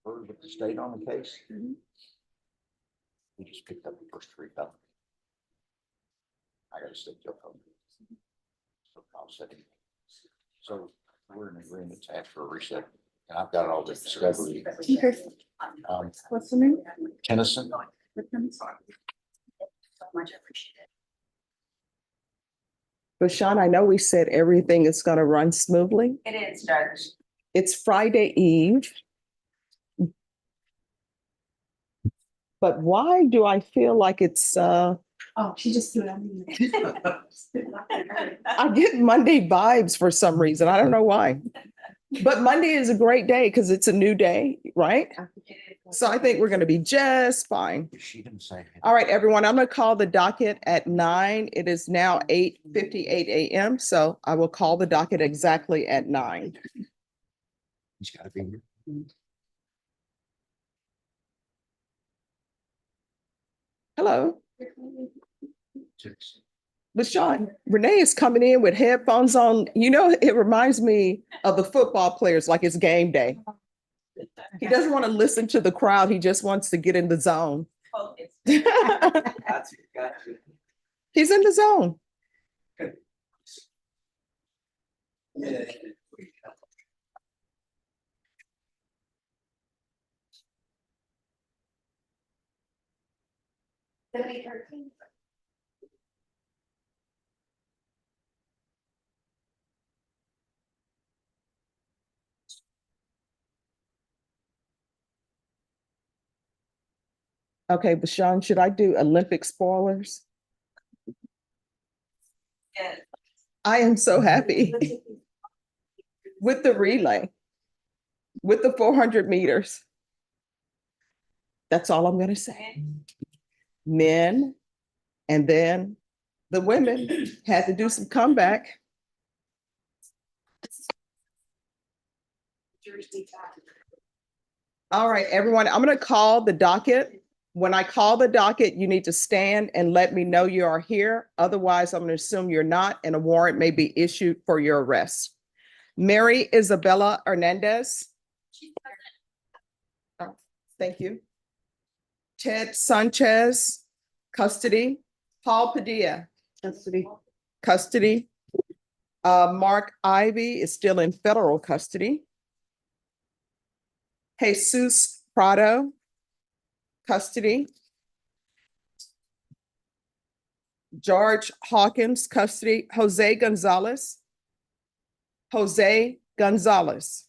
Heard with the state on the case. We just picked up the first 3 felonies. I got a state jail phone. So I'll set it. So we're in agreement to ask for a reset, and I've got all the discovery. Okay. What's the name? Tennyson. So much appreciated. But Sean, I know we said everything is going to run smoothly. It is, Judge. It's Friday Eve. But why do I feel like it's, Oh, she just threw it on me. I get Monday vibes for some reason. I don't know why. But Monday is a great day because it's a new day, right? So I think we're going to be just fine. She didn't say. All right, everyone, I'm going to call the docket at 9. It is now 8:58 a.m. So I will call the docket exactly at 9. He's got to be here. Hello. But Sean, Renee is coming in with headphones on. You know, it reminds me of the football players, like it's game day. He doesn't want to listen to the crowd. He just wants to get in the zone. He's in the zone. Okay, but Sean, should I do Olympic spoilers? Yes. I am so happy with the relay, with the 400 meters. That's all I'm going to say. Men, and then the women had to do some comeback. All right, everyone, I'm going to call the docket. When I call the docket, you need to stand and let me know you are here. Otherwise, I'm going to assume you're not, and a warrant may be issued for your arrest. Mary Isabella Hernandez. Oh, thank you. Ted Sanchez, custody. Paul Padilla, custody. Custody. Mark Ivy is still in federal custody. Jesus Prado, custody. George Hawkins, custody. Jose Gonzalez. Jose Gonzalez.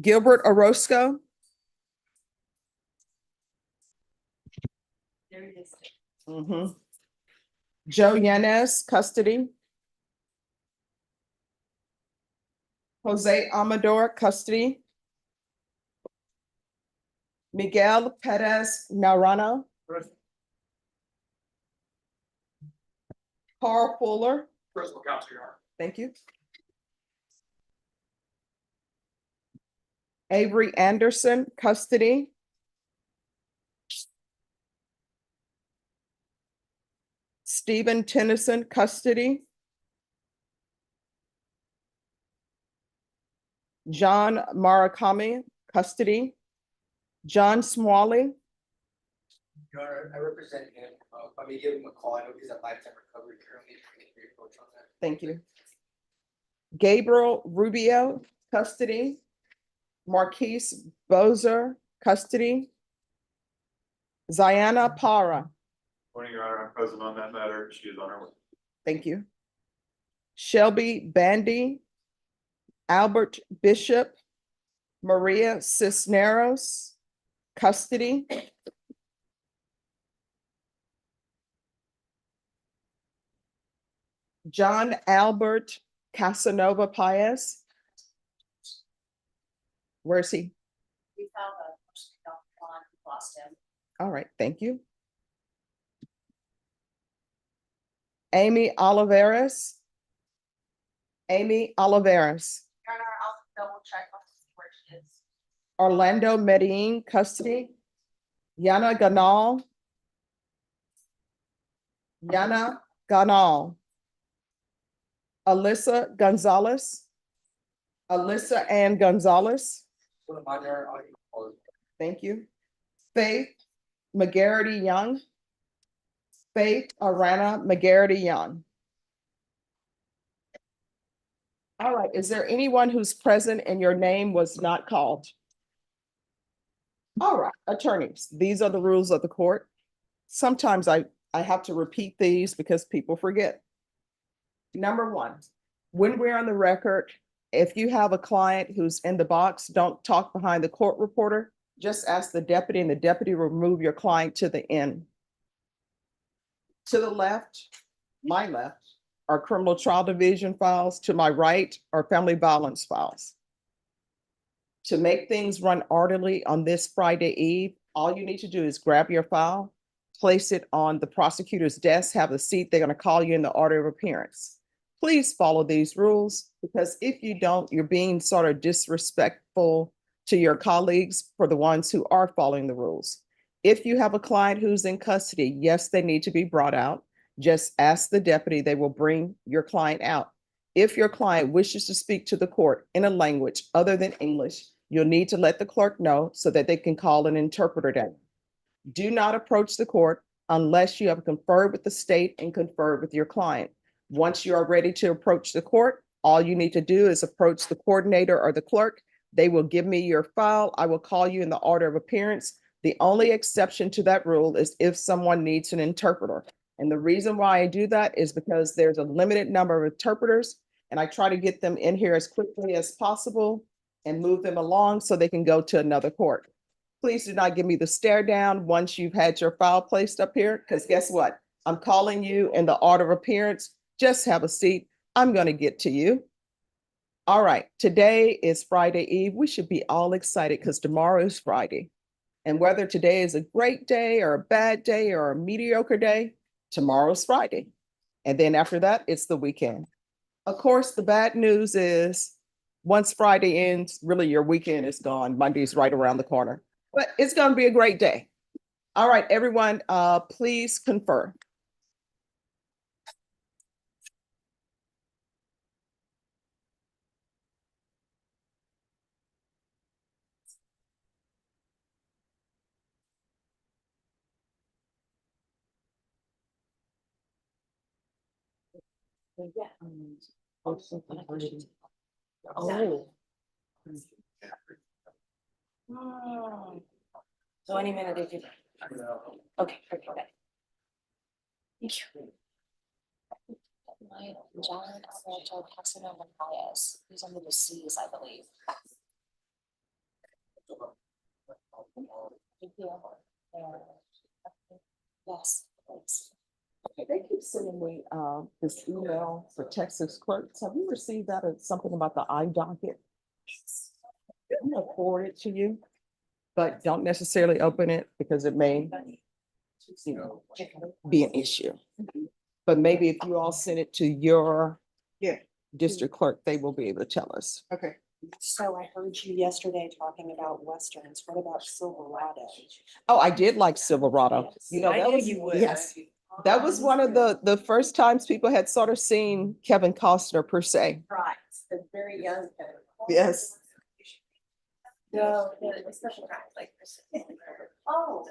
Gilbert Orozco. There it is. Joe Yanez, custody. Jose Amador, custody. Miguel Perez Naranjo. Carl Fuller. Principal counsel, Your Honor. Thank you. Avery Anderson, custody. Stephen Tennyson, custody. John Murakami, custody. John Smalley. Your Honor, I represent him. Let me give him a call. I know he's at lifetime recovery currently. On that. Thank you. Gabriel Rubio, custody. Marquise Bozer, custody. Ziana Para. Morning, Your Honor. I'm present on that matter. She is on her way. Thank you. Shelby Bandy, Albert Bishop, Maria Cisneros, custody. John Albert Casanova Paez. Where is he? We found lost him. All right, thank you. Amy Oliveras. Amy Oliveras. Your Honor, I'll double check on where she is. Orlando Medellin, custody. Yana Ganal. Yana Ganal. Alyssa Gonzalez. Alyssa Ann Gonzalez. One of mine are, Thank you. Faith McGarity Young. Faith Arana McGarity Young. All right, is there anyone who's present and your name was not called? All right, attorneys, these are the rules of the court. Sometimes I have to repeat these because people forget. Number one, when we're on the record, if you have a client who's in the box, don't talk behind the court reporter. Just ask the deputy and the deputy will move your client to the end. To the left, my left, are criminal trial division files. To my right are family violence files. To make things run orderly on this Friday Eve, all you need to do is grab your file, place it on the prosecutor's desk, have a seat. They're going to call you in the order of appearance. Please follow these rules, because if you don't, you're being sort of disrespectful to your colleagues for the ones who are following the rules. If you have a client who's in custody, yes, they need to be brought out. Just ask the deputy, they will bring your client out. If your client wishes to speak to the court in a language other than English, you'll need to let the clerk know so that they can call an interpreter down. Do not approach the court unless you have conferred with the state and conferred with your client. Once you are ready to approach the court, all you need to do is approach the coordinator or the clerk. They will give me your file. I will call you in the order of appearance. The only exception to that rule is if someone needs an interpreter. And the reason why I do that is because there's a limited number of interpreters, and I try to get them in here as quickly as possible and move them along so they can go to another court. Please do not give me the stare down once you've had your file placed up here, because guess what? I'm calling you in the order of appearance. Just have a seat. I'm going to get to you. All right, today is Friday Eve. We should be all excited because tomorrow is Friday. And whether today is a great day or a bad day or a mediocre day, tomorrow's Friday. And then after that, it's the weekend. Of course, the bad news is once Friday ends, really your weekend is gone. Monday's right around the corner, but it's going to be a great day. All right, everyone, please confer. Oh. So any minute if you. Okay, okay. Thank you. My John Alberto Casanova Paez, who's under the seas, I believe. Thank you. Yes, thanks. They keep sending me this email for Texas clerks. Have you received that or something about the docket? I'm gonna forward it to you, but don't necessarily open it because it may, you know, be an issue. But maybe if you all send it to your district clerk, they will be able to tell us. Okay. So I heard you yesterday talking about Westerns. What about Silverado? Oh, I did like Silverado. You know, I that knew was, you would. yes, that was one of the first times people had sort of seen Kevin Costner per se. Right, the very young. Yes. No, the special guy, like. Oh.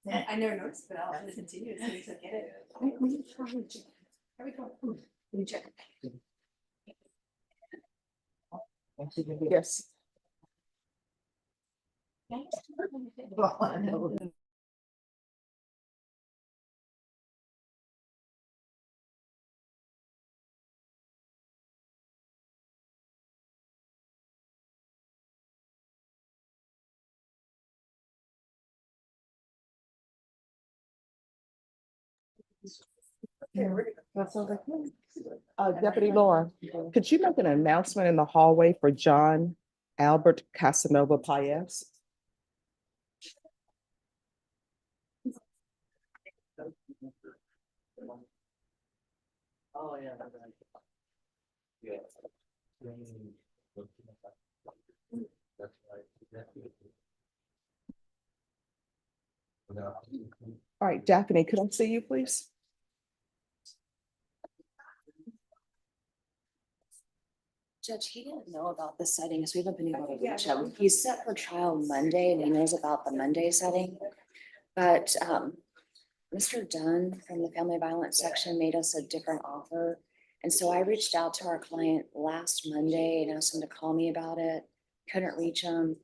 Yeah. I never noticed, but I'll continue as soon as I get it. Here we go. Let me check. Yes. Deputy Laura, could you make an announcement in the hallway for John Albert Casanova Paez? Oh, yeah. Yeah. That's right. All right, Daphne, could I see you, please? Judge, he didn't know about the setting, so we haven't been able to reach him. He's set for trial Monday and he knows about the Monday setting. But Mr. Dunn from the family violence section made us a different offer. And so I reached out to our client last Monday and asked him to call me about it. Couldn't reach him.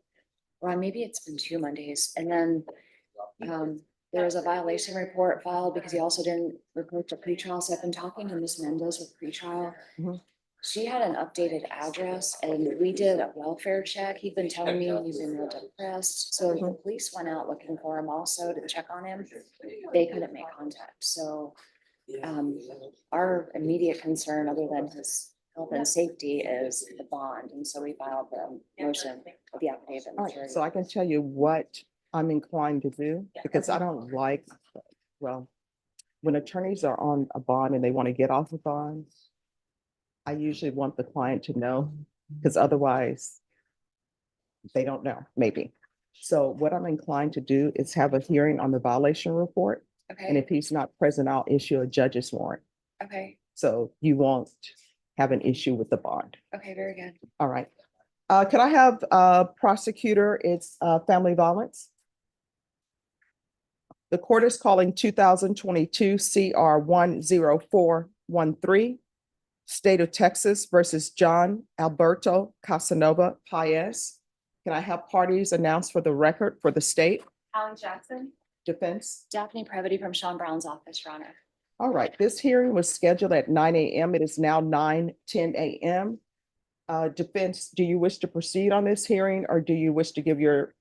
Well, maybe it's been 2 Mondays. And then there was a violation report filed because he also didn't report to pretrial. So I've been talking to Ms. Mendes with pretrial. Mhm. She had an updated address and we did a welfare check. He'd been telling me he's been real depressed. So the police went out looking for him also to check on him. They couldn't make contact. So our immediate concern, other than his health and safety, is the bond. And so we filed the motion of the affidavit. All right, so I can tell you what I'm inclined to do, because I don't like, well, when attorneys are on a bond and they want to get off a bond, I usually want the client to know, because otherwise they don't know, maybe. So what I'm inclined to do is have a hearing on the violation report. And Okay, if he's not present, I'll issue a judge's warrant. okay, So you won't have an issue with the bond. okay, very good. All right. Could I have prosecutor, it's family violence? The court is calling 2022 CR 10413, State of Texas versus John Alberto Casanova Paez. Can I have parties announced for the record for the state Alan Jackson. defense? Daphne Previty from Sean Brown's office, Your Honor. All right, this hearing was scheduled at 9 a.m. It is now 9:10 a.m. Defense, do you wish to proceed on this hearing or do you wish to give your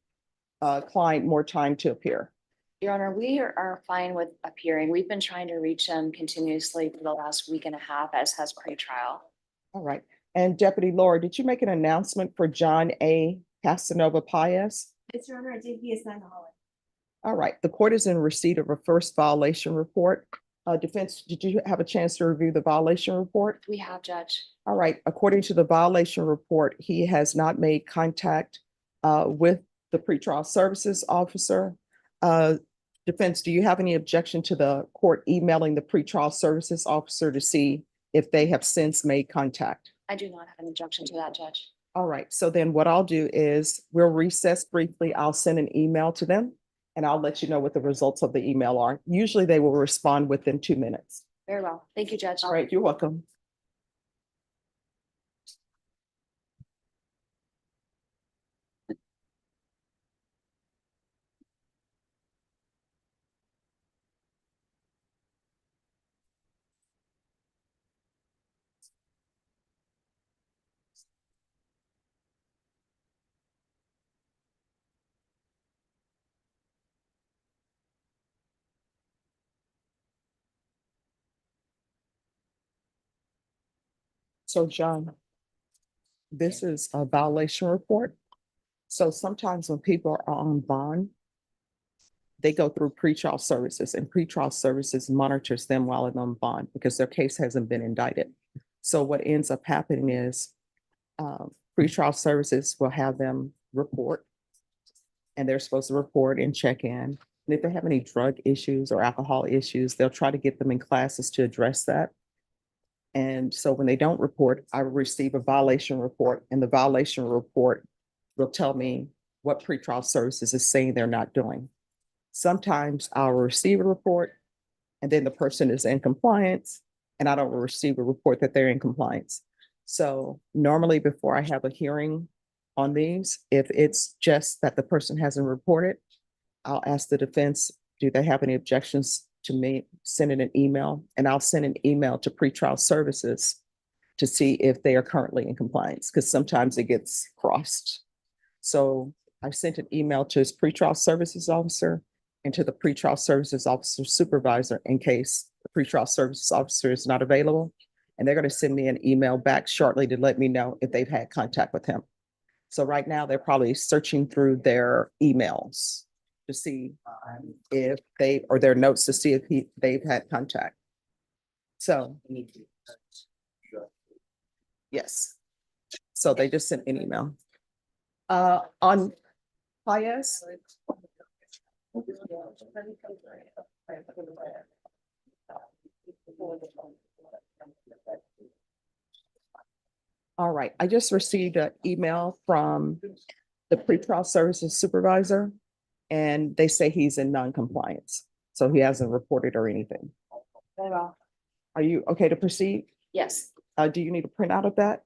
client more time to appear? Your Honor, we are fine with appearing. We've been trying to reach him continuously for the last week and a half, as has pretrial. All right. And Deputy Laura, did you make an announcement for John A. Casanova Paez? Yes, Your Honor, I did. He is not hauling. All right. The court is in receipt of a first violation report. Defense, did you have a chance to review the violation report? We have, Judge. All right. According to the violation report, he has not made contact with the pretrial services officer. Defense, do you have any objection to the court emailing the pretrial services officer to see if they have since made contact? I do not have an objection to that, Judge. All right, so then what I'll do is we'll recess briefly. I'll send an email to them and I'll let you know what the results of the email are. Usually they will respond within 2 minutes. Very well. Thank you, Judge. All right, you're welcome. So John, this is a violation report. So sometimes when people are on bond, they go through pretrial services and pretrial services monitors them while they're on bond because their case hasn't been indicted. So what ends up happening is pretrial services will have them report and they're supposed to report and check in. And if they have any drug issues or alcohol issues, they'll try to get them in classes to address that. And so when they don't report, I will receive a violation report and the violation report will tell me what pretrial services is saying they're not doing. Sometimes I'll receive a report and then the person is in compliance and I don't receive a report that they're in compliance. So normally before I have a hearing on these. If it's just that the person hasn't reported, I'll ask the defense, do they have any objections to me sending an email? And I'll send an email to pretrial services to see if they are currently in compliance, because sometimes it gets crossed. So I sent an email to his pretrial services officer and to the pretrial services officer supervisor in case the pretrial services officer is not available. And they're going to send me an email back shortly to let me know if they've had contact with him. So right now they're probably searching through their emails to see if they, or their notes to see if they've had contact. So, yes. So they just sent an email. On Paez. All right, I just received an email from the pretrial services supervisor, and they say he's in non-compliance, so he hasn't reported or anything. Very well. Are you okay to proceed? Yes, Do you need a printout of that?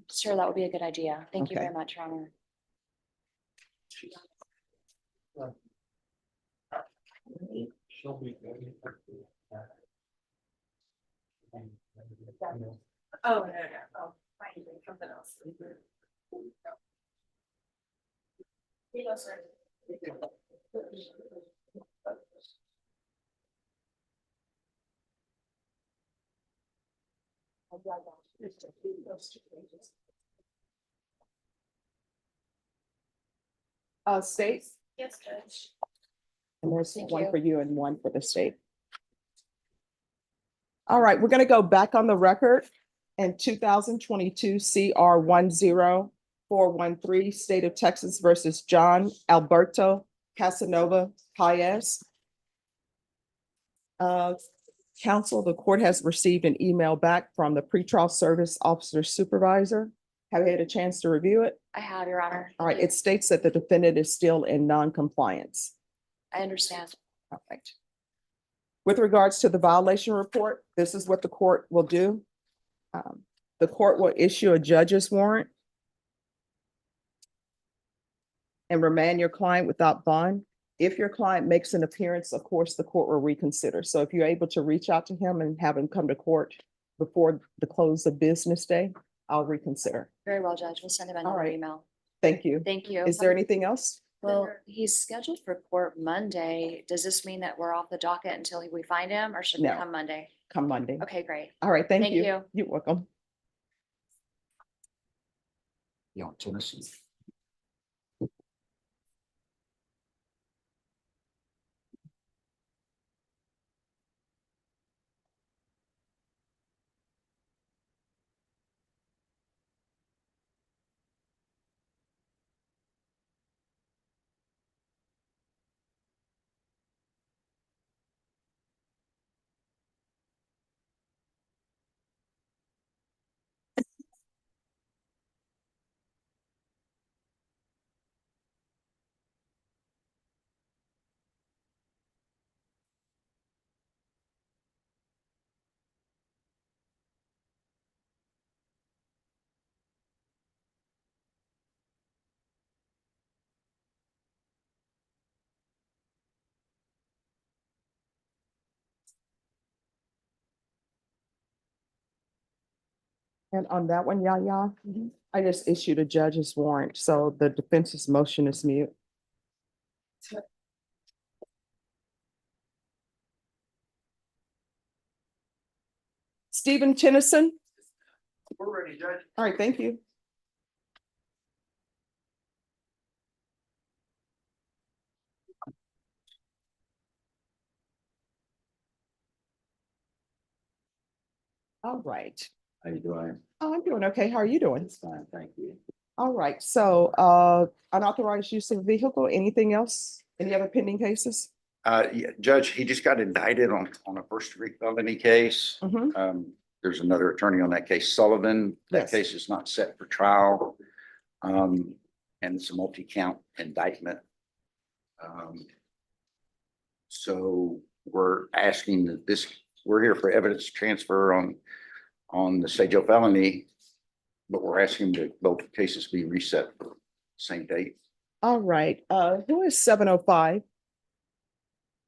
sure, that would be a good idea. Thank you Okay. very much, Your Honor. Oh, no, oh, fine, something else. Here you go, sir. State, Yes, Judge. and there's Thank one you. for you and one for the state. All right, we're gonna go back on the record. In 2022 CR 10413, State of Texas versus John Alberto Casanova Paez. Counsel, the court has received an email back from the pretrial service officer supervisor. Have you had a chance to review it? I have, Your Honor. All right, it states that the defendant is still in non-compliance. I understand. All right. With regards to the violation report, this is what the court will do. The court will issue a judge's warrant and remand your client without bond. If your client makes an appearance, of course, the court will reconsider. So if you're able to reach out to him and have him come to court before the close of business day, I'll reconsider. Very well, Judge. We'll send him All another right. email. Thank you. Thank you. Is there anything else? Well, he's scheduled for court Monday. Does this mean that we're off the docket until we find him, or should we No. come Monday? Come Monday. Okay, great. All right, thank Thank you. you. You're welcome. You know, Tennessee. And on that one, Yaya, I just issued a judge's warrant, so the defense's motion is mute. Stephen Tennyson. We're ready, Judge. All right, thank you. All right. How you doing? Oh, I'm doing okay. How are you doing? It's fine, thank you. All right, so unauthorized use of vehicle, anything else? Any other pending cases? Yeah, Judge, he just got indicted on a first degree felony case. Mhm. There's another attorney on that case, Sullivan. That Yes. case is not set for trial. And it's a multi-count indictment. So we're asking that we're here for evidence transfer on the Sage felony. but we're asking that both cases be reset for same date. All right, who is 705?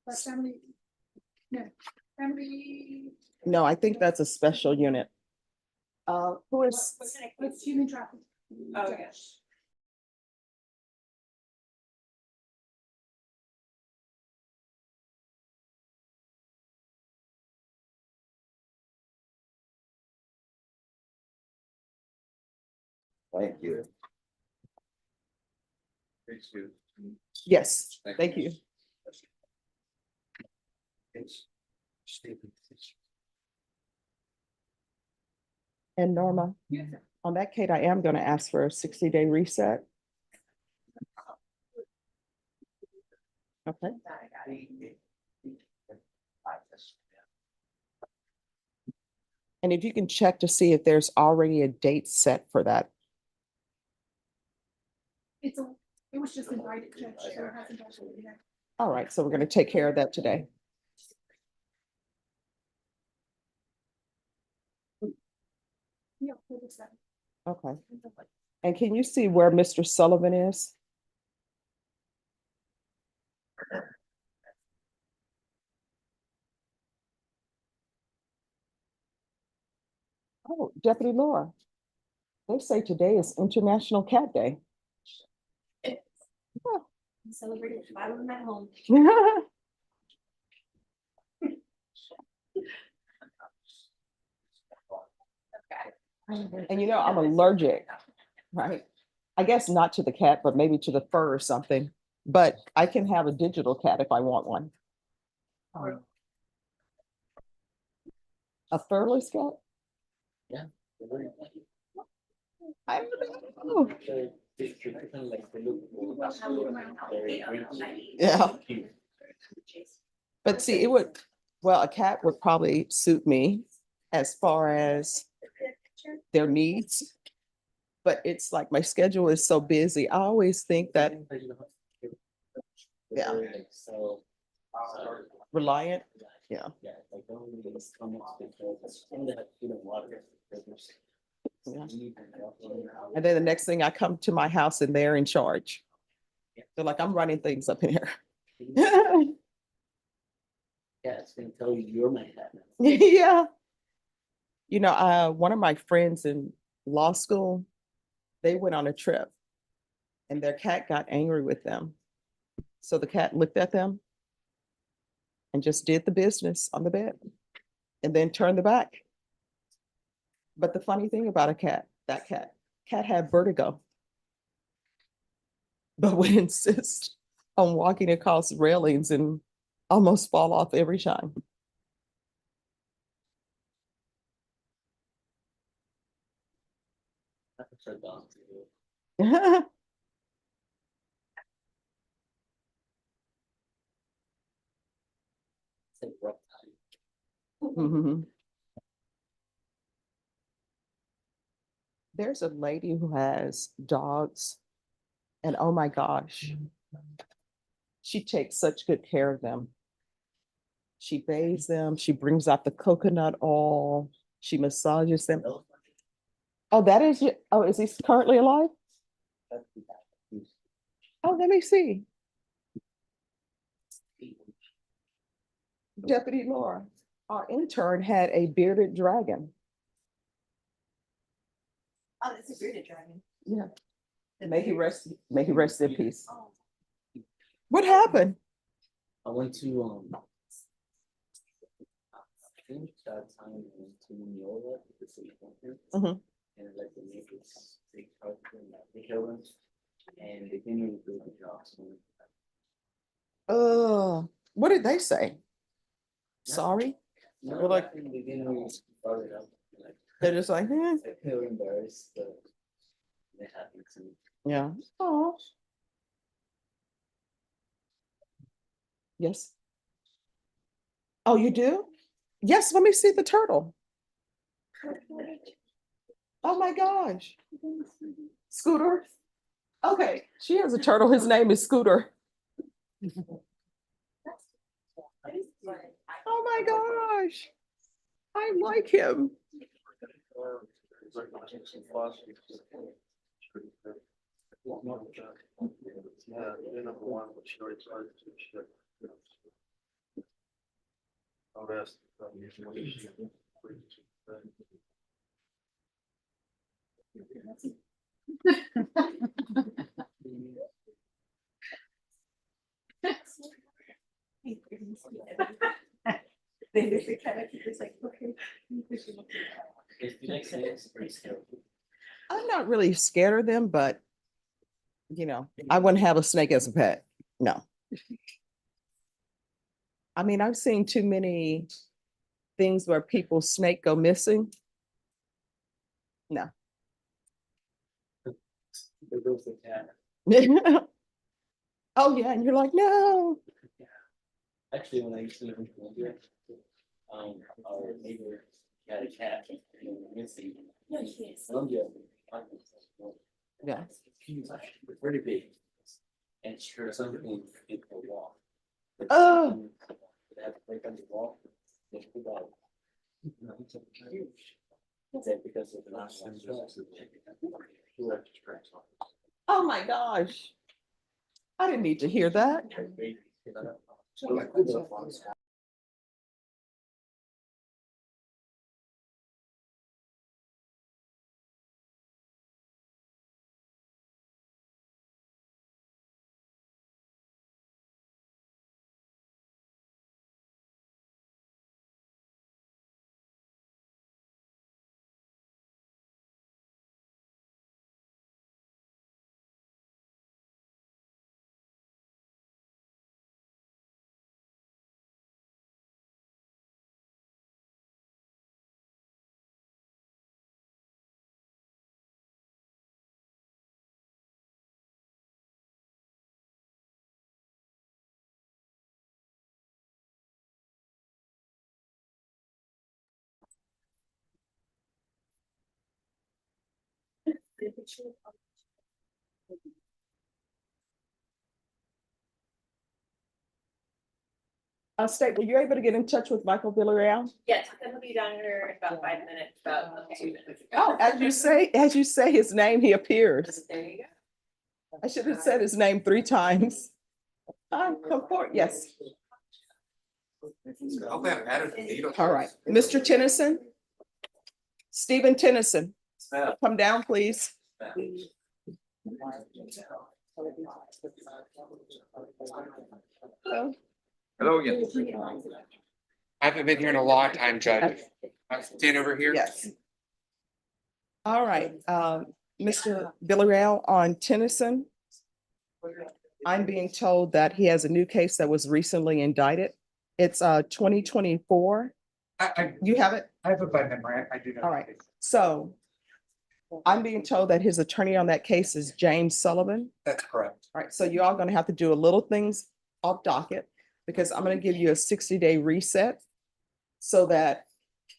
But family, no, family. No, I think that's a special unit. Who is, What's human trafficking? Oh, yes. Thank you. Thanks, yes, thank you. And Norma, on that, Kate, I am gonna ask for a 60-day reset. Okay, and if you can check to see if there's already a date set for that. It was just invited, Judge, so it hasn't actually been. All right, so we're gonna take care of that today. Yeah, it was that. Okay. And can you see where Mr. Sullivan is? Oh, Deputy Laura. They say today is International Cat Day. Celebrated by them at home. And you know, I'm allergic, right? I guess not to the cat, but maybe to the fur or something. But I can have a digital cat if I want one. A furless cat? Yeah. I don't know. Yeah. But see, it would, well, a cat would probably suit me as far as their needs. But it's like my schedule is so busy. I always think that Yeah. So. reliant, yeah. Yeah, like don't really just come up because in the, water. Yeah. And then the next thing I come to my house and they're in charge. They're like, I'm running things up in here. Yeah, it's gonna tell you you're my cat now. Yeah. You know, one of my friends in law school, they went on a trip and their cat got angry with them. So the cat looked at them and just did the business on the bed and then turned the back. But the funny thing about a cat, that cat had vertigo, but would insist on walking across railings and almost fall off every time. I prefer dogs to you. It's like rough time. Mhm. There's a lady who has dogs, and oh my gosh, she takes such good care of them. She bathes them, she brings out the coconut oil, she massages them. Oh, that is, oh, is he currently alive? Oh, let me see. Deputy Laura, our intern had a bearded dragon. Oh, that's a bearded dragon. Yeah. May he rest in peace. What happened? I went to, I think that time I went to Neola, the city conference. Mhm. And like the neighbors, they talked to them, they care them, and they didn't really do a good job. So, What did they say? Sorry? no, They're like- they didn't really start it up. Like, They're just like, they were embarrassed, but they happened to. yeah. Oh. Yes. Oh, you do? Yes, let me see the turtle. Oh my gosh. Scooter? Okay, she has a turtle. His name is Scooter. Oh my gosh. I like him. They kind of keep us like, okay. It's pretty scary. I'm not really scared of them, but I wouldn't have a snake as a pet. No. I mean, I've seen too many things where people's snake go missing. No. There goes the cat. Oh, yeah, and you're like, no. Actually, when I used to live in Colombia, our neighbor had a cat, and they were missing. No, yes. Colombia. Yeah. She was actually pretty big. And she heard something in her wall. Oh. They had to break on the wall. They put out. Huge. Is that because of the last one? Oh, my gosh. I didn't need to hear that. State, were you able to get in touch with Michael Villarreal? Yes, I'm gonna be down here in about 5 minutes, about 2 minutes. Oh, as you say his name, he appears. There you go. I should have said his name 3 times. Come forward, yes. All right, Mr. Tennyson. Stephen Tennyson, come down, please. Hello. Hello again. I haven't been here in a long time, Judge. I'm staying over here. Yes. All right, Mr. Villarreal on Tennyson. I'm being told that he has a new case that was recently indicted. It's 2024. You have it? I have a button memory. I do know. All right, so I'm being told that his attorney on that case is James Sullivan. That's correct. All right, so you're all gonna have to do a little things off docket because I'm gonna give you a 60-day reset. So that,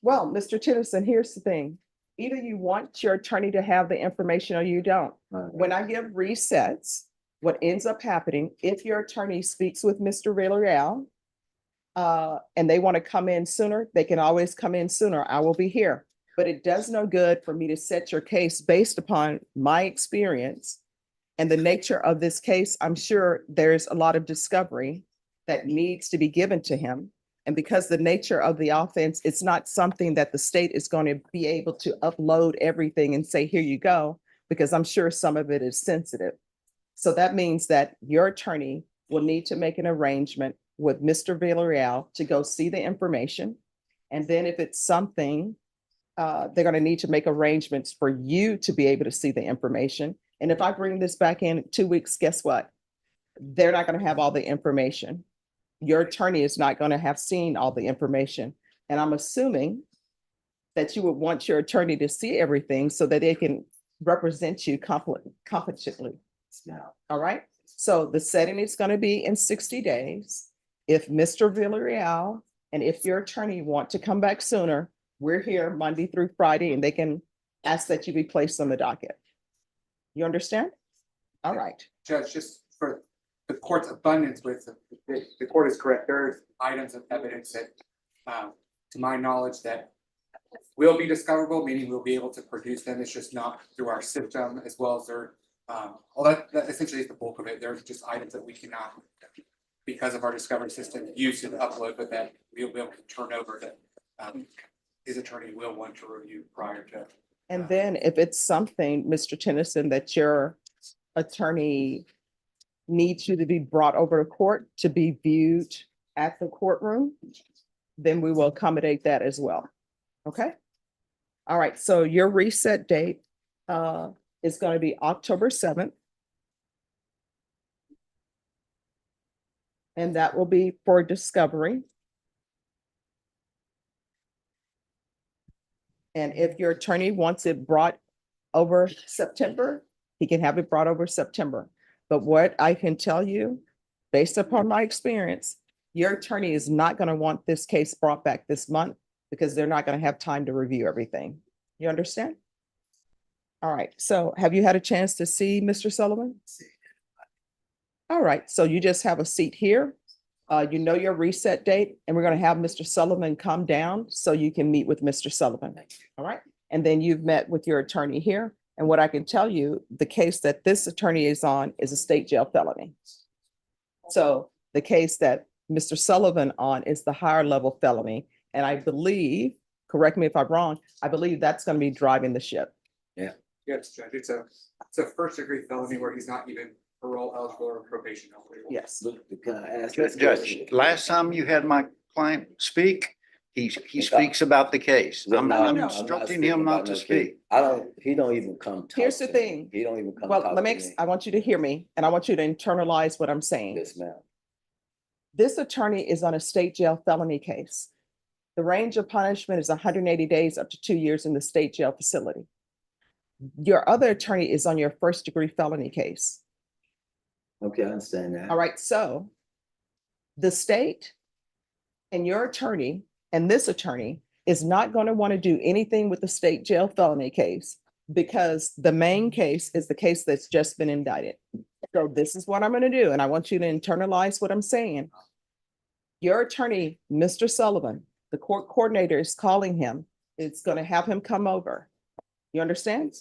well, Mr. Tennyson, here's the thing. Either you want your attorney to have the information or you don't. When I give resets, what ends up happening, if your attorney speaks with Mr. Villarreal, and they want to come in sooner, they can always come in sooner. I will be here. But it does no good for me to set your case based upon my experience and the nature of this case. I'm sure there's a lot of discovery that needs to be given to him. And because the nature of the offense, it's not something that the state is going to be able to upload everything and say, here you go, because I'm sure some of it is sensitive. So that means that your attorney will need to make an arrangement with Mr. Villarreal to go see the information. And then if it's something, they're going to need to make arrangements for you to be able to see the information. And if I bring this back in 2 weeks, guess what? They're not going to have all the information. Your attorney is not going to have seen all the information. And I'm assuming that you would want your attorney to see everything so that they can represent you competently. All right. So the setting is going to be in 60 days. If Mr. Villarreal and if your attorney want to come back sooner, we're here Monday through Friday and they can ask that you be placed on the docket. You understand? All right. Judge, just for the court's abundance with, the court is correct. There are items of evidence that, to my knowledge, that will be discoverable, meaning we'll be able to produce them. It's just not through our system as well as their, well, that essentially is the bulk of it. There's just items that we cannot, because of our discovery system, use to upload, but that we'll be able to turn over that his attorney will want to review prior to. And then if it's something, Mr. Tennyson, that your attorney needs you to be brought over to court to be viewed at the courtroom, then we will accommodate that as well. Okay? All right, so your reset date is going to be October 7th. And that will be for discovery. And if your attorney wants it brought over September, he can have it brought over September. But what I can tell you, based upon my experience, your attorney is not going to want this case brought back this month because they're not going to have time to review everything. You understand? All right. So have you had a chance to see Mr. Sullivan? All right. So you just have a seat here. You know your reset date, and we're going to have Mr. Sullivan come down so you can meet with Mr. Sullivan. All right. And then you've met with your attorney here. And what I can tell you, the case that this attorney is on is a state jail felony. So the case that Mr. Sullivan on is the higher level felony. And I believe, correct me if I'm wrong, I believe that's going to be driving the ship. Yes, Judge, it's a first degree felony where he's not even parole eligible or probation eligible. Yes. Can I ask this Judge, question? last time you had my client speak, he speaks about the case. I'm No, I'm not instructing speaking him about not to no case. speak. He don't even come. talk Here's the to me. thing. He don't even come. Well, talk let me, to me. I want you to hear me, and I want you to internalize what I'm saying. Yes, ma'am. This attorney is on a state jail felony case. The range of punishment is 180 days up to 2 years in the state jail facility. Your other attorney is on your first degree felony case. Okay, I understand that. All right, so the state and your attorney and this attorney is not going to want to do anything with the state jail felony case because the main case is the case that's just been indicted. So this is what I'm going to do, and I want you to internalize what I'm saying. Your attorney, Mr. Sullivan, the court coordinator is calling him. It's going to have him come over. You understand?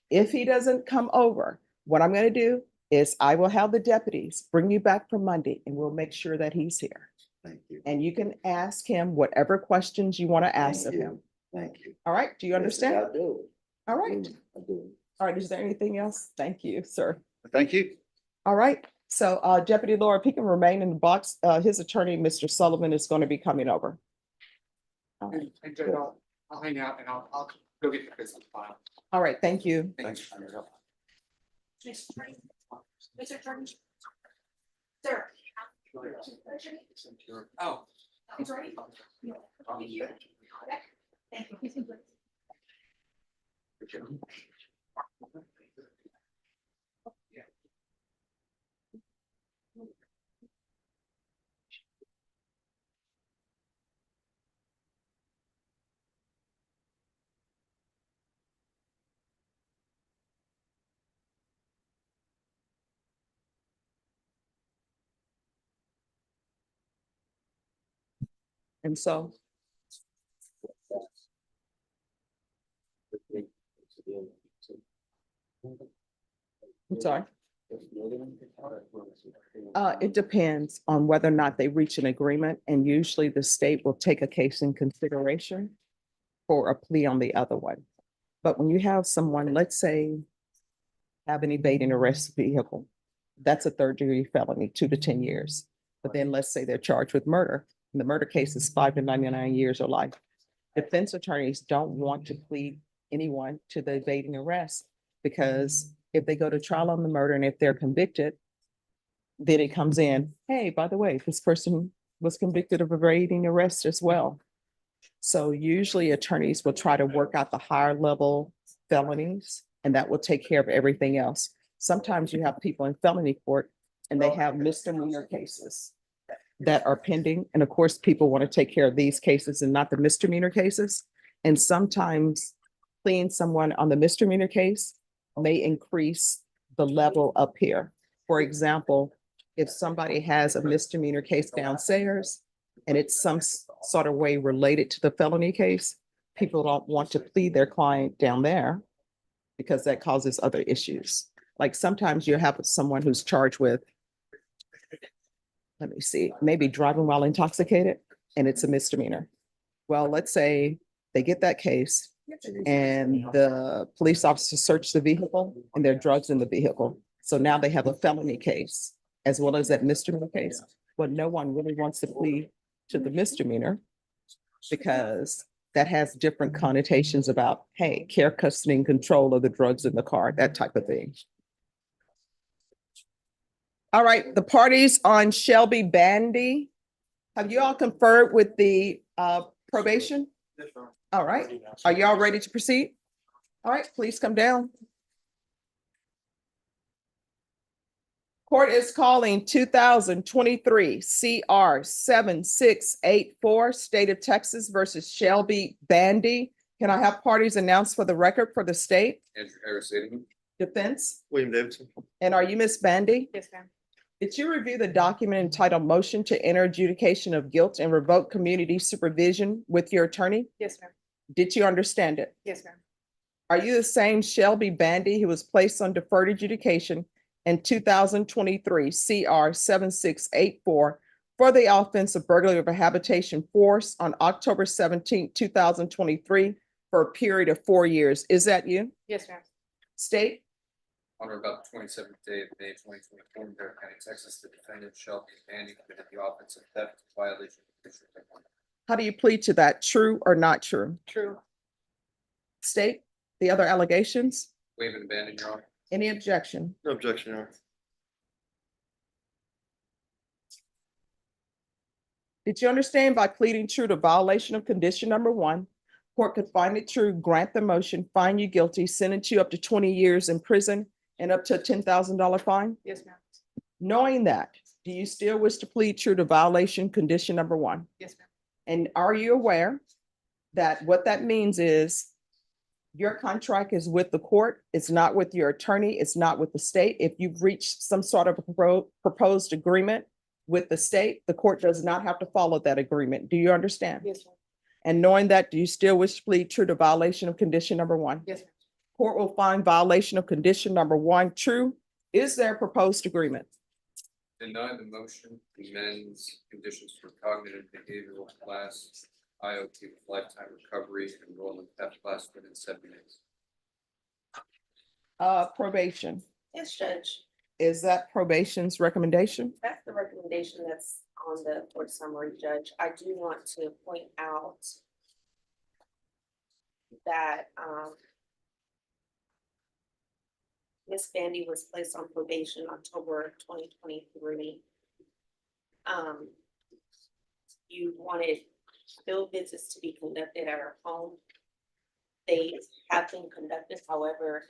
If he doesn't come over, what I'm going to do is I will have the deputies bring you back for Monday and we'll make sure that he's here. Thank you. And you can ask him whatever questions you want to ask of Thank him. you. Thank you. All right, do you understand? Yes, I do. All right. I do. All right, is there anything else? Thank you, sir. Thank you. All right, so Deputy Laura, if he can remain in the box, his attorney, Mr. Sullivan, is going to be coming over. All right. And Judge, I'll hang out and I'll go get the business file. All right, thank you. Thanks. Mr. Attorney. Mr. Attorney. Sir. Oh. He's ready. Thank you. Thank you. And so, I'm sorry. It depends on whether or not they reach an agreement, and usually the state will take a case in consideration for a plea on the other one. But when you have someone, let's say, have an evading arrest vehicle, that's a third degree felony, 2 to 10 years. But then let's say they're charged with murder, and the murder case is 5 to 99 years or life. Defense attorneys don't want to plead anyone to the evading arrest because if they go to trial on the murder and if they're convicted, then it comes in, hey, by the way, this person was convicted of evading arrest as well. So usually attorneys will try to work out the higher level felonies, and that will take care of everything else. Sometimes you have people in felony court and they have misdemeanor cases that are pending. And of course, people want to take care of these cases and not the misdemeanor cases. And sometimes pleading someone on the misdemeanor case may increase the level up here. For example, if somebody has a misdemeanor case downstairs and it's some sort of way related to the felony case, people don't want to plead their client down there because that causes other issues. Like sometimes you have someone who's charged with, let me see, maybe driving while intoxicated, and it's a misdemeanor. Well, let's say they get that case and the police officer searched the vehicle and there are drugs in the vehicle. So now they have a felony case as well as that misdemeanor case. Well, no one really wants to plead to the misdemeanor because that has different connotations about, hey, care, custody, and control of the drugs in the car, that type of thing. All right, the parties on Shelby Bandy. Have you all conferred with the probation? All right, are y'all ready to proceed? All right, please come down. Court is calling 2023 CR 7684, State of Texas versus Shelby Bandy. Can I have parties announced for the record for the state? Andrew Harris, Aiden. Defense? William Davidson. And are you Miss Bandy? Yes, ma'am. Did you review the document entitled Motion to Enter Adjudication of Guilt and Revoke Community Supervision with your attorney? Yes, ma'am. Did you understand it? Yes, ma'am. Are you the same Shelby Bandy who was placed on deferred adjudication in 2023 CR 7684 for the offense of burglary of a habitation force on October 17, 2023 for a period of 4 years? Is that you? Yes, ma'am. State? On or about the 27th day of May 2024 in Bear County, Texas, the defendant Shelby Bandy committed the offense of theft in violation of District 1. How do you plead to that? True or not true? True. State, the other allegations? Waive and abandon, Your Honor. Any objection? No objection, Your Honor. Did you understand by pleading true to violation of condition number 1, court could find it true, grant the motion, find you guilty, sentence you up to 20 years in prison and up to a $10,000 fine? Yes, ma'am. Knowing that, do you still wish to plead true to violation condition number 1? Yes, ma'am. And are you aware that what that means is your contract is with the court, it's not with your attorney, it's not with the state. If you've reached some sort of a proposed agreement with the state, the court does not have to follow that agreement. Do you understand? Yes, ma'am. And knowing that, do you still wish to plead true to violation of condition number 1? Yes, ma'am. Court will find violation of condition number 1 true. Is there a proposed agreement? Deny the motion, amends conditions for cognitive behavioral class, IOT with lifetime recovery, enrollment theft class within 7 days. Probation. Yes, Judge, Is that probation's recommendation? that's the recommendation that's on the court summary, Judge. I do want to point out that Ms. Bandy was placed on probation October 2023. You wanted field visits to be conducted at her home. They have been conducted, however,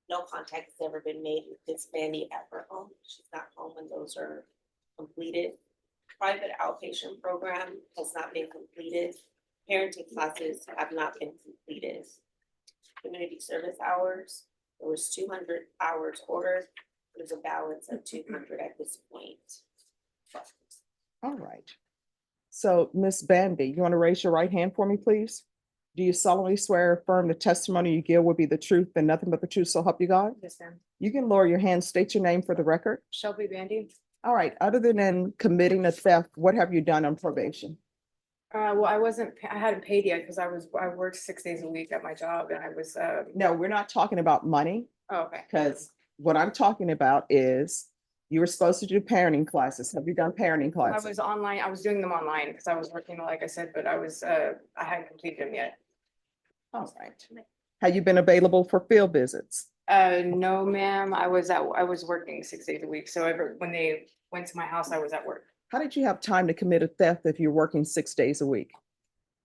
no contact has ever been made with Ms. Bandy at her home. She's not home when those are completed. Private outpatient program has not been completed. Parenting classes have not been completed. Community service hours, there was 200 hours ordered. There's a balance of 200 at this point. All right. So Ms. Bandy, you want to raise your right hand for me, please? Do you solemnly swear or affirm the testimony you give will be the truth and nothing but the truth, so help you God? Yes, ma'am. You can lower your hand, state your name for the record. Shelby Bandy. All right, other than committing a theft, what have you done on probation? Well, I hadn't paid yet because I worked 6 days a week at my job and I was, No, we're not talking about money, oh, okay. because what I'm talking about is you were supposed to do parenting classes. Have you done parenting I classes? was online, I was doing them online because I was working, like I said, but I hadn't completed them yet. All right. Have you been available for field visits? No, ma'am, I was working 6 days a week, so when they went to my house, I was at work. How did you have time to commit a theft if you're working 6 days a week?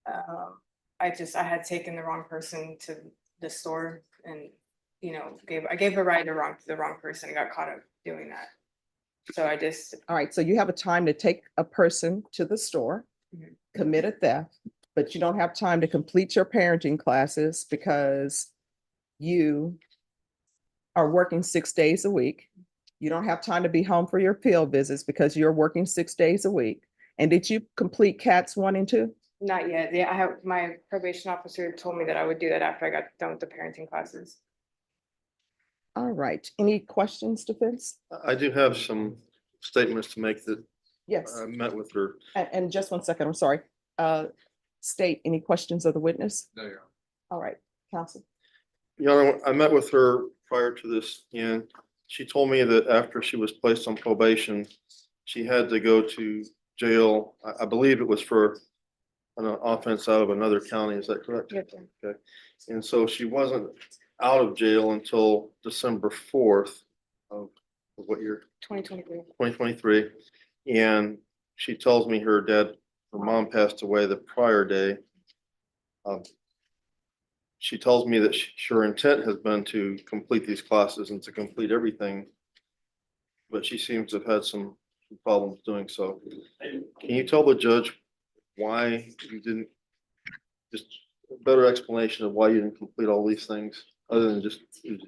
I had taken the wrong person to the store and, I gave a ride to the wrong person and got caught up doing that. So I just, All right, so you have a time to take a person to the store, Mhm. commit a theft, but you don't have time to complete your parenting classes because you are working 6 days a week. You don't have time to be home for your field visits because you're working 6 days a week. And did you complete CATs 1 and 2? Not yet. Yeah, I have, my probation officer told me that I would do that after I got done with the parenting classes. All right. Any questions, defense? I do have some statements to make that Yes. I met with her. And just 1 second, I'm sorry. State any questions of the witness? No, Your Honor. All right, counsel. Your Honor, I met with her prior to this, and she told me that after she was placed on probation, she had to go to jail. I believe it was for an offense out of another county. Is that correct? Yes, sir. Okay. And so she wasn't out of jail until December 4th of what year? 2023. 2023. And she tells me her mom passed away the prior day. She tells me that her intent has been to complete these classes and to complete everything, but she seems to have had some problems doing so. Can you tell the judge why you didn't, just a better explanation of why you didn't complete all these things, other than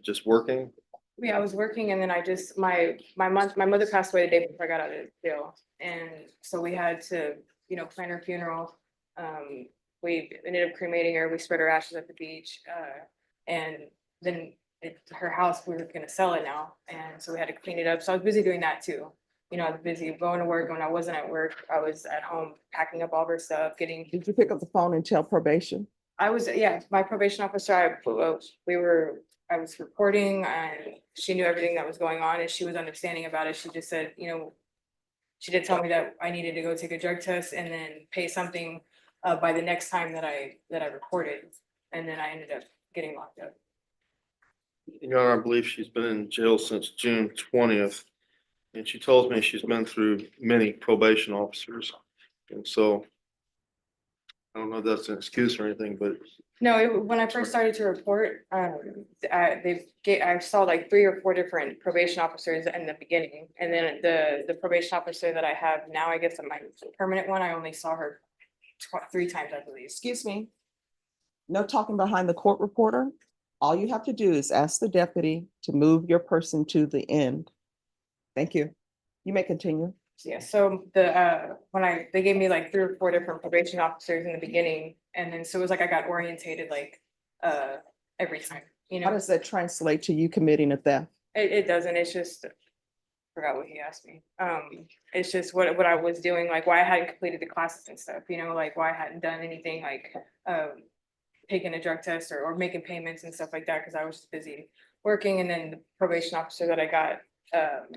just working? Yeah, I was working and then I just, my mother passed away the day before I got out of jail. And so we had to, plan her funeral. We ended up cremating her. We spread her ashes at the beach. And then her house, we were gonna sell it now. And so we had to clean it up. So I was busy doing that too. I was busy going to work. When I wasn't at work, I was at home packing up all of her stuff, getting. Did you pick up the phone and tell probation? I was, yeah, my probation officer, I was reporting and she knew everything that was going on and she was understanding about it. She just said, she did tell me that I needed to go take a drug test and then pay something by the next time that I reported. And then I ended up getting locked up. Your Honor, I believe she's been in jail since June 20th. And she tells me she's been through many probation officers. And so I don't know if that's an excuse or anything, but No, when I first started to report, I saw like 3 or 4 different probation officers in the beginning. And then the probation officer that I have now, I guess my permanent one, I only saw her 3 times, I believe. Excuse me. No talking behind the court reporter. All you have to do is ask the deputy to move your person to the end. Thank you. You may continue. Yeah, so they gave me like 3 or 4 different probation officers in the beginning, and then so it was like I got orientated like every time, How does that translate to you committing a theft? It doesn't, it's just, forgot what he asked me. It's just what I was doing, like why I hadn't completed the classes and stuff, like why I hadn't done anything like taking a drug test or making payments and stuff like that, because I was just busy working. And then the probation officer that I got,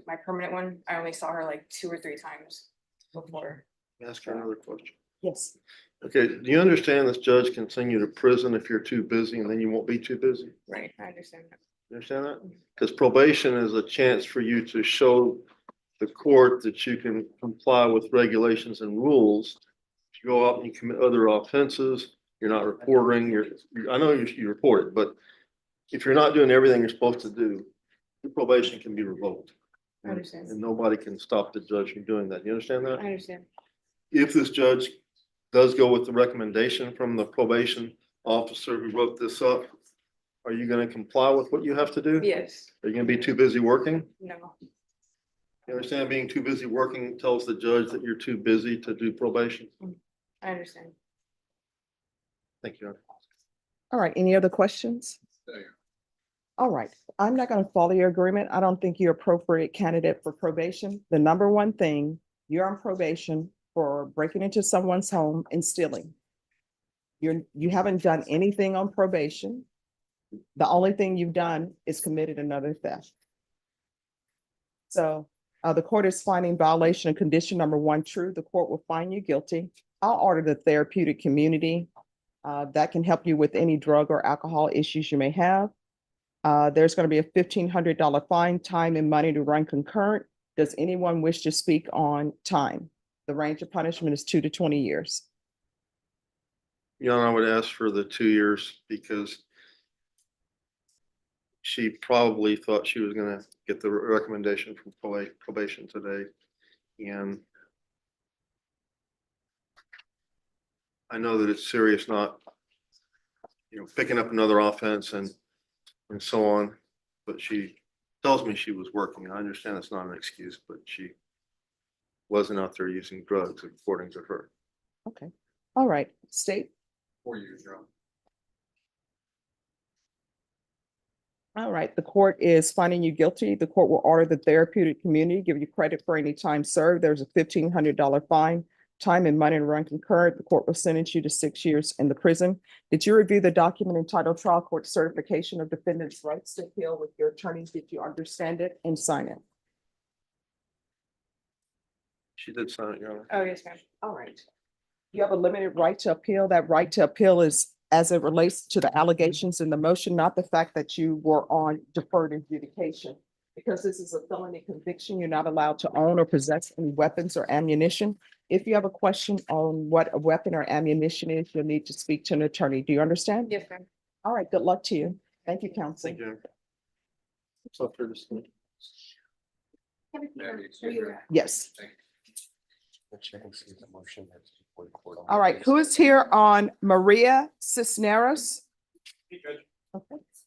my permanent one, I only saw her like 2 or 3 times before. ask her another question. Yes. Okay, do you understand this judge can send you to prison if you're too busy and then you won't be too busy? Right, I understand that. You understand that? Because probation is a chance for you to show the court that you can comply with regulations and rules. If you go out and you commit other offenses, you're not reporting, I know you report it, but if you're not doing everything you're supposed to do, your probation can be revoked. I understand. And nobody can stop the judge from doing that. You understand that? I understand. If this judge does go with the recommendation from the probation officer who wrote this up, are you going to comply with what you have to do? Yes, Are you going to be too busy working? no, You understand being too busy working tells the judge that you're too busy to do probation? I understand. Thank you. All right. Any other questions? No, Your Honor. All right. I'm not going to follow your agreement. I don't think you're appropriate candidate for probation. The number one thing, you're on probation for breaking into someone's home and stealing. You haven't done anything on probation. The only thing you've done is committed another theft. So the court is finding violation of condition number 1 true. The court will find you guilty. I'll order the therapeutic community that can help you with any drug or alcohol issues you may have. There's going to be a $1,500 fine, time and money to run concurrent. Does anyone wish to speak on time? The range of punishment is 2 to 20 years. Your Honor, I would ask for the 2 years because she probably thought she was going to get the recommendation from probation today. And I know that it's serious, not, picking up another offense and so on, but she tells me she was working. I understand it's not an excuse, but she wasn't out there using drugs according to her. Okay. All right, state. 4 years, Your Honor. All right, the court is finding you guilty. The court will order the therapeutic community, give you credit for any time served. There's a $1,500 fine. Time and money to run concurrent. The court will sentence you to 6 years in the prison. Did you review the document entitled Trial Court Certification of Defendant's Rights to Appeal with your attorneys? Did you understand it and sign it? She did sign it, Your Honor. Oh, yes, ma'am. All right. You have a limited right to appeal. That right to appeal is as it relates to the allegations in the motion, not the fact that you were on deferred adjudication. Because this is a felony conviction, you're not allowed to own or possess any weapons or ammunition. If you have a question on what a weapon or ammunition is, you'll need to speak to an attorney. Do you understand? Yes, ma'am. All right, good luck to you. Thank you, counsel. Thank you. It's up for discussion. Mayor, excuse me. Yes. Thank you. All right, who is here on Maria Cisneros?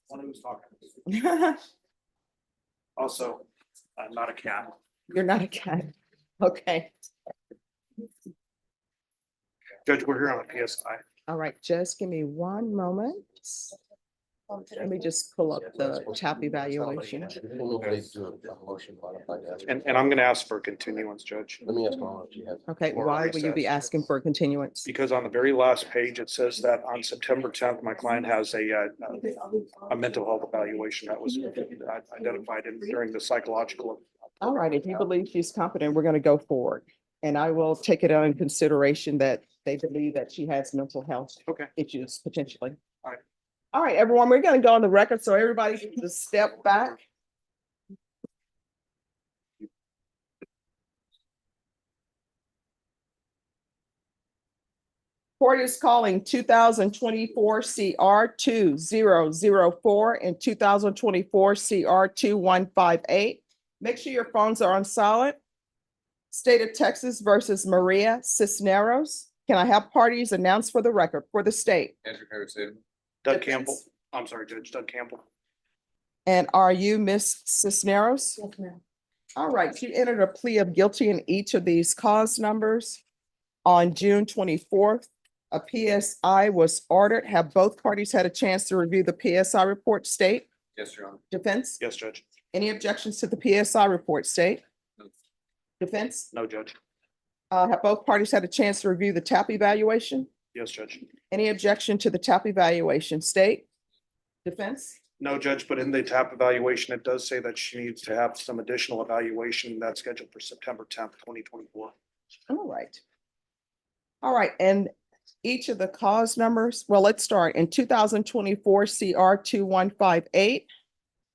One who's talking. You're Also, I'm not a cat. not a cat. Okay, Judge, we're here on a PSI. all right, just give me one moment. Let me just pull up the TAP evaluation. And I'm gonna ask for a continuance, Judge, Let me ask Mom if she has. Okay, why will you be asking for a continuance? because on the very last page, it says that on September 10th, my client has a mental health evaluation that was identified during the psychological. All right, if you believe she's competent, we're gonna go forward. And I will take it on consideration that they believe that she has mental health Okay. issues potentially. All right. All right, everyone, we're gonna go on the record, so everybody can just step back. Court is calling 2024 CR 2004 and 2024 CR 2158. Make sure your phones are on silent. State of Texas versus Maria Cisneros. Can I have parties announced for the record for the state? Andrew Harris, Salem. Doug Defense. Campbell, I'm sorry, Judge, Doug Campbell. And are you Miss Cisneros? Yes, ma'am. All right, you entered a plea of guilty in each of these cause numbers. On June 24th, a PSI was ordered. Have both parties had a chance to review the PSI report, state? Yes, Your Honor. Defense? Yes, Judge. Any objections to the PSI report, state? No. Defense? No, Judge. Have both parties had a chance to review the TAP evaluation? Yes, Judge. Any objection to the TAP evaluation, state? Defense? No, Judge, but in the TAP evaluation, it does say that she needs to have some additional evaluation that's scheduled for September 10th, 2024. All right. All right, and each of the cause numbers, well, let's start. In 2024 CR 2158,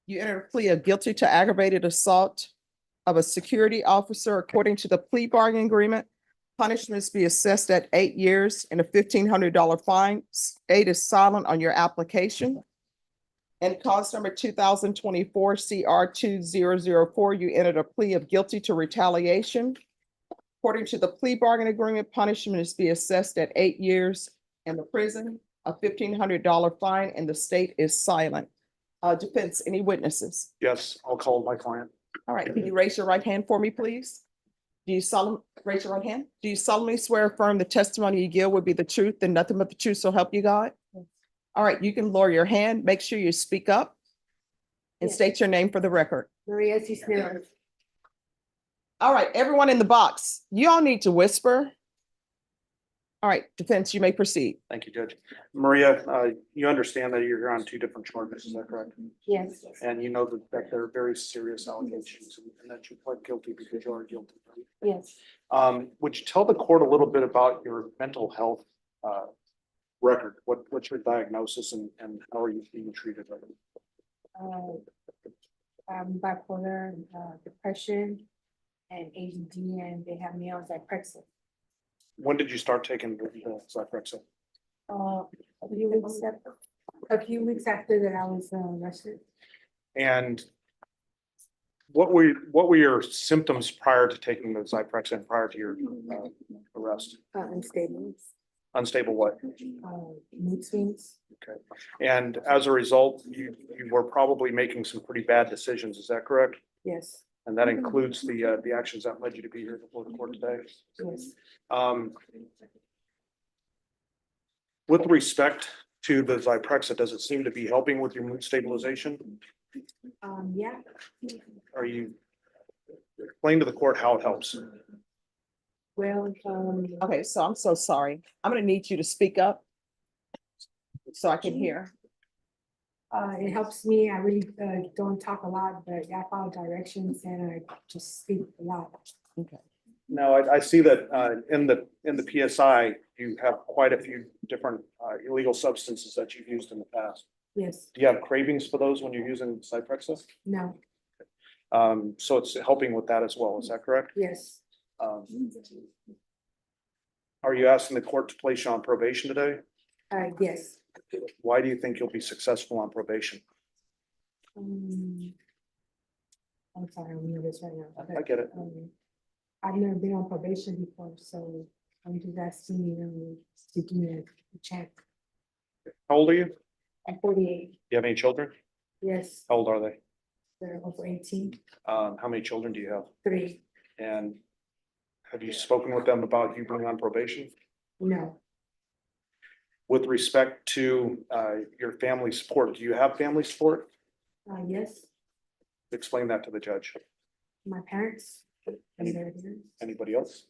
you entered a plea of guilty to aggravated assault of a security officer according to the plea bargaining agreement. Punishments be assessed at 8 years and a $1,500 fine. State is silent on your application. And cause number 2024 CR 2004, you entered a plea of guilty to retaliation. According to the plea bargaining agreement, punishment is be assessed at 8 years in the prison, a $1,500 fine, and the state is silent. Defense, any witnesses? Yes, I'll call my client. All right, can you raise your right hand for me, please? Do you solemnly, raise your right hand? Do you solemnly swear or affirm the testimony you give will be the truth and nothing but the truth, so help you God? All right, you can lower your hand. Make sure you speak up and Yes. state your name for the record. Maria Cisneros. All right, everyone in the box, you all need to whisper. All right, defense, you may proceed. Thank you, Judge. Maria, you understand that you're here on 2 different charges, is that correct? Yes. And you know that they're very serious allegations and that you pled guilty because you are guilty. right? Yes. Would you tell the court a little bit about your mental health record? What's your diagnosis and how are you being treated? Bipolar, depression, and ADD, and they have me on Zyprexa. When did you start taking the Zyprexa? A few weeks after that, I was arrested. And what were your symptoms prior to taking the Zyprexa and prior to your arrest? Unstable, Unstable what? mood swings. Okay. And as a result, you were probably making some pretty bad decisions, is that correct? Yes, And that includes the actions that led you to be here before the court today. yes. With respect to the Zyprexa, does it seem to be helping with your mood stabilization? Yeah, Are you, explain to the court how it helps? well, Okay, so I'm so sorry. I'm gonna need you to speak up so I can hear. it helps me. I really don't talk a lot, but I follow directions and I just speak a lot. Okay. Now, I see that in the PSI, you have quite a few different illegal substances that you've used in the past. Yes, Do you have cravings for those when you're using Zyprexa? no, So it's helping with that as well, is that correct? yes, Um, Are you asking the court to place you on probation today? yes. Why do you think you'll be successful on probation? I'm sorry, I'm nervous right now. I get it. I've never been on probation before, so I'm just asking you to give me a check. How old are you? I'm 48, Do you have any children? yes, How old are they? they're over 18, How many children do you have? 3, And have you spoken with them about you being on probation? no, With respect to your family support, do you have family support? yes, Explain that to the judge. my parents. And they're here. Anybody else?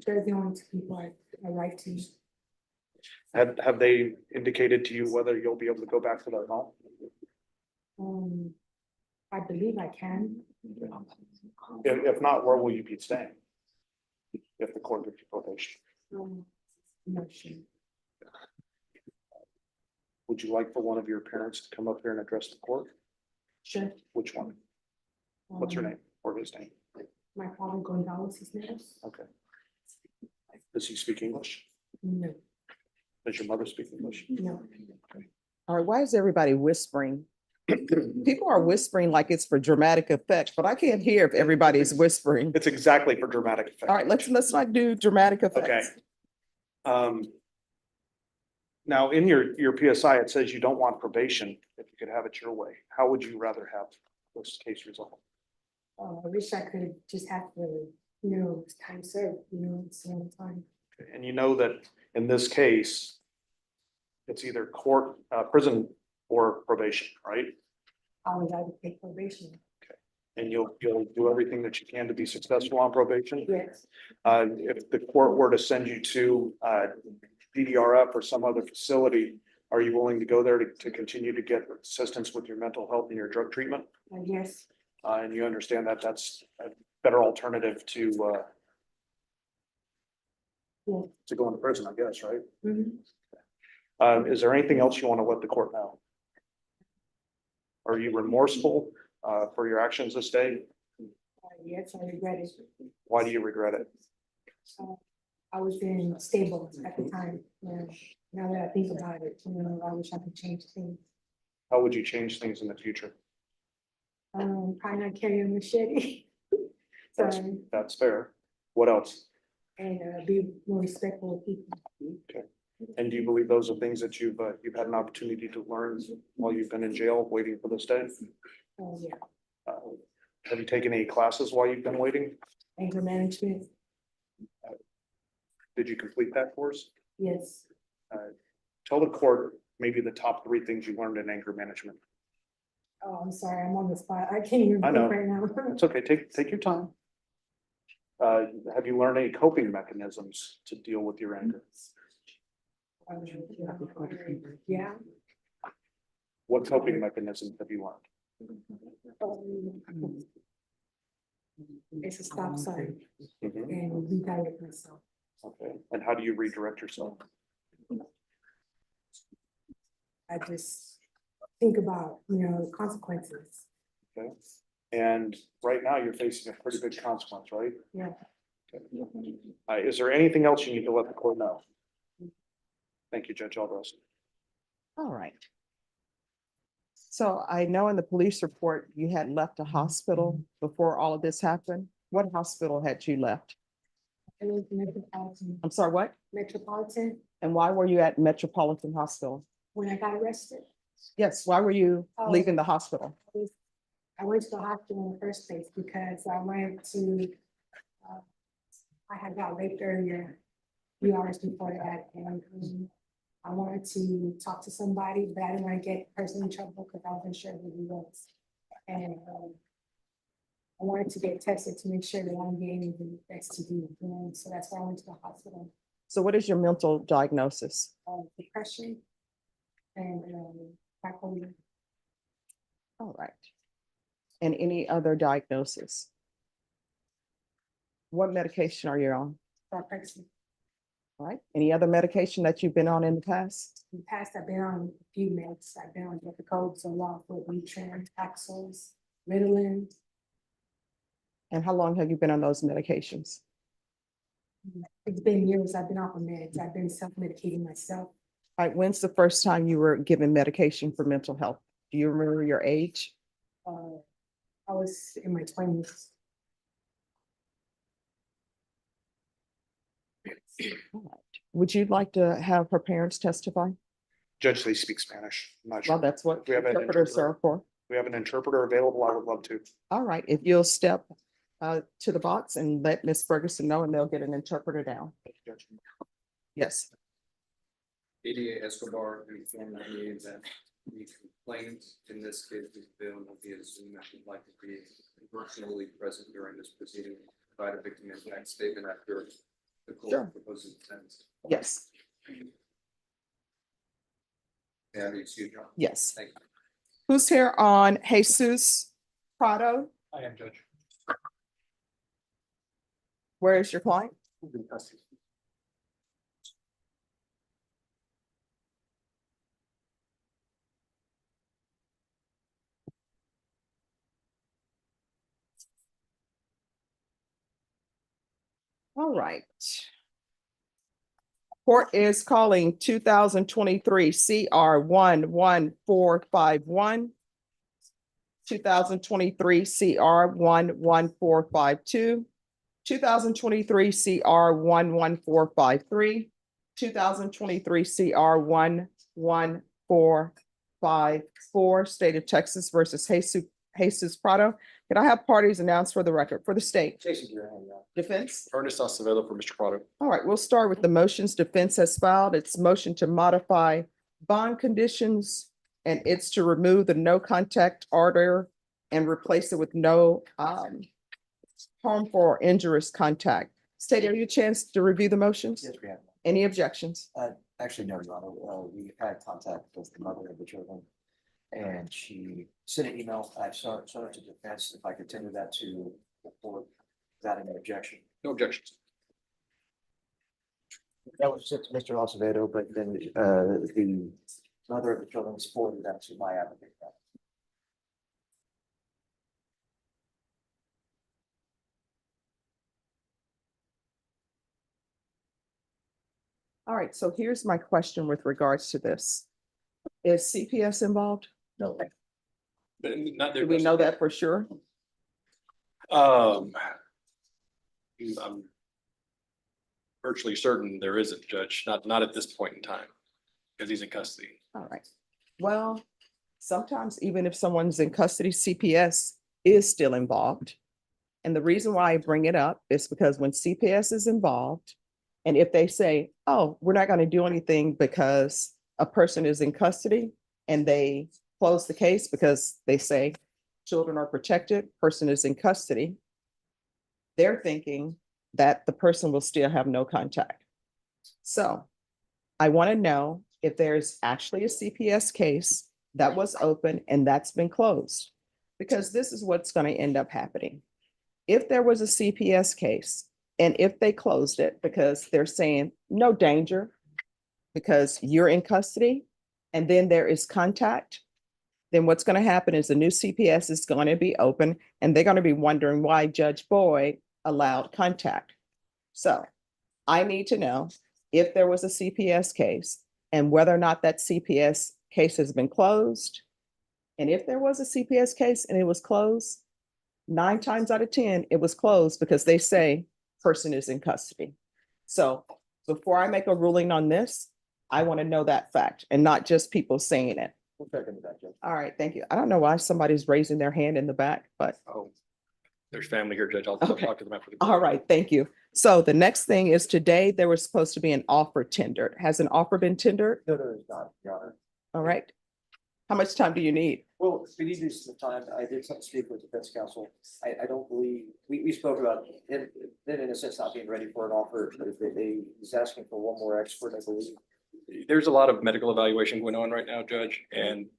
They're the only 2 people I write to. Have they indicated to you whether you'll be able to go back to their home? I believe I can. If not, where will you be staying? If the court gives you probation, I'm not sure. would you like for one of your parents to come up here and address the court? Sure. Which one? What's her name or his name? My father Gonzalez, his name. Okay. Does he speak English? No, Does your mother speak English? no. All right, why is everybody whispering? People are whispering like it's for dramatic effect, but I can't hear if everybody's whispering. It's exactly for dramatic effect. All right, let's not do dramatic Okay. effects. Now, in your PSI, it says you don't want probation if you could have it your way. How would you rather have this case resolved? I wish I could just have the, time served, same time. And you know that in this case, it's either court, prison or probation, right? I would either take probation. And you'll do everything that you can to be successful on probation. Yes, If the court were to send you to DDRF or some other facility, are you willing to go there to continue to get assistance with your mental health and your drug treatment? yes, And you understand that that's a better alternative to Yeah. to going to prison, I guess, right? mhm. Is there anything else you want to let the court know? Are you remorseful for your actions this day? Yes, I regret it. Why do you regret it? I was being stable at the time. Now that I think about it, I wish I could change things. How would you change things in the future? Probably not carry a machete. That's, So, that's fair. What else? and be more respectful of people. Okay. And do you believe those are things that you've had an opportunity to learn while you've been in jail, waiting for this day? Yeah, Have you taken any classes while you've been waiting? anger management, Did you complete that course? yes. Tell the court maybe the top 3 things you learned in anger management. Oh, I'm sorry, I'm on the spot. I can't even I think know. right now. It's okay. Take your time. Have you learned any coping mechanisms to deal with your anger? Yeah. What coping mechanisms have you learned? It's a stop sign Mhm. and redirect myself. Okay. And how do you redirect yourself? I just think about, the consequences. Okay. And right now you're facing a pretty big consequence, right? Yeah. Okay. Is there anything else you need to let the court know? Thank you, Judge Aldous. All right. So I know in the police report, you had left a hospital before all of this happened. What hospital had you left? I was Metropolitan. I'm sorry, what? Metropolitan, And why were you at Metropolitan Hospital? when I got arrested, Yes, why were you Oh. leaving the hospital? I went to the hospital in the first place because I went to, I had got raped earlier, a few hours before that, and I wanted to talk to somebody, but I didn't want to get the person in trouble because I wasn't sure who he was. And I wanted to get tested to make sure that I'm getting the best to do, so that's why I went to the hospital. So what is your mental diagnosis? Depression and bipolar. All right. And any other diagnosis? What medication are you on? Depression. All right. Any other medication that you've been on in the past? In the past, I've been on a few meds. I've been on difficult, so long for Motrin, Taxols, Ritalin. And how long have you been on those medications? It's been years I've been off of meds. I've been self-medicating myself. All right. When's the first time you were given medication for mental health? Do you remember your age? I was in my 20s. All right. Would you like to have her parents testify? Judge, they speak Spanish. I'm not Well, sure. that's what We have an interpreters are for. We have an interpreter available. I would love to. All right. If you'll step to the box and let Ms. Ferguson know, and they'll get an interpreter down. Yes. ADA Escobar informed me that the complaint in this case is available via Zoom. I would like to be virtually present during this proceeding, provide a victim impact statement after the Sure. court proposes the sentence. Yes. Yeah, excuse me. Yes. Thank you. Who's here on Jesus Prado? I am, Judge. Where is your client? All right. Court is calling 2023 CR 11451. 2023 CR 11452. 2023 CR 11453. 2023 CR 11454. State of Texas versus Jesus Prado. Can I have parties announced for the record for the state? Jason, your hand up. Defense? Ernest Acevedo for Mr. Prado. All right, we'll start with the motions defense has filed. It's motion to modify bond conditions, and it's to remove the no contact order and replace it with no harmful or injurious contact. State, are you a chance to review the motions? Yes, we have. Any objections? Actually, no, Your Honor. We had contact with the mother of the children. And she sent an email. I've sent it to defense. If I continue that to the court without any objection. No objections. That was sent to Mr. Acevedo, but then the mother of the children forwarded that to my advocate. All right, so here's my question with regards to this. Is CPS involved? No. But not Do we know that for sure? I'm virtually certain there isn't, Judge, not at this point in time, because he's in custody. All right. Well, sometimes even if someone's in custody, CPS is still involved. And the reason why I bring it up is because when CPS is involved, and if they say, oh, we're not going to do anything because a person is in custody, and they close the case because they say children are protected, person is in custody, they're thinking that the person will still have no contact. So I want to know if there's actually a CPS case that was open and that's been closed, because this is what's going to end up happening. If there was a CPS case and if they closed it because they're saying no danger because you're in custody and then there is contact, then what's going to happen is the new CPS is going to be open and they're going to be wondering why Judge Boyd allowed contact. So I need to know if there was a CPS case and whether or not that CPS case has been closed. And if there was a CPS case and it was closed, 9 times out of 10, it was closed because they say person is in custody. So before I make a ruling on this, I want to know that fact and not just people saying it. We'll check into that, Judge. All right, thank you. I don't know why somebody's raising their hand in the back, but Oh, There's family here, Judge. I'll Okay. talk to them after. All right, thank you. So the next thing is today, there was supposed to be an offer tendered. Has an offer been tendered? No, it's not, Your Honor. All right. How much time do you need? Well, we need this time. I did speak with defense counsel. I don't believe, we spoke about him, then in a sense, not being ready for an offer, but if he's asking for one more expert, I believe. There's a lot of medical evaluation going on right now, Judge, and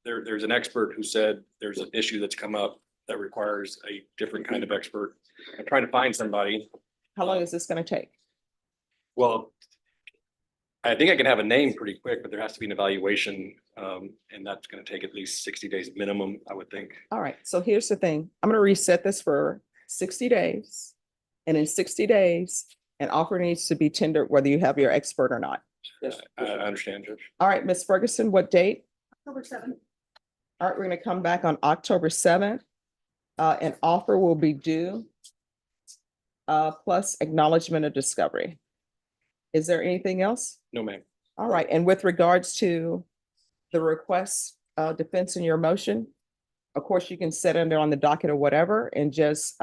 there's an expert who said there's an issue that's come up that requires a different kind of expert. I'm trying to find somebody. How long is this gonna take? Well, I think I can have a name pretty quick, but there has to be an evaluation, and that's gonna take at least 60 days minimum, I would think. All right, so here's the thing. I'm gonna reset this for 60 days. And in 60 days, an offer needs to be tendered whether you have your expert or not. Yes. I understand, Judge. All right, Ms. Ferguson, what date? October 7th. All right, we're gonna come back on October 7th. An offer will be due. Plus acknowledgement of discovery. Is there anything else? No, ma'am. All right, and with regards to the request, defense in your motion, of course, you can set it on the docket or whatever and just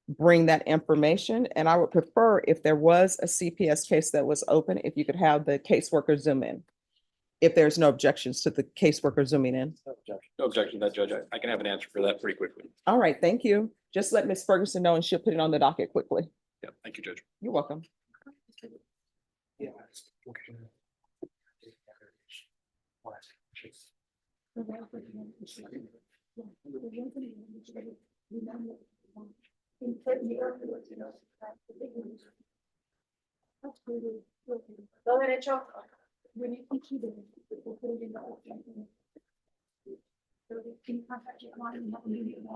bring that information. And I would prefer if there was a CPS case that was open, if you could have the caseworker zoom in. If there's no objections to the caseworker zooming in. No objection to that, Judge. I can have an answer for that pretty quickly. All right, thank you. Just let Ms. Ferguson know and she'll put it on the docket quickly. Yeah, thank you, Judge. You're welcome. Go ahead, Joe. When you teach you the, we'll put it in the. So they can contact your client and have a meeting.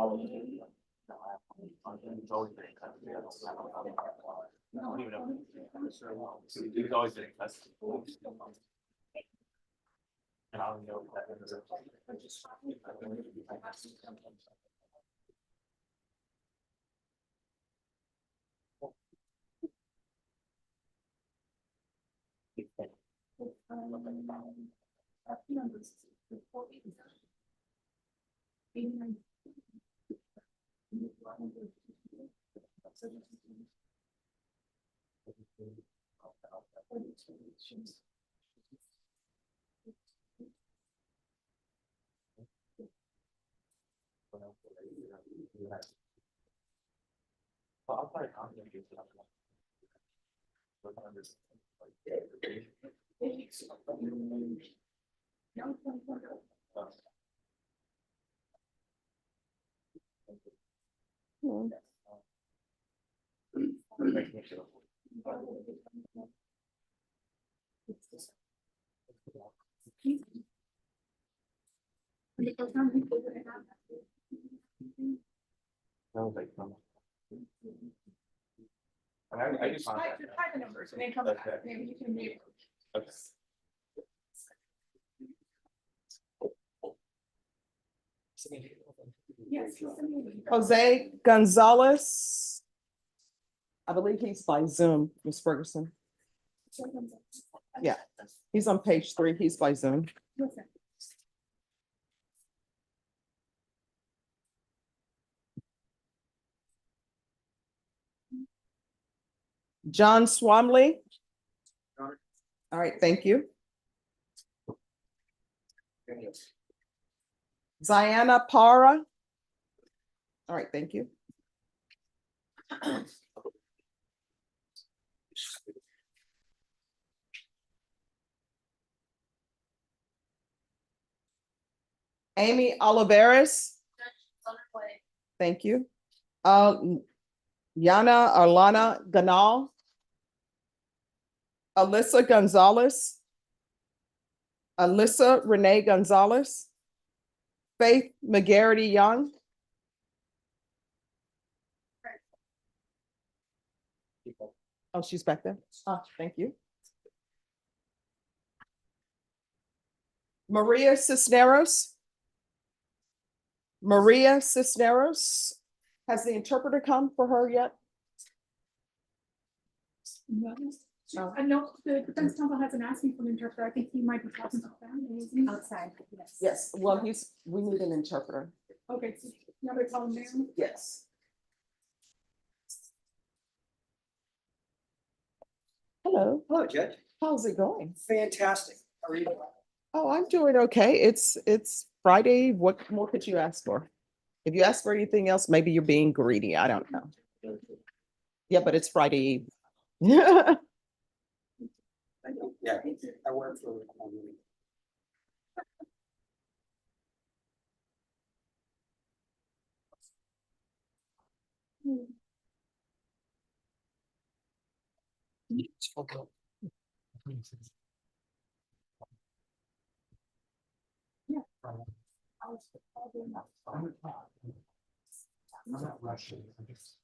I just. Type the numbers and then come back. Maybe you can read. Yes. Jose Gonzalez. I believe he's by Zoom, Ms. Ferguson. Yeah, he's on page 3. He's by Zoom. John Swamley. All right, thank you. Ziana Para. All right, thank you. Amy Oliveras. Thank you. Yana Arlana Ganal. Alyssa Gonzalez. Alyssa Renee Gonzalez. Faith McGarity Young. Oh, she's back there. Oh, thank you. Maria Cisneros. Maria Cisneros. Has the interpreter come for her yet? I know the defense counsel hasn't asked me for an interpreter. I think he might be talking to family. Outside, yes. Yes, well, we need an interpreter. Okay, so now they're calling there. Yes. Hello, Hello, Judge. how's it going? Fantastic. How are you? Oh, I'm doing okay. It's Friday. What more could you ask for? If you ask for anything else, maybe you're being greedy. I don't know. Yeah, but it's Friday Eve. Yeah, I work for. I'm not rushing. I'm just.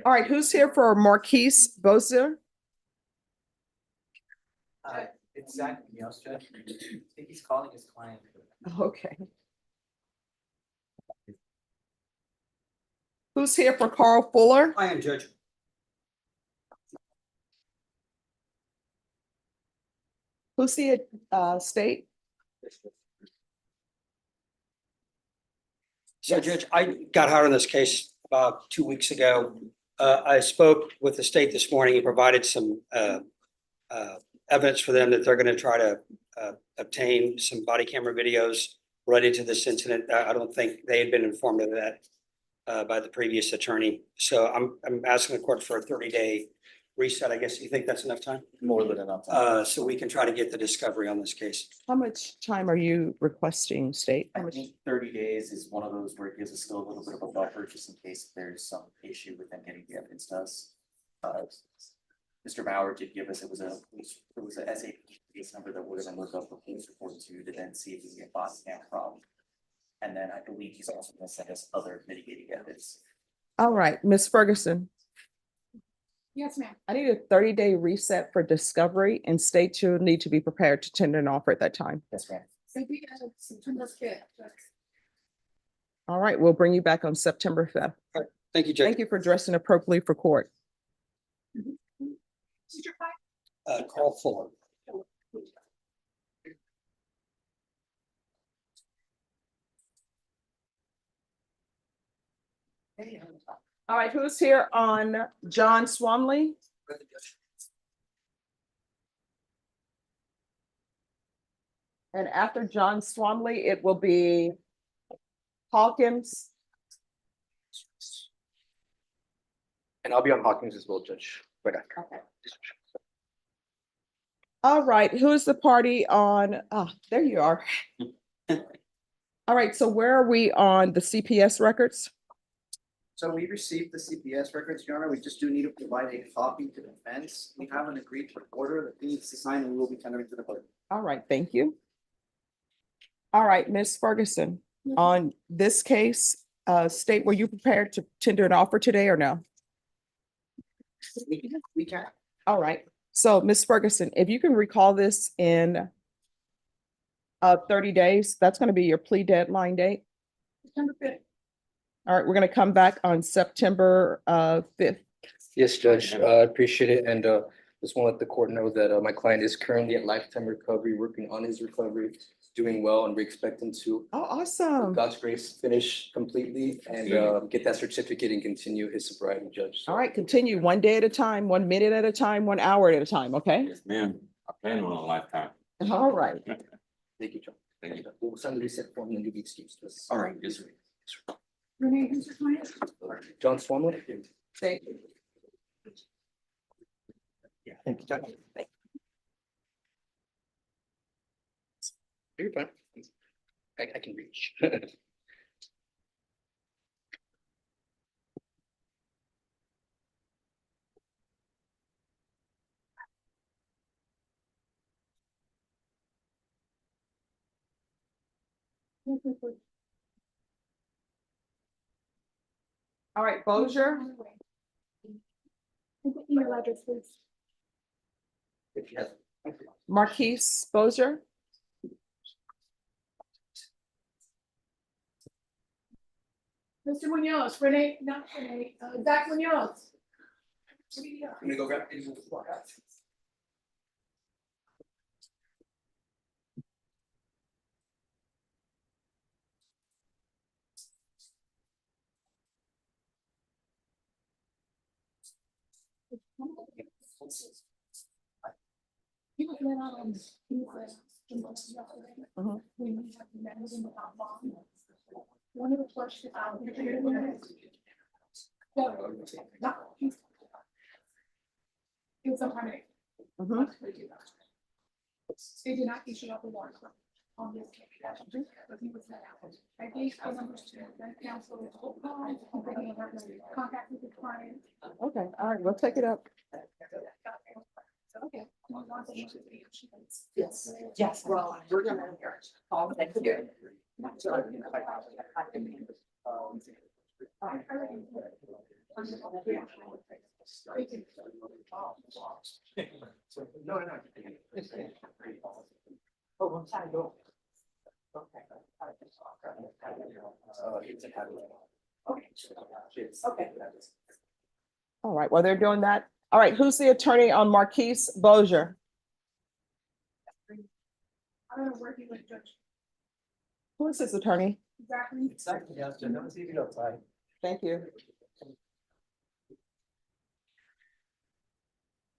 All right, who's here for Marquise Bozer? It's Zach, yes, Judge. I think he's calling his client. Okay. Who's here for Carl Fuller? I am, Judge. Who's the state? So Yes. Judge, I got hired on this case about 2 weeks ago. I spoke with the state this morning and provided some evidence for them that they're gonna try to obtain some body camera videos related to this incident. I don't think they had been informed of that by the previous attorney. So I'm asking the court for a 30-day reset. I guess you think that's enough time? More than enough. So we can try to get the discovery on this case. How much time are you requesting, state? How I much? think 30 days is one of those where it gives us still a little bit of a buffer, just in case there's some issue with them getting the evidence to us. Mr. Bauer did give us, it was a SAP case number that we're gonna look up the police report to then see if we can get body cam from. And then I believe he's also gonna send us other mitigating evidence. All right, Ms. Ferguson, Yes, ma'am. I need a 30-day reset for discovery and state you'll need to be prepared to tender an offer at that time. Yes, ma'am. So we got September 5th. All right, we'll bring you back on September 5th. Thank you, Judge. Thank you for dressing appropriately for court. Carl Fuller. All right, who's here on John Swamley? And after John Swamley, it will be Hawkins. And I'll be on Hawkins as well, Judge. Right after. All right, who's the party on, there you are. All right, so where are we on the CPS records? So we received the CPS records, Your Honor. We just do need to provide a copy to the defense. We have an agreed order that needs to sign and we will be tendering to the court. All right, thank you. All right, Ms. Ferguson, on this case, state, were you prepared to tender an offer today or no? We can. All right, so Ms. Ferguson, if you can recall this in 30 days, that's gonna be your plea deadline date. September 5th. All right, we're gonna come back on September 5th. Yes, Judge, I appreciate it, and just want to let the court know that my client is currently at lifetime recovery, working on his recovery, doing well, and we expect him to, Oh, awesome. with God's grace, finish completely and get that certificate and continue his sobriety, Judge. So All right, continue 1 day at a time, 1 minute at a time, 1 hour at a time, okay? Yes, ma'am. I plan on a lifetime. All right. Thank you, John. Thank you. We'll send the reset form and do the excuse. All right, yes, sir. Renee, who's your client? John Swanwood? Thank you. Yeah, thank you, Judge. You're fine. I can reach. All right, Bozier, Email address, please. Marquise Bozier. Mr. Munoz, Renee, not Renee, Zach Munoz. I'm gonna go grab these. He was let out on. He was Mhm. One of the first. It was a hundred. Mhm. They did not issue out the warrant on this case, but he was let out. I gave the numbers to the council, contact with the client. Okay, all right, we'll take it up. Okay. Yes. Yes, well, we're gonna. All thank you. All right, while they're doing that, all right, who's the attorney on Marquise Bozier? I don't know where he went, Judge. Who is his attorney? Exactly. Thank you.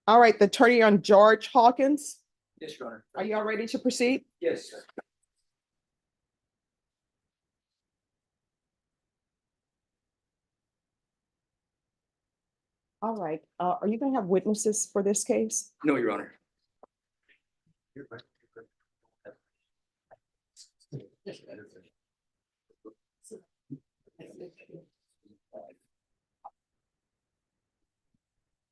All right, the attorney on George Hawkins, Yes, Your Honor. are you all ready to proceed? Yes, sir. All right, are you gonna have witnesses for this case? No, Your Honor.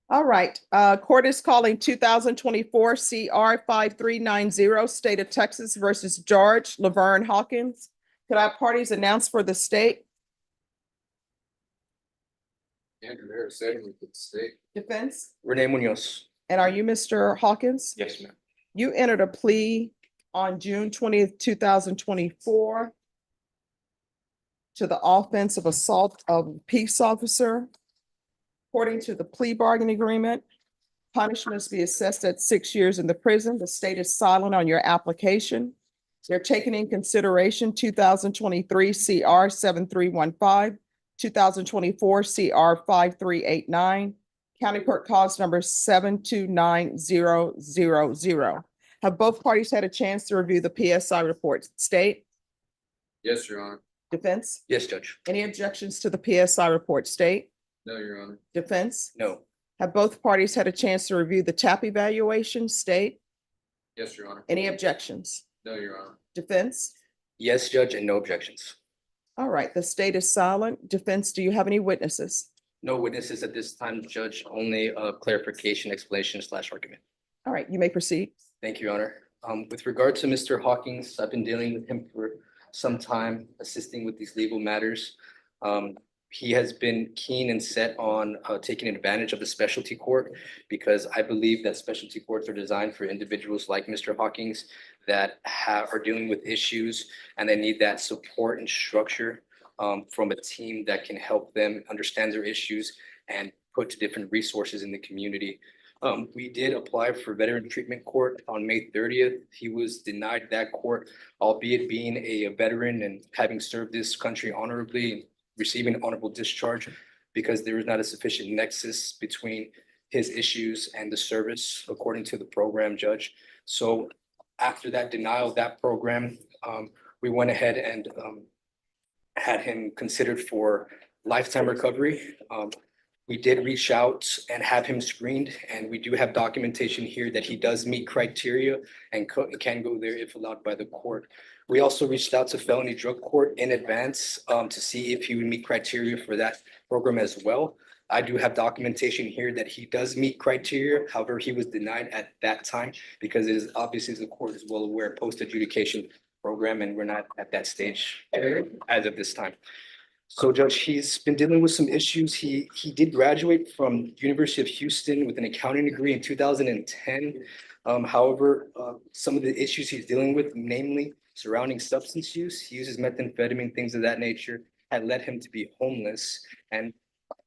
All right, court is calling 2024 CR 5390, State of Texas versus George Laverne Hawkins. Could our parties announce for the state? Andrew Harris said we could stay. Defense? Renee Munoz. And are you Mr. Hawkins? Yes, ma'am. You entered a plea on June 20th, 2024 to the offense of assault of a peace officer. According to the plea bargaining agreement, punishments be assessed at 6 years in the prison. The state is silent on your application. They're taking in consideration 2023 CR 7315, 2024 CR 5389, County Court Cause number 729000. Have both parties had a chance to review the PSI report? State? Yes, Your Honor. Defense? Yes, Judge. Any objections to the PSI report? State? No, Your Honor. Defense? No. Have both parties had a chance to review the TAP evaluation? State? Yes, Your Honor. Any objections? No, Your Honor. Defense? Yes, Judge, and no objections. All right, the state is silent. Defense, do you have any witnesses? No witnesses at this time, Judge, only a clarification, explanation / argument. All right, you may proceed. Thank you, Your Honor. With regard to Mr. Hawkins, I've been dealing with him for some time, assisting with these legal matters. He has been keen and set on taking advantage of the specialty court because I believe that specialty courts are designed for individuals like Mr. Hawkins that are dealing with issues and they need that support and structure from a team that can help them understand their issues and put different resources in the community. We did apply for veteran treatment court on May 30th. He was denied that court, albeit being a veteran and having served this country honorably, receiving an honorable discharge, because there is not a sufficient nexus between his issues and the service, according to the program, Judge. So after that denial of that program, we went ahead and had him considered for lifetime recovery. We did reach out and have him screened, and we do have documentation here that he does meet criteria and can go there if allowed by the court. We also reached out to felony drug court in advance to see if he would meet criteria for that program as well. I do have documentation here that he does meet criteria. However, he was denied at that time because it is obviously, the court is well aware, post-adjudication program, and we're not at that stage as of this time. So Judge, he's been dealing with some issues. He did graduate from University of Houston with an accounting degree in 2010. However, some of the issues he's dealing with, namely surrounding substance use, he uses methamphetamine, things of that nature, had led him to be homeless and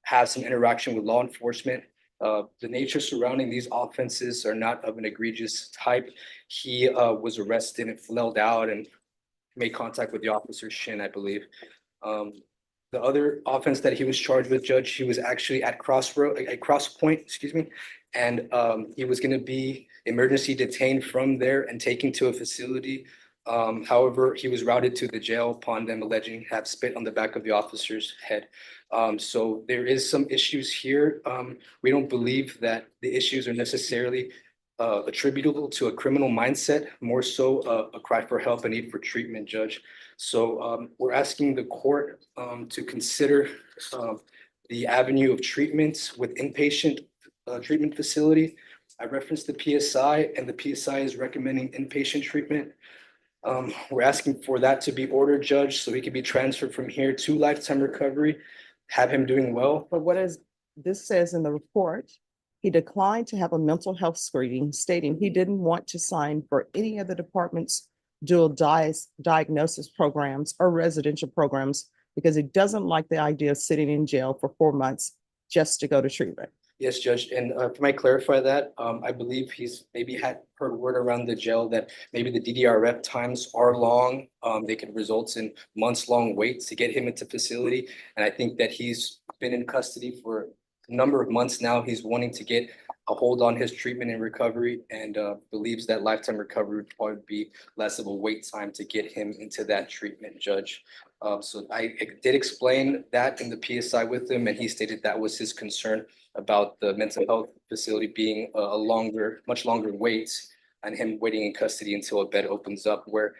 have some interaction with law enforcement. The nature surrounding these offenses are not of an egregious type. He was arrested and fled out and made contact with the officer's shin, I believe. The other offense that he was charged with, Judge, he was actually at Cross Point, excuse me, and he was going to be emergency detained from there and taken to a facility. However, he was routed to the jail upon them alleging have spit on the back of the officer's head. So there is some issues here. We don't believe that the issues are necessarily attributable to a criminal mindset, more so a cry for help and need for treatment, Judge. So we're asking the court to consider the avenue of treatments with inpatient treatment facility. I referenced the PSI, and the PSI is recommending inpatient treatment. We're asking for that to be ordered, Judge, so he can be transferred from here to lifetime recovery, have him doing well. But what is, this says in the report, he declined to have a mental health screening, stating he didn't want to sign for any of the department's dual diagnosis programs or residential programs because he doesn't like the idea of sitting in jail for 4 months just to go to treatment. Yes, Judge, and if I might clarify that, I believe he's maybe had heard word around the jail that maybe the DDRF times are long. They could result in months-long waits to get him into facility. And I think that he's been in custody for a number of months now. He's wanting to get a hold on his treatment and recovery, and believes that lifetime recovery would probably be less of a wait time to get him into that treatment, Judge. So I did explain that in the PSI with him, and he stated that was his concern about the mental health facility being a much longer wait and him waiting in custody until a bed opens up, where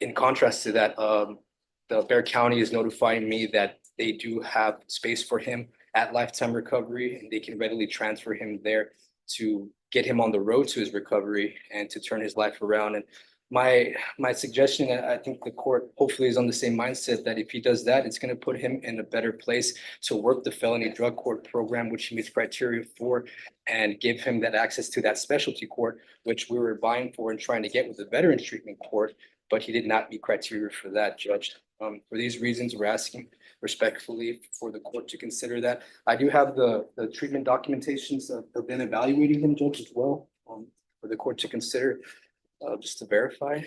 in contrast to that, the Bexar County is notifying me that they do have space for him at lifetime recovery, and they can readily transfer him there to get him on the road to his recovery and to turn his life around. And my suggestion, and I think the court hopefully is on the same mindset, that if he does that, it's going to put him in a better place to work the felony drug court program, which he meets criteria for, and give him that access to that specialty court, which we were vying for and trying to get with the veterans treatment court, but he did not meet criteria for that, Judge. For these reasons, we're asking respectfully for the court to consider that. I do have the treatment documentations of been evaluating him, Judge, as well, for the court to consider, just to verify.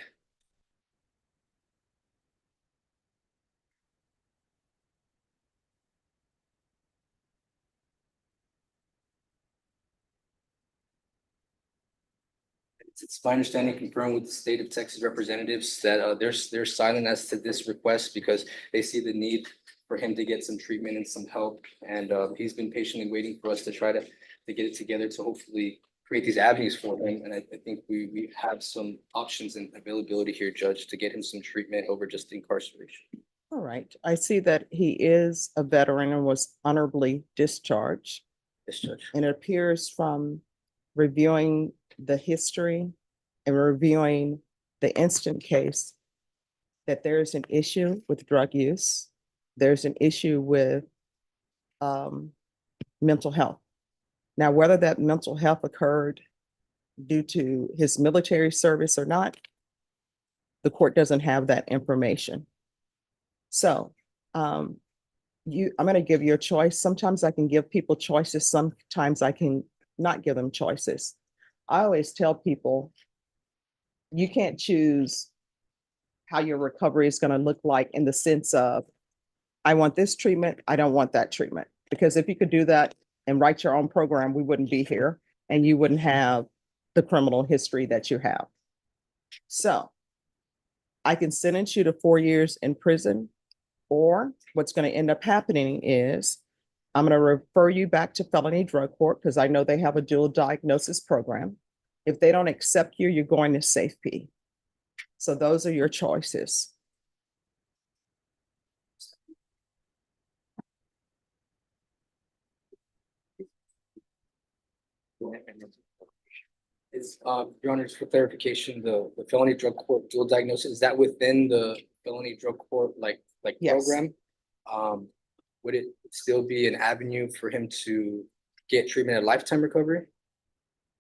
It's my understanding, confirmed with the state of Texas representatives, that they're silent as to this request because they see the need for him to get some treatment and some help. And he's been patiently waiting for us to try to get it together to hopefully create these avenues for him. And I think we have some options and availability here, Judge, to get him some treatment over just incarceration. All right. I see that he is a veteran and was honorably discharged. Yes, Judge. And it appears from reviewing the history and reviewing the instant case that there is an issue with drug use. There's an issue with mental health. Now, whether that mental health occurred due to his military service or not, the court doesn't have that information. So I'm going to give you a choice. Sometimes I can give people choices. Sometimes I can not give them choices. I always tell people, you can't choose how your recovery is going to look like in the sense of, I want this treatment, I don't want that treatment. Because if you could do that and write your own program, we wouldn't be here and you wouldn't have the criminal history that you have. So I can sentence you to 4 years in prison, or what's going to end up happening is I'm going to refer you back to felony drug court because I know they have a dual diagnosis program. If they don't accept you, you're going to safety. So those are your choices. Is, Your Honor, just for clarification, the felony drug court dual diagnosis, is that within the felony drug court Yes. program? Would it still be an avenue for him to get treatment at lifetime recovery?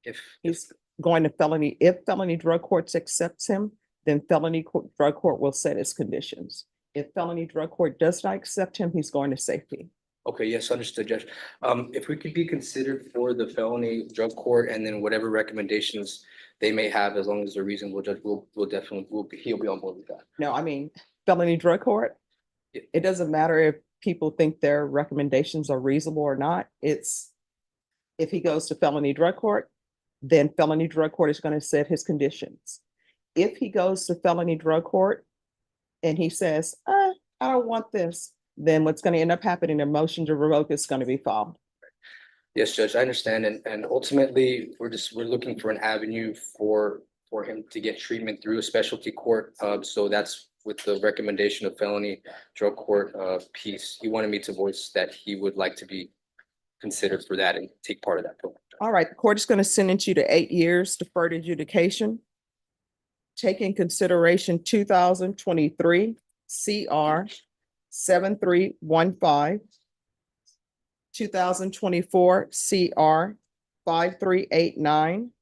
If He's going to felony, if felony drug courts accepts him, then drug court will set his conditions. If felony drug court does not accept him, he's going to safety. Okay, yes, understood, Judge. If we could be considered for the felony drug court and then whatever recommendations they may have, as long as they're reasonable, Judge, we'll definitely, he'll be on board with that. No, I mean, felony drug court, Yeah. it doesn't matter if people think their recommendations are reasonable or not. It's, if he goes to felony drug court, then felony drug court is going to set his conditions. If he goes to felony drug court and he says, I don't want this, then what's going to end up happening, a motion to revoke is going to be filed. Yes, Judge, I understand. And ultimately, we're looking for an avenue for him to get treatment through a specialty court. So that's with the recommendation of felony drug court piece. He wanted me to voice that he would like to be considered for that and take part of that program. All right, the court is going to sentence you to 8 years deferred adjudication. Take in consideration 2023 CR 7315, 2024 CR 5389,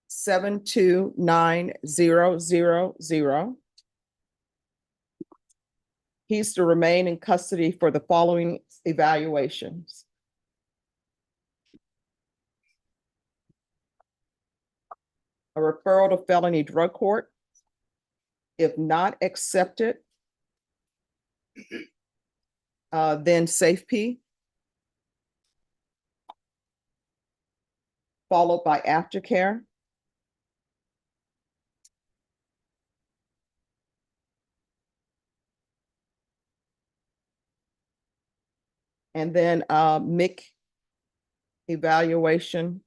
729000. He's to remain in custody for the following evaluations. A referral to felony drug court. If not accepted, then safety, followed by aftercare. And then MIC evaluation,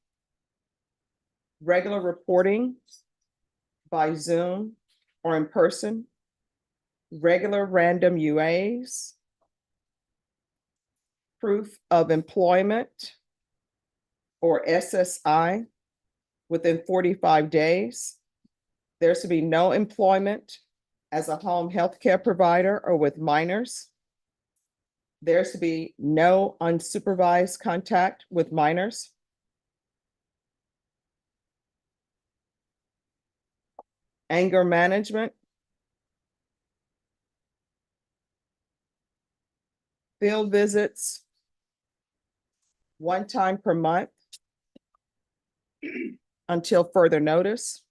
regular reporting by Zoom or in person, regular random UAs, proof of employment or SSI within 45 days. There's to be no employment as a home healthcare provider or with minors. There's to be no unsupervised contact with minors. Anger management. Field visits 1 time per month until further notice.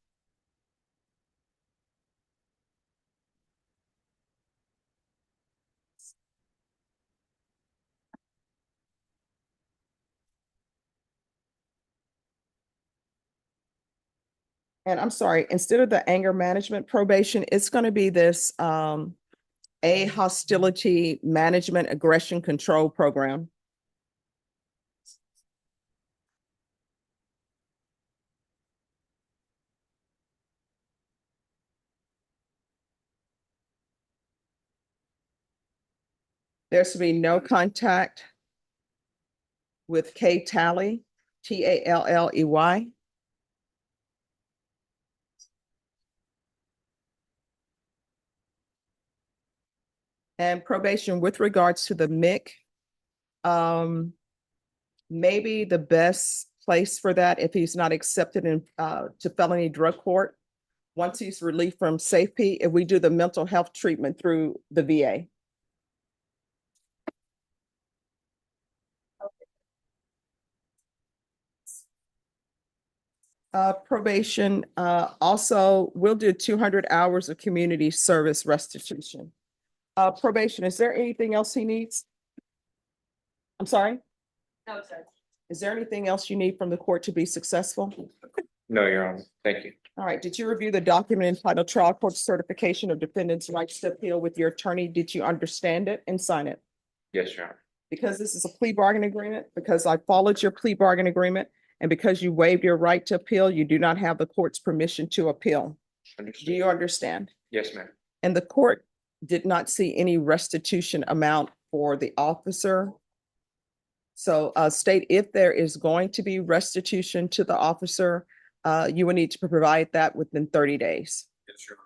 And I'm sorry, instead of the anger management probation, it's going to be this a hostility management aggression control program. There's to be no contact with K Talley, Talley. And probation with regards to the MIC. Maybe the best place for that, if he's not accepted in to felony drug court. Once he's released from safety, if we do the mental health treatment through the VA. Probation, also, we'll do 200 hours of community service restitution. Probation, is there anything else he needs? I'm sorry? No, sir. Is there anything else you need from the court to be successful? No, Your Honor. Thank you. All right, did you review the document entitled Trial Court Certification of Defendant's Rights to Appeal with your attorney? Did you understand it and sign it? Yes, Your Honor. Because this is a plea bargain agreement, because I followed your plea bargain agreement, and because you waived your right to appeal, you do not have the court's permission to appeal. Do Understood. you understand? Yes, ma'am. And the court did not see any restitution amount for the officer. So state if there is going to be restitution to the officer, you will need to provide that within 30 days. Yes, Your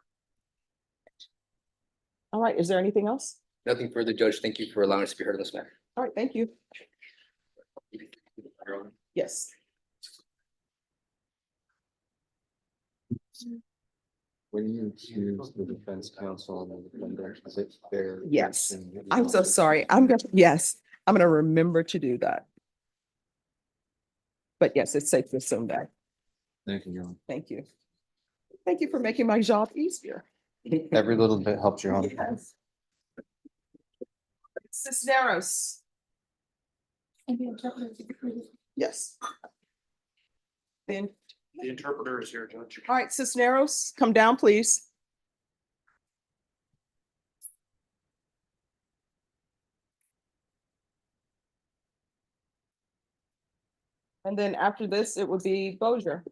All right, is there anything else? Nothing further, Judge. Thank you for allowing us to be heard on this matter. All right, thank you. Honor. Yes. When you choose the defense counsel and the defendant, is it fair? Yes. I'm so sorry. Yes, I'm gonna remember to do that. But yes, it's safe to assume that. Thank you, Your Honor. Thank you. Thank you for making my job easier. Every little bit helps, Your Honor. Yes. Cisneros. Yes. Then, The interpreter is here, Judge. all right, Cisneros, come down, please. And then after this, it would be Bozier.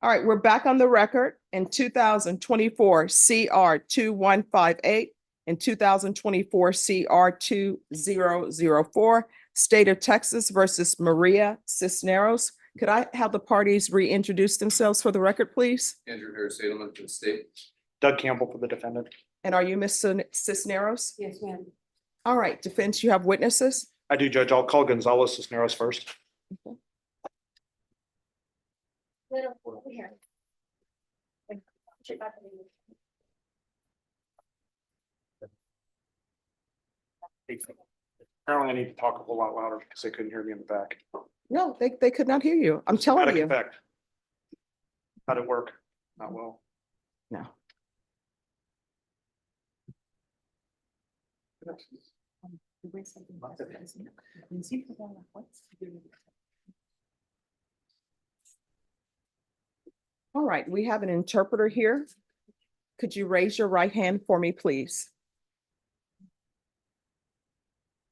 All right, we're back on the record in 2024 CR 2158 and 2024 CR 2004, State of Texas versus Maria Cisneros. Could I have the parties reintroduce themselves for the record, please? Andrew Harris, Salem to the state. Doug Campbell for the defendant. And are you Miss Cisneros? Yes, ma'am. All right, defense, you have witnesses? I do, Judge. I'll call Gonzalez Cisneros first. Apparently I need to talk a whole lot louder because they couldn't hear me in the back. No, they could not hear you. I'm telling Dramatic you. effect. How'd it work? Not well. No. All right, we have an interpreter here. Could you raise your right hand for me, please?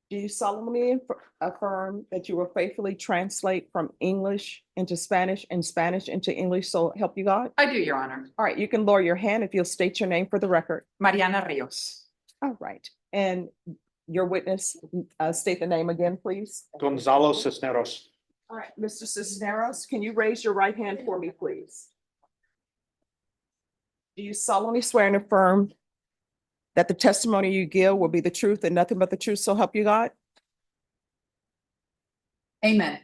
Do you solemnly affirm that you will faithfully translate from English into Spanish and Spanish into English, so help you God? I do, Your Honor. All right, you can lower your hand if you'll state your name for the record. Mariana Rios. All right, and your witness, state the name again, please. Gonzalo Cisneros. All right, Mr. Cisneros, can you raise your right hand for me, please? Do you solemnly swear and affirm that the testimony you give will be the truth and nothing but the truth, so help you God? Amen.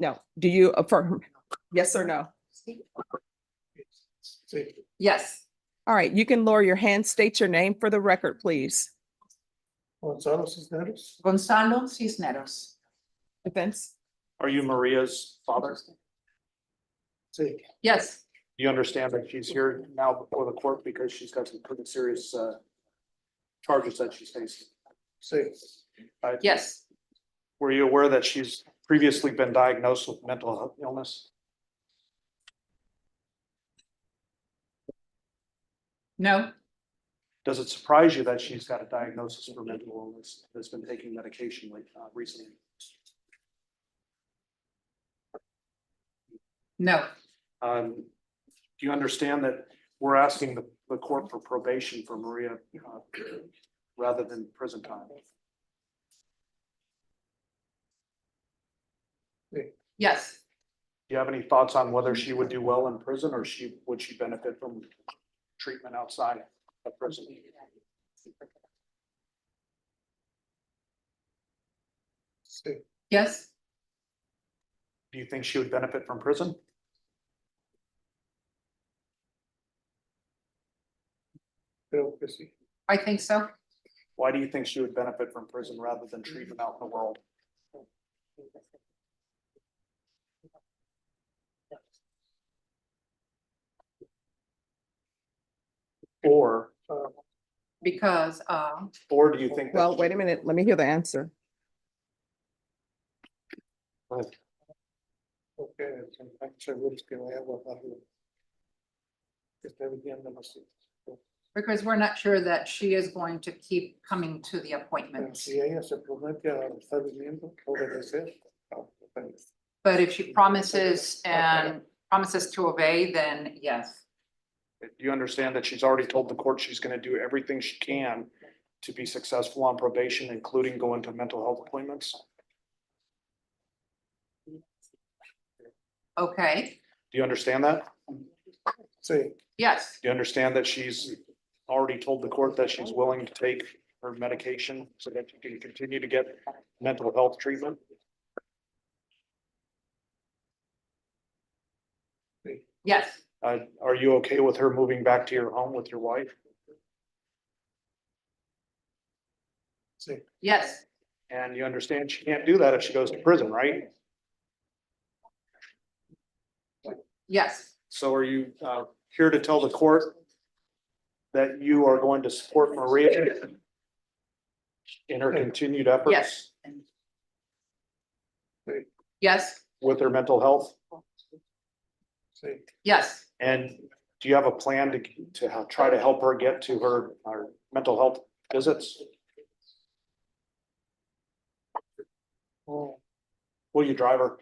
No. Do you affirm? Yes or no? Yes. All right, you can lower your hand, state your name for the record, please. Gonzalo Cisneros. Gonzalo Cisneros. Defense? Are you Maria's father? Yes. You understand that she's here now before the court because she's got some pretty serious charges that she's facing. Yes. Were you aware that she's previously been diagnosed with mental illness? No. Does it surprise you that she's got a diagnosis for mental illness, that's been taking medication like recently? No. Do you understand that we're asking the court for probation for Maria rather than prison time? Yes. Do you have any thoughts on whether she would do well in prison or would she benefit from treatment outside of prison? Yes. Do you think she would benefit from prison? I think so. Why do you think she would benefit from prison rather than treatment out in the world? Or Because, do you think that? Well, wait a minute, let me hear the answer. because we're not sure that she is going to keep coming to the appointments. But if she promises and promises to obey, then yes. Do you understand that she's already told the court she's gonna do everything she can to be successful on probation, including going to mental health appointments? Okay, Do you understand that? Do yes, you understand that she's already told the court that she's willing to take her medication so that she can continue to get mental health treatment? yes, Are you okay with her moving back to your home with your wife? yes, And you understand she can't do that if she goes to prison, right? yes, So are you here to tell the court that you are going to support Maria in her continued efforts yes. Yes, with her mental health? yes, And do you have a plan to try to help her get to her mental health visits? Will you drive her?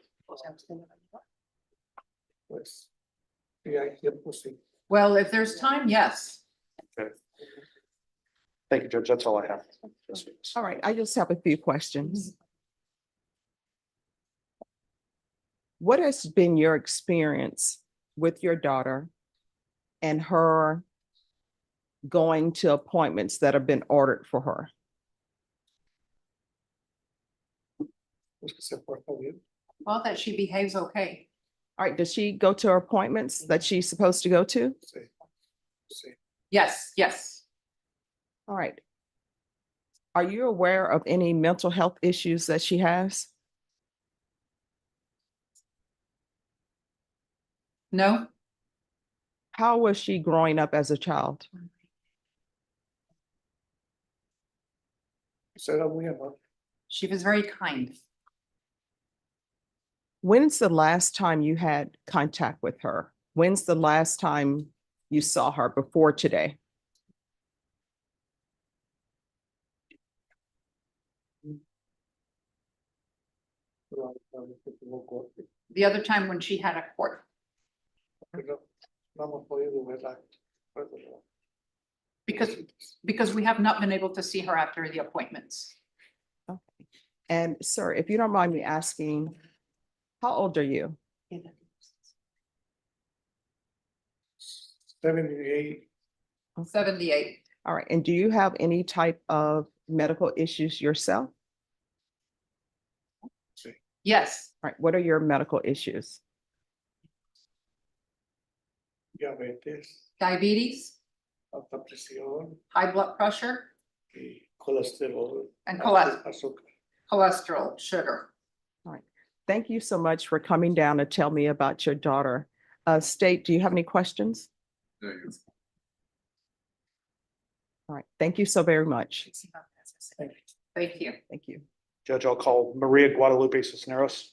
well, if there's time, yes. Thank you, Judge. That's all I have. All right, I just have a few questions. What has been your experience with your daughter and her going to appointments that have been ordered for her? Well, that she behaves okay. All right, does she go to her appointments that she's supposed to go to? Yes, yes. All right. Are you aware of any mental health issues that she has? No, How was she growing up as a child? she was very kind. When's the last time you had contact with her? When's the last time you saw her before today? The other time when she had a court, because we have not been able to see her after the appointments. Okay. And sir, if you don't mind me asking, how old are you? 78. All right. And do you have any type of medical issues yourself? Yes, All right. What are your medical issues? diabetes, high blood pressure, and cholesterol, sugar. All right. Thank you so much for coming down to tell me about your daughter. State, do you have any questions? All right. Thank you so very much. Thank you. Thank you. Judge, I'll call Maria Guadalupe Cisneros.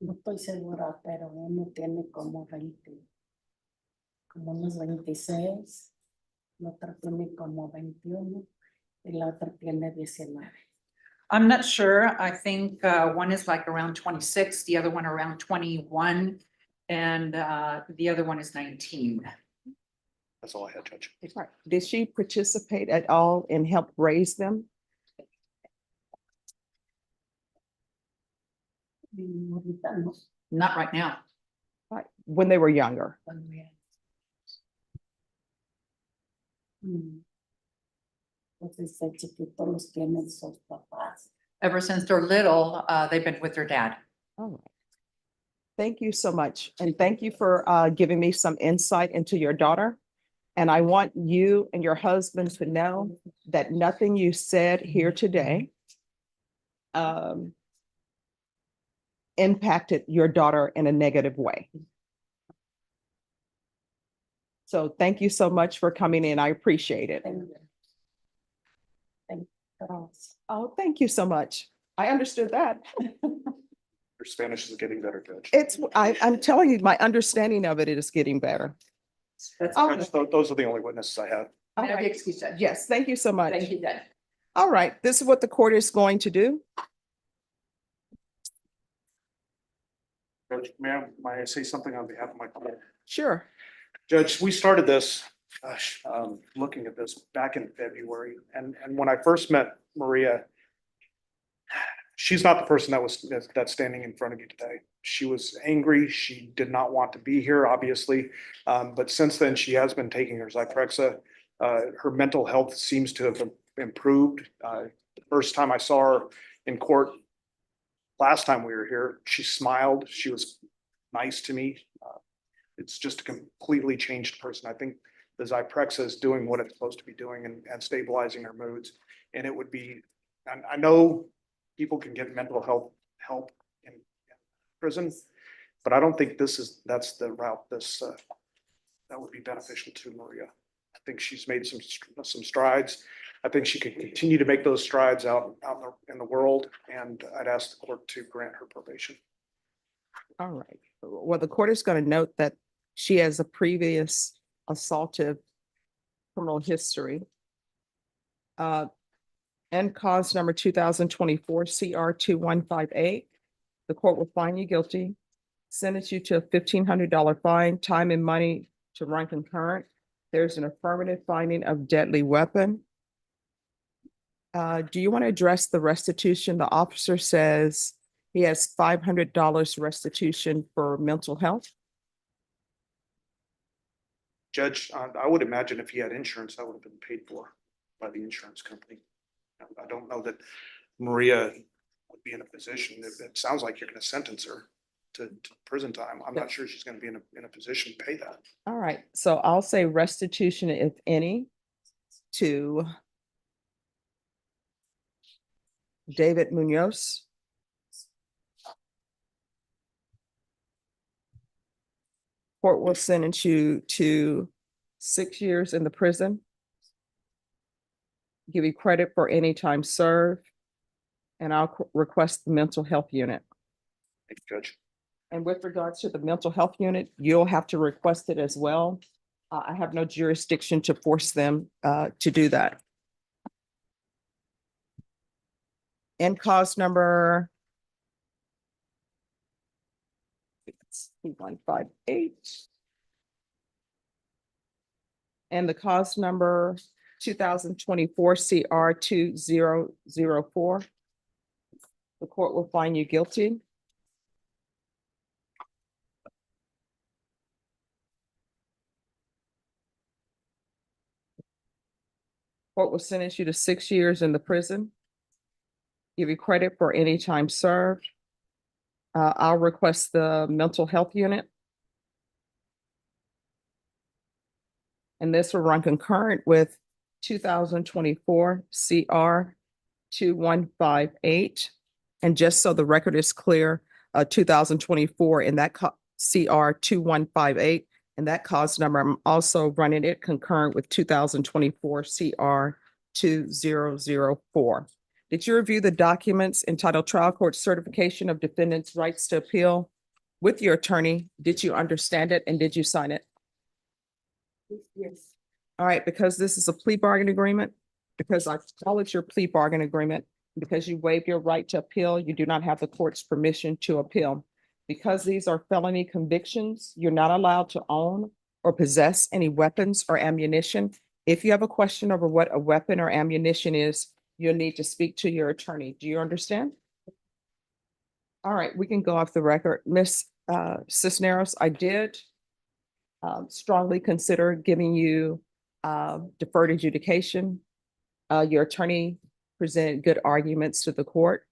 No estoy segura, pero uno tiene como 20, como unos 26, el otro tiene como 21 y la otra tiene 19. I'm not sure. I think one is like around 26, the other one around 21, and the other one is 19. That's all I had, Judge. Right. Did she participate at all and help raise them? Ahorita no, Not right now. Right, when they were younger? cuando era. Pues desde chiquito los tienen sus papás. Ever since they're little, they've been with their dad. All right. Thank you so much. And thank you for giving me some insight into your daughter. And I want you and your husband to know that nothing you said here today impacted your daughter in a negative way. So thank you so much for coming in. I appreciate it. Thank you. Thank you. Oh, thank you so much. I understood that. Your Spanish is getting better, Judge. I'm telling you, my understanding of it is getting better. That's Oh, Judge, those are the only witnesses I have. all May I be right. excused, Judge? Yes, thank you so much. Thank you, Judge. All right, this is what the court is going to do. Judge, may I say something on behalf of my client? Sure. Judge, we started this, looking at this back in February, and when I first met Maria, she's not the person that's standing in front of you today. She was angry. She did not want to be here, obviously. But since then, she has been taking her Zyprexa. Her mental health seems to have improved. The first time I saw her in court, last time we were here, she smiled. She was nice to me. It's just a completely changed person. I think the Zyprexa is doing what it's supposed to be doing and stabilizing her moods. And it would be, and I know people can get mental health help in prison, but I don't think that's the route that would be beneficial to Maria. I think she's made some strides. I think she can continue to make those strides out in the world, and I'd ask the court to grant her probation. All right. Well, the court is going to note that she has a previous assaultive criminal history. And cause number 2024 CR 2158. The court will find you guilty, sentence you to a $1,500 fine, time and money to run concurrent. There's an affirmative finding of deadly weapon. Do you want to address the restitution? The officer says he has $500 restitution for mental health. Judge, I would imagine if he had insurance, that would have been paid for by the insurance company. I don't know that Maria would be in a position, it sounds like you're gonna sentence her to prison time. I'm not sure she's gonna be in a position to pay that. All right, so I'll say restitution, if any, to David Munoz. Court will sentence you to 6 years in the prison. Give you credit for any time served. And I'll request the mental health unit. Thank you, Judge. And with regards to the mental health unit, you'll have to request it as well. I have no jurisdiction to force them to do that. And cause number 158. And the cause number 2024 CR 2004. The court will find you guilty. Court will sentence you to 6 years in the prison. Give you credit for any time served. I'll request the mental health unit. And this will run concurrent with 2024 CR 2158. And just so the record is clear, 2024 in that CR 2158, and that cause number, I'm also running it concurrent with 2024 CR 2004. Did you review the documents entitled Trial Court Certification of Defendant's Rights to Appeal with your attorney? Did you understand it and did you sign it? Yes. All right, because this is a plea bargain agreement, because I call it your plea bargain agreement, because you waive your right to appeal, you do not have the court's permission to appeal. Because these are felony convictions, you're not allowed to own or possess any weapons or ammunition. If you have a question over what a weapon or ammunition is, you'll need to speak to your attorney. Do you understand? All right, we can go off the record. Ms. Cisneros, I did strongly consider giving you deferred adjudication. Your attorney presented good arguments to the court.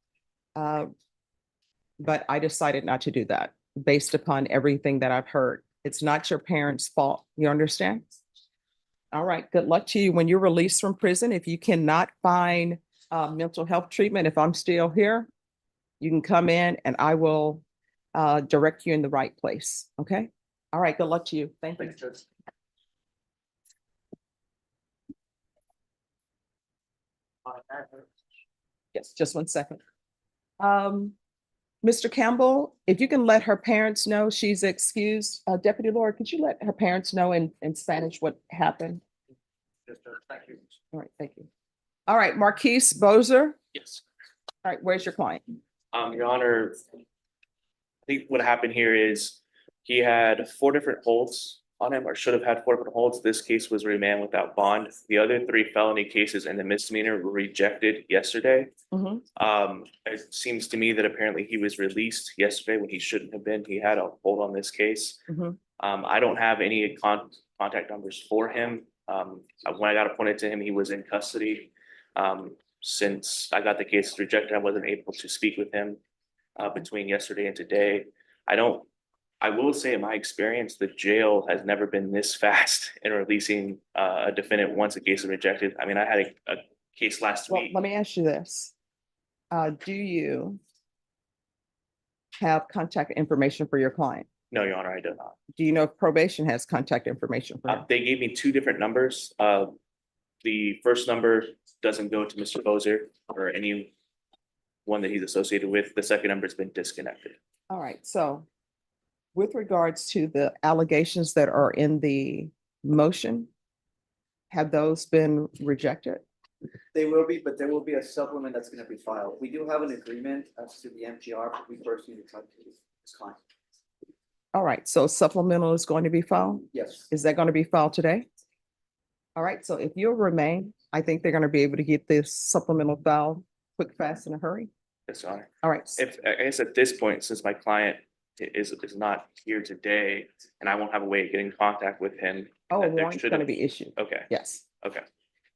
But I decided not to do that based upon everything that I've heard. It's not your parents' fault. You understand? All right, good luck to you when you're released from prison. If you cannot find mental health treatment, if I'm still here, you can come in and I will direct you in the right place. Okay? All right, good luck to you. Thank you. Yes, just 1 second. Mr. Campbell, if you can let her parents know she's excused. Deputy Laura, could you let her parents know in Spanish what happened? Thank you. All right, thank you. All right, Marquise Bozer. Yes. All right, where's your client? Your Honor, I think what happened here is he had 4 different holds on him, or should have had 4 different holds. This case was remand without bond. The other 3 felony cases and the misdemeanor were rejected yesterday. It seems to me that apparently he was released yesterday when he shouldn't have been. He had a hold on this case. I don't have any contact numbers for him. When I got appointed to him, he was in custody. Since I got the case rejected, I wasn't able to speak with him between yesterday and today. I will say in my experience, the jail has never been this fast in releasing a defendant once a case is rejected. I mean, I had a case last Well, week. let me ask you this. Do you have contact information for your client? No, Your Honor, I do not. Do you know if probation has contact information for him? They gave me 2 different numbers. The first number doesn't go to Mr. Bozer or any one that he's associated with. The second number has been disconnected. All right, so with regards to the allegations that are in the motion, have those been rejected? They will be, but there will be a supplement that's gonna be filed. We do have an agreement as to the MGR, but we first need to talk to this client. All right, so supplemental is going to be filed? Yes. Is that going to be filed today? All right, so if you'll remain, I think they're going to be able to get this supplemental filed quick, fast, in a hurry. Yes, Your Honor. All right. If, I guess at this point, since my client is not here today and I won't have a way of getting in contact with him. Oh, a that there warrant's should going to have- be issued. Okay, Yes. okay.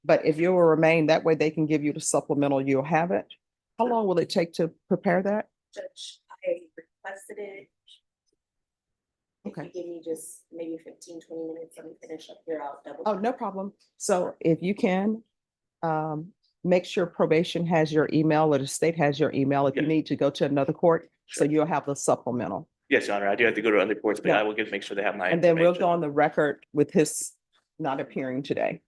But if you will remain, that way they can give you the supplemental, you'll have it. How long will it take to prepare that? Judge, I requested it. If Okay. you give me just maybe 15-20 minutes, let me finish up here, I'll double. Oh, no problem. So if you can, make sure probation has your email or the state has your email if you Yeah. need to go to another court. So Sure. you'll have the supplemental. Yes, Your Honor, I do have to go to other courts, but Yeah. I will make sure they have my. And then we'll go information. on the record with his not appearing today.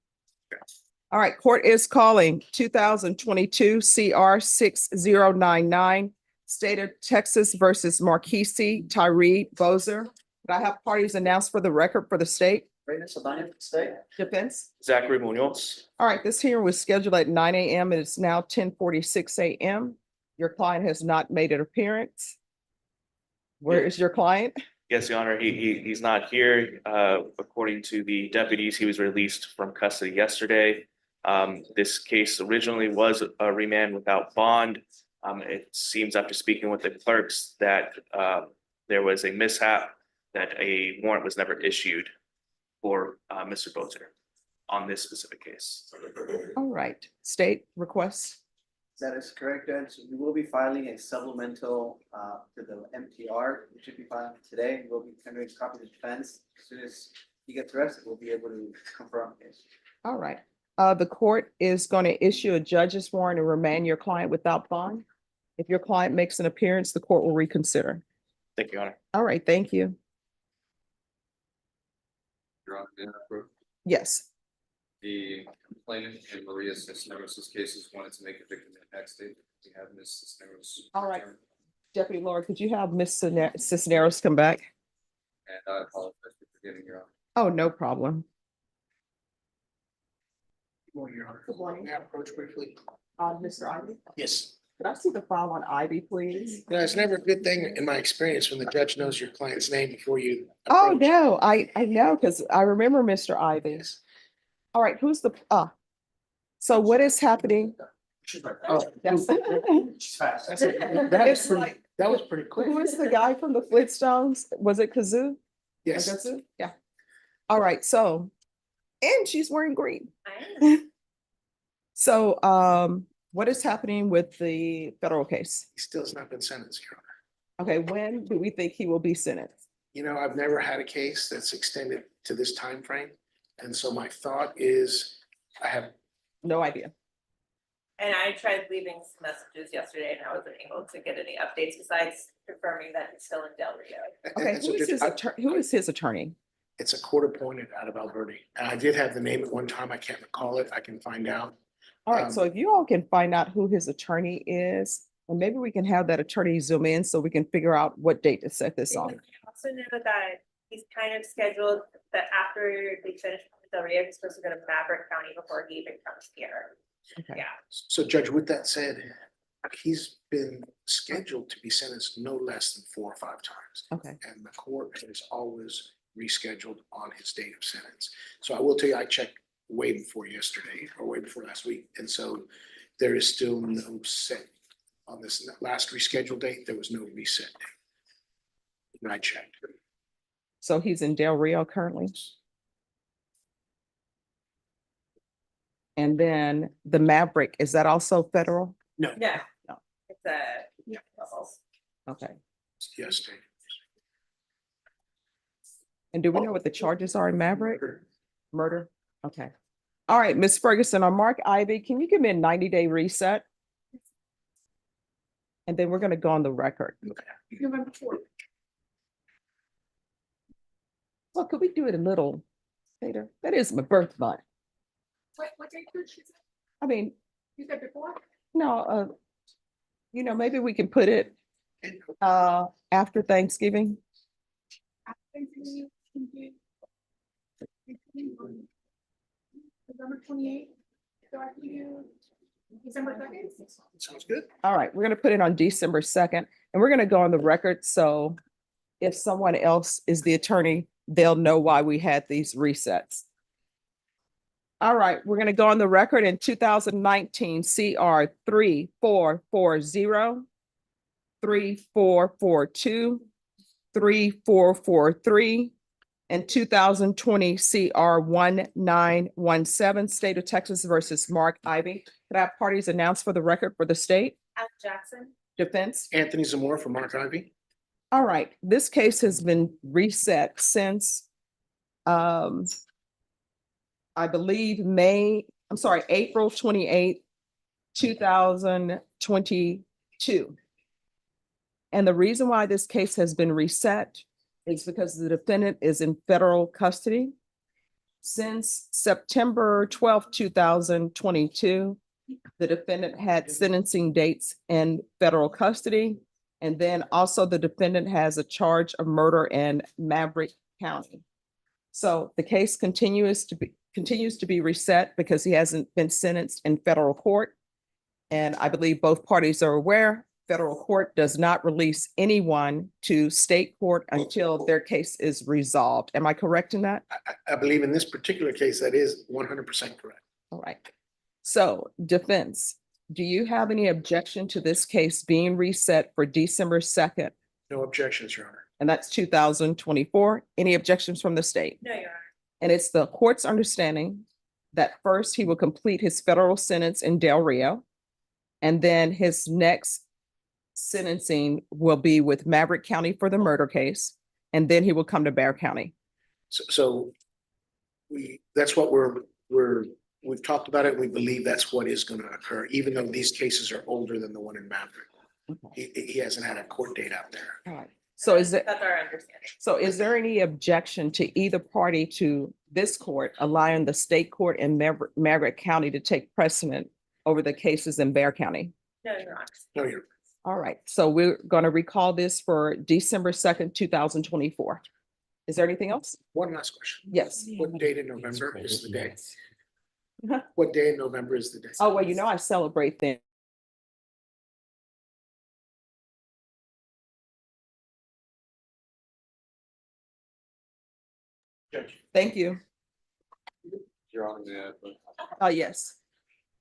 All right, court is calling 2022 CR 6099, State of Texas versus Marquise Tyree Bozer. Could I have parties announced for the record for the state Brandon Saldana, stay. defense? Zachary Munoz. All right, this hearing was scheduled at 9 a.m. and it's now 10:46 a.m. Your client has not made an appearance. Where is your client? Yes, Your Honor, he's not here. According to the deputies, he was released from custody yesterday. This case originally was a remand without bond. It seems after speaking with the clerks that there was a mishap, that a warrant was never issued for Mr. Bozer on this specific case. All right, state requests. That is correct, Judge. We will be filing a supplemental to the MTR. We should be filing it today. We'll be tendering a copy to defense. As soon as he gets arrested, we'll be able to confirm this. All right, the court is going to issue a judge's warrant and remand your client without bond. If your client makes an appearance, the court will reconsider. Thank you, Your Honor. All right, thank you. Your Honor, may I approve? Yes. The complainant in Maria Cisneros' cases wanted to make a victim next date, we have Ms. Cisneros. All right. return. Deputy Laura, could you have Ms. Cisneros come back? And I apologize for forgetting your. Oh, no problem. Good morning. May I approach briefly? Mr. Ivy, Yes. could I see the file on Ivy, please? You know, it's never a good thing in my experience when the judge knows your client's name before you. Oh, approach. no, I know, because I remember Mr. Ivy. Yes. All right, who's the, so what is happening? Oh, that's. She's fast. That It's was like- pretty quick. Who is the guy from the Flintstones? Was it Kazoo? Yes. Kazoo? Yeah. All right, so, and she's wearing green. So, what is happening with the federal case? He still has not been sentenced, Your Honor. Okay, when do we think he will be sentenced? You know, I've never had a case that's extended to this time frame, and so my thought is, I have. No idea. And I tried leaving some messages yesterday and I wasn't able to get any updates besides confirming that it's still in Del Rio. Okay, and so who is did his I- attorney? Who is his attorney? It's a court appointed out of Alberta, and I did have the name at one time. I can't recall it. I can find out. All right, so if you all can find out who his attorney is, and maybe we can have that attorney zoom in so we can figure out what date to set this on. I also know that he's kind of scheduled that after they finish with Del Rio, he's supposed to go to Maverick County before he even comes here. Okay. Yeah. So Judge, with that said, he's been scheduled to be sentenced no less than 4 or 5 times. Okay, And the court has always rescheduled on his date of sentence. So I will tell you, I checked way before yesterday or way before last week. And so there is still no set on this last rescheduled date. There was no reset date. And I checked. so he's in Del Rio currently? And then the Maverick, is that also federal? No. Yeah. No. It's a. levels. Okay, Yes, Dave. and do we know what the charges are in Maverick? Murder? Okay. All right, Ms. Ferguson, on Mark Ivy, can you give me a 90-day reset? And then we're gonna go on the record. November 4th. Well, could we do it a little later? That is my birth month. What date did she say? I mean, You said before? no, maybe we can put it after Thanksgiving. November 28th. So I can do December 2nd. Sounds good. All right, we're gonna put it on December 2nd, and we're gonna go on the record, so if someone else is the attorney, they'll know why we had these resets. All right, we're gonna go on the record in 2019 CR 3440, 3442, 3443, and 2020 CR 1917, State of Texas versus Mark Ivy. Could I have parties announced for the record for the state? Al Jackson. Defense? Anthony Zamora for Mark Ivy. All right, this case has been reset since I believe April 28th, 2022. And the reason why this case has been reset is because the defendant is in federal custody. Since September 12th, 2022, the defendant had sentencing dates in federal custody. And then also the defendant has a charge of murder in Maverick County. So the case continues to be reset because he hasn't been sentenced in federal court. And I believe both parties are aware, federal court does not release anyone to state court until their case is resolved. Am I correct in that? I believe in this particular case, that is 100% correct. All right. So defense, do you have any objection to this case being reset for December 2nd? No objections, Your Honor. And that's 2024. Any objections from the state? No, Your Honor. And it's the court's understanding that first he will complete his federal sentence in Del Rio. And then his next sentencing will be with Maverick County for the murder case. And then he will come to Bear County. So that's what we've talked about it. We believe that's what is going to occur, even though these cases are older than the one in Maverick. He hasn't had a court date out there. All right. So is That's our understanding. there any objection to either party to this court allowing the state court in Maverick County to take precedent over the cases in Bear County? No, you're not. No, you're, All right, so we're gonna recall this for December 2nd, 2024. Is there anything else? one last question. Yes. What date in November is the day? Huh? What day in November is the day? Oh, well, you know, I celebrate then. Thank you. Your Honor, Oh, yes.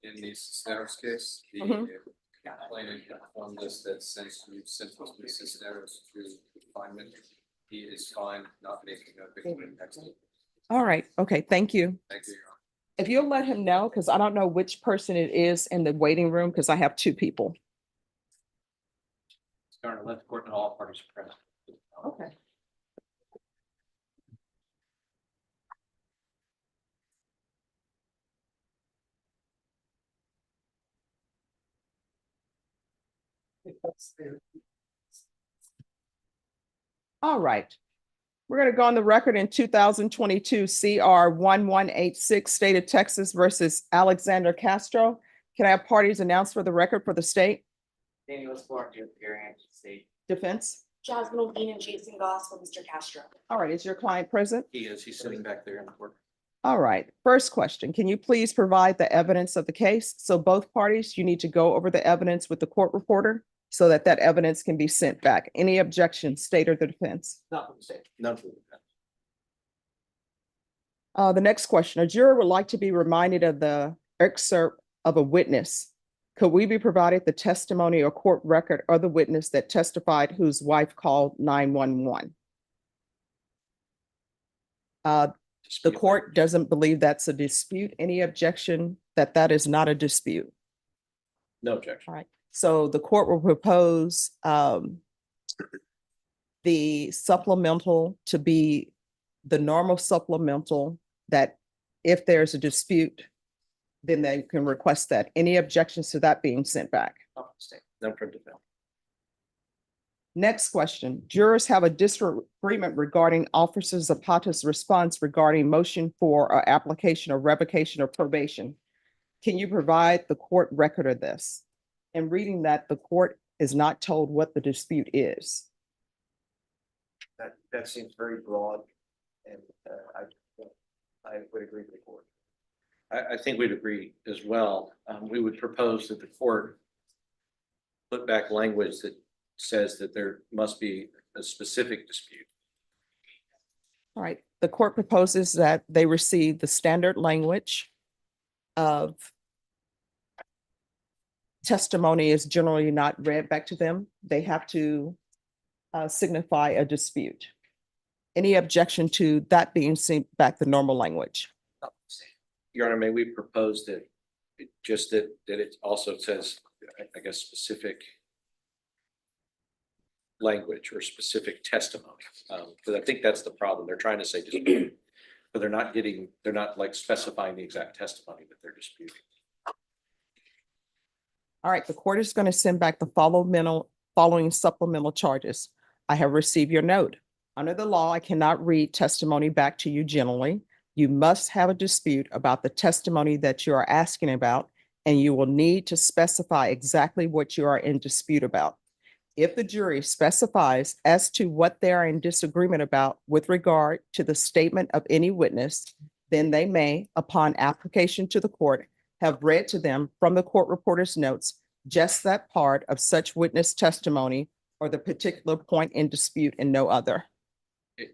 in the Cisneros case, the Mhm. complainant informed us that since you sent Mr. Cisneros to confinement, he is fine, not making a big impact. All right, okay, thank you. Thank you, Your Honor. If you'll let him know, because I don't know which person it is in the waiting room, because I have two people. Your Honor, let the court know all parties are present. Okay. All right. We're going to go on the record in 2022 CR 1186, State of Texas versus Alexander Castro. Can I have parties announced for the record for the state? Daniel Spark, your appearing, state. Defense? Jasmine O'Dean and Jason Goss for Mr. Castro. All right, is your client present? He is, he's sitting back there in the court. All right, first question, can you please provide the evidence of the case? So both parties, you need to go over the evidence with the court reporter so that that evidence can be sent back. Any objections, state or the defense? Not from the state. None for the defense. The next question, a juror would like to be reminded of the excerpt of a witness. Could we be provided the testimony or court record of the witness that testified whose wife called 911? The court doesn't believe that's a dispute. Any objection that that is not a dispute? No objection. All right, so the court will propose the supplemental to be the normal supplemental that if there's a dispute, then they can request that. Any objections to that being sent back? Not from the state. None from defense. Next question. Jurors have a disagreement regarding Officer Zapata's response regarding motion for application of revocation or probation. Can you provide the court record of this? In reading that, the court is not told what the dispute is. That seems very broad, and I would agree with the court. I think we'd agree as well. We would propose that the court put back language that says that there must be a specific dispute. All right, the court proposes that they receive the standard language of testimony is generally not read back to them. They have to signify a dispute. Any objection to that being sent back the normal language? Your Honor, may we propose that that it also says, I guess, specific language or specific testimony? Because I think that's the problem. They're trying to say dispute, but they're not like specifying the exact testimony that they're disputing. All right, the court is going to send back the following supplemental charges. I have received your note. Under the law, I cannot read testimony back to you generally. You must have a dispute about the testimony that you are asking about, and you will need to specify exactly what you are in dispute about. If the jury specifies as to what they are in disagreement about with regard to the statement of any witness, then they may, upon application to the court, have read to them from the court reporter's notes just that part of such witness testimony or the particular point in dispute and no other.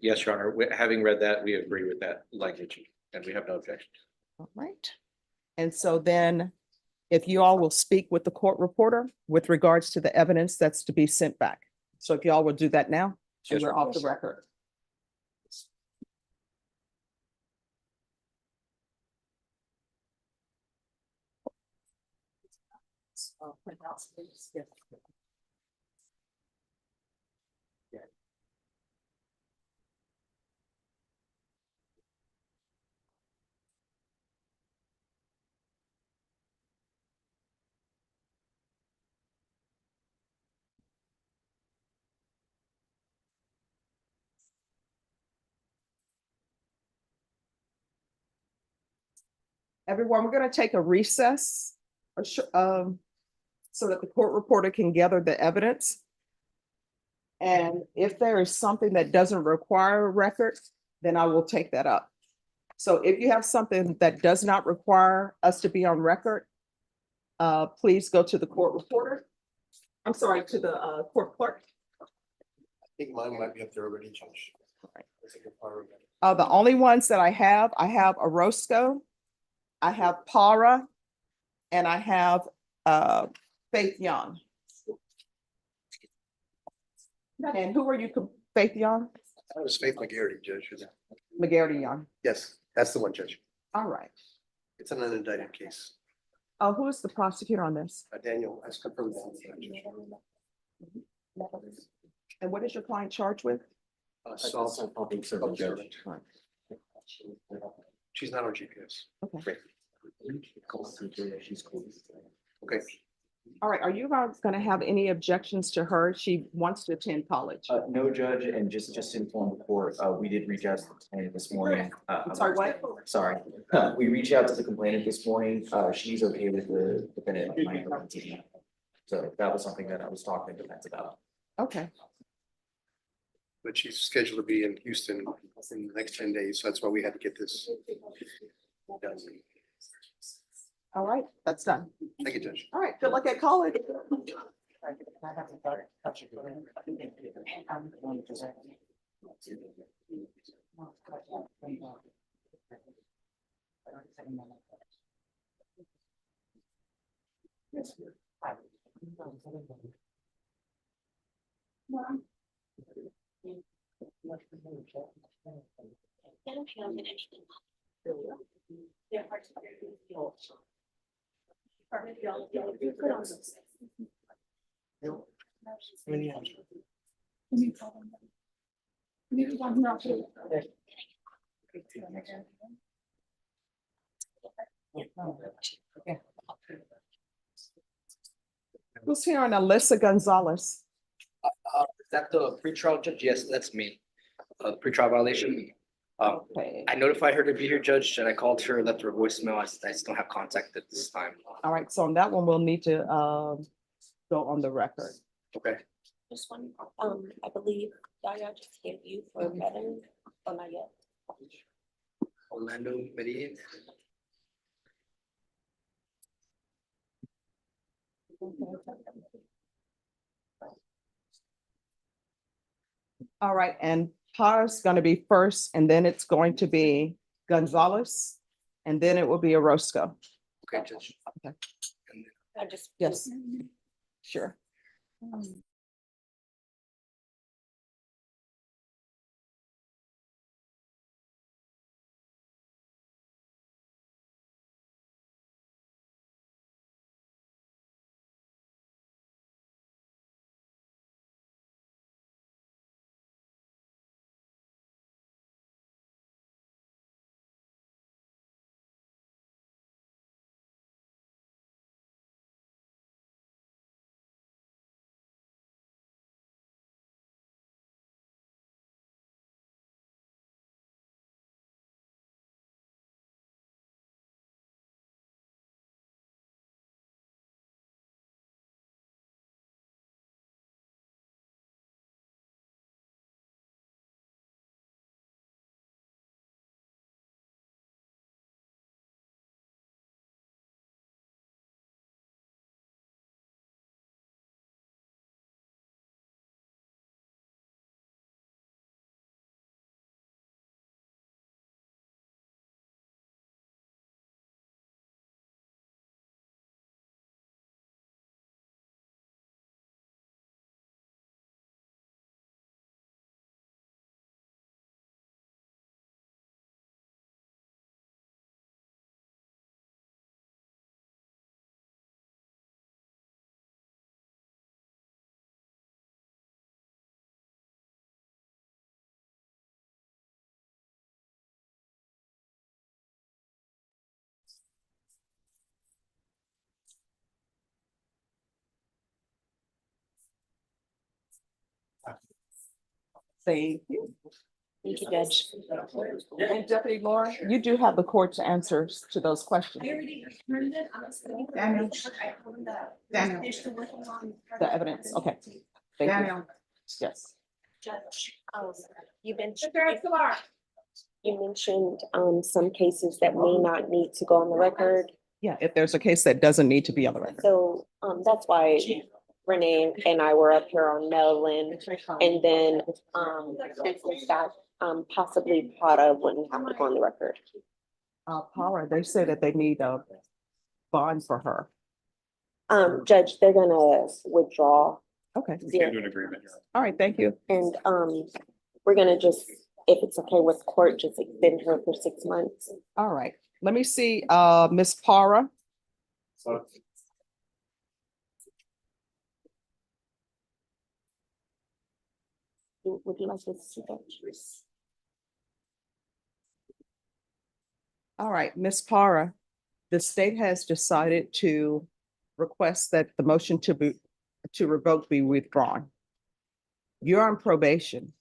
Yes, Your Honor. Having read that, we agree with that language and we have no objection. All right. And so then if you all will speak with the court reporter with regards to the evidence that's to be sent back. So if you all will do that now, and Yes, we're ma'am. off the record. Everyone, we're going to take a recess. so that the court reporter can gather the evidence. And if there is something that doesn't require a record, then I will take that up. So if you have something that does not require us to be on record, please go to the court reporter. I'm sorry, to the court clerk. I think mine might be up there already, Judge. The only ones that I have Orozco, I have Para, and I have Faith Young. And who are you, Faith Young? That was Faith McGarity, Judge. McGarity Young. Yes, that's the one, Judge. All right. It's an unindicted case. Who is the prosecutor on this? Daniel, has confirmed that. And what is your client charged with? Assault on public servant. She's not on GPS. Okay. Okay. All right. Are you guys going to have any objections to her? She wants to attend college. No, Judge, and just to inform the court, we did reach out to the complainant this morning. I'm sorry, what? Sorry, we reached out to the complainant this morning. She's okay with the defendant applying for detainee. So that was something that I was talking to defense about. Okay. But she's scheduled to be in Houston in the next 10 days. So that's why we had to get this done. All right. That's done. Thank you, Judge. All right. Good luck at college. Who's here on Alyssa Gonzalez? Is that the pretrial judge? Yes, that's me. Pretrial violation. Okay. I notified her to be here, Judge, and I called her, left her a voicemail. I just don't have contact at this time. All right. So on that one, we'll need to go on the record. Okay. Just one, I believe Yaya just gave you for veteran, or not yet? Orlando Medellin. All right, and Par's gonna be first, and then it's going to be Gonzalez, and then it will be Orozco. Okay, Judge. Okay. I just. Yes, sure. Thank you. Thank you, Judge. And Deputy Laura, you do have the court's answers to those questions. Daniel. Daniel. The evidence, okay. Thank you. Daniel. Yes. Judge, you mentioned, some cases that may not need to go on the record. Yeah, if there's a case that doesn't need to be on the record. So, that's why Renee and I were up here on Maryland. And then, since that, possibly Prada wouldn't have to go on the record. Paula, they say that they need a bond for her. Judge, they're gonna withdraw. Okay. Yeah. An agreement. All right, thank you. And, we're gonna just, if it's okay with court, just extend her for 6 months. All right, let me see, Ms. Para. Would you like to see that? All right, Ms. Para, the state has decided to request that the motion to revoke be withdrawn. You're on probation.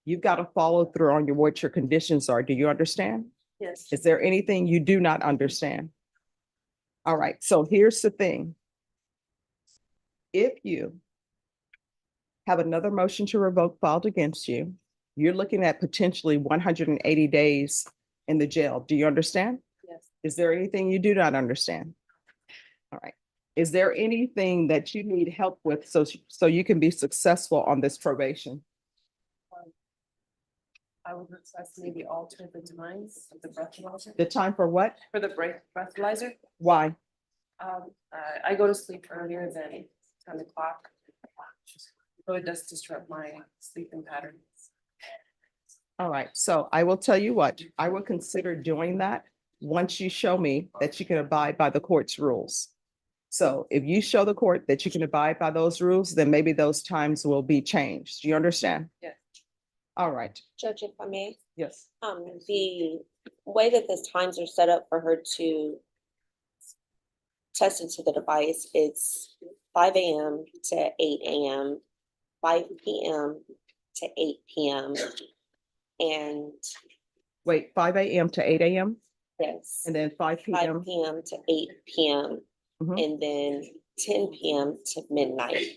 You've got to follow through on what your conditions are. Do you understand? Yes. Is there anything you do not understand? All right, so here's the thing. If you have another motion to revoke filed against you, you're looking at potentially 180 days in the jail. Do you understand? Yes. Is there anything you do not understand? All right. Is there anything that you need help with so you can be successful on this probation? I would request maybe alter the times of the breathalyzer. The time for what? For the breathalyzer, Why? I go to sleep earlier than 10 o'clock. So it does disrupt my sleeping patterns. All right, so I will tell you what, I will consider doing that once you show me that you can abide by the court's rules. So if you show the court that you can abide by those rules, then maybe those times will be changed. Do you understand? Yes. All right, Judge, if I may, yes. the way that the times are set up for her to test into the device is 5 a.m. to 8 a.m., 5 p.m. to 8 p.m. And Wait, 5 a.m. to 8 a.m. yes, and then 5 5 p.m. p.m. to 8 p.m. Mhm. and then 10 p.m. to midnight.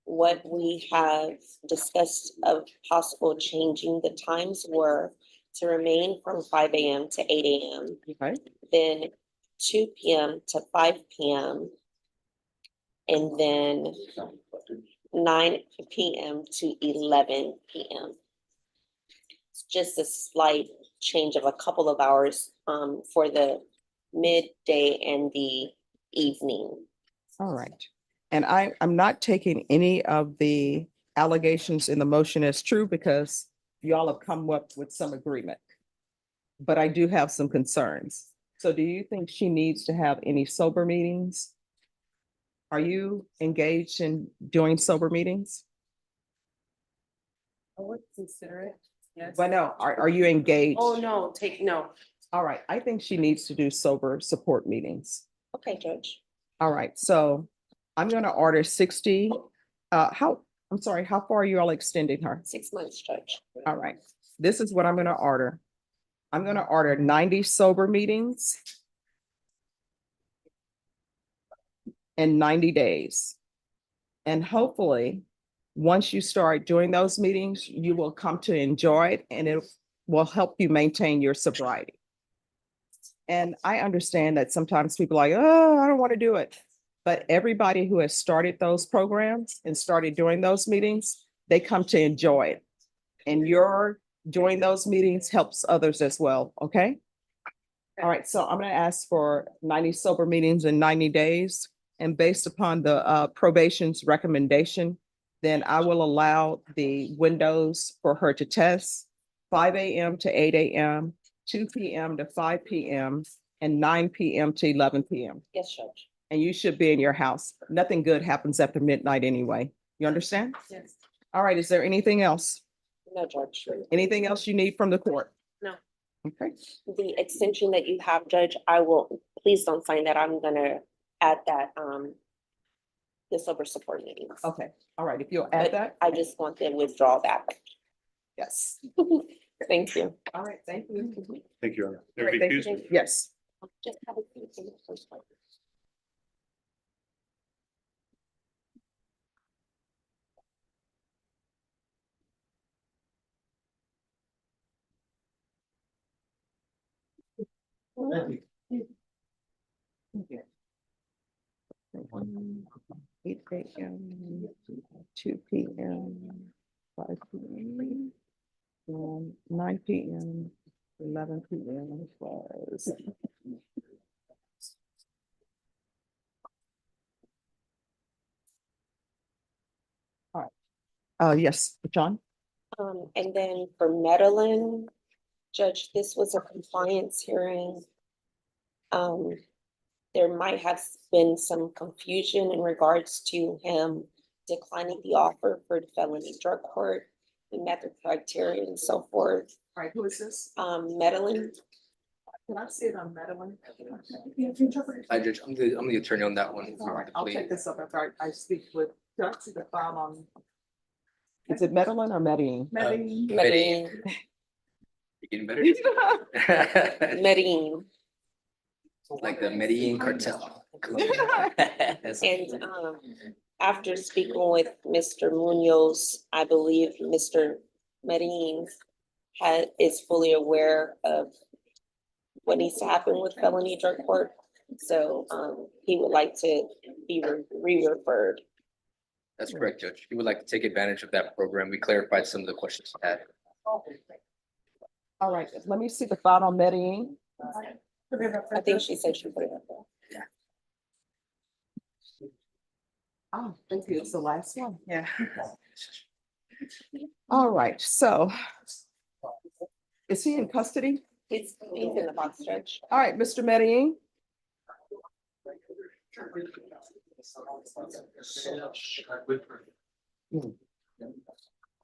What we have discussed of possible changing the times were to remain from 5 a.m. to 8 a.m., Okay, then 2 p.m. to 5 p.m., and then 9 p.m. to 11 p.m. It's just a slight change of a couple of hours for the midday and the evening. all right. And I'm not taking any of the allegations in the motion as true because y'all have come up with some agreement. But I do have some concerns. So do you think she needs to have any sober meetings? Are you engaged in doing sober meetings? I would consider it, yes. But no, are you engaged? Oh, no, no. All right, I think she needs to do sober support meetings. Okay, Judge. All right, so I'm gonna order 60, I'm sorry, how far are you all extending her? 6 months, Judge. All right, this is what I'm gonna order. I'm gonna order 90 sober meetings in 90 days. And hopefully, once you start doing those meetings, you will come to enjoy it and it will help you maintain your sobriety. And I understand that sometimes people are like, oh, I don't want to do it. But everybody who has started those programs and started doing those meetings, they come to enjoy it. And your doing those meetings helps others as well, okay? All right, so I'm gonna ask for 90 sober meetings in 90 days. And based upon the probation's recommendation, then I will allow the windows for her to test 5 a.m. to 8 a.m., 2 p.m. to 5 p.m., and 9 p.m. to 11 p.m. Yes, Judge. And you should be in your house. Nothing good happens after midnight anyway. You understand? Yes. All right, is there anything else? No, Judge. Anything else you need from the court? No. Okay, The extension that you have, Judge, please don't sign that. I'm gonna add that, the sober support meetings. okay, all right, if you'll add But that. I just want the withdrawal back. Yes. Thank you. All right, thank you. Thank you. Honor. All right, thank you. Yes. Just have a few things first. Eight AM, 2 PM, 5 PM, 9 PM, 11 PM was. All right. Yes, John? And then for Medellin, Judge, this was a compliance hearing. There might have been some confusion in regards to him declining the offer for the felony drug court. He met the criteria and so forth. All right, who is this? Medellin, Can I see it on Madeline? I judge, I'm the attorney on that one. All right, I'll take this up after I speak with, can I see the file on? Is it Medellin or Medellin? Medellin, You're getting better. Medellin. Like the Medellin cartel. And after speaking with Mr. Munoz, I believe Mr. Medellin is fully aware of what needs to happen with felony drug court. So he would like to be re-referred. That's correct, Judge. We would like to take advantage of that program. We clarified some of the questions you had. All right, let me see the file on Medellin. I think she said she put it up there. Oh, thank you. It's the last one. Yeah. All right, so is he in custody? He's in the box, Judge. All right, Mr. Medellin.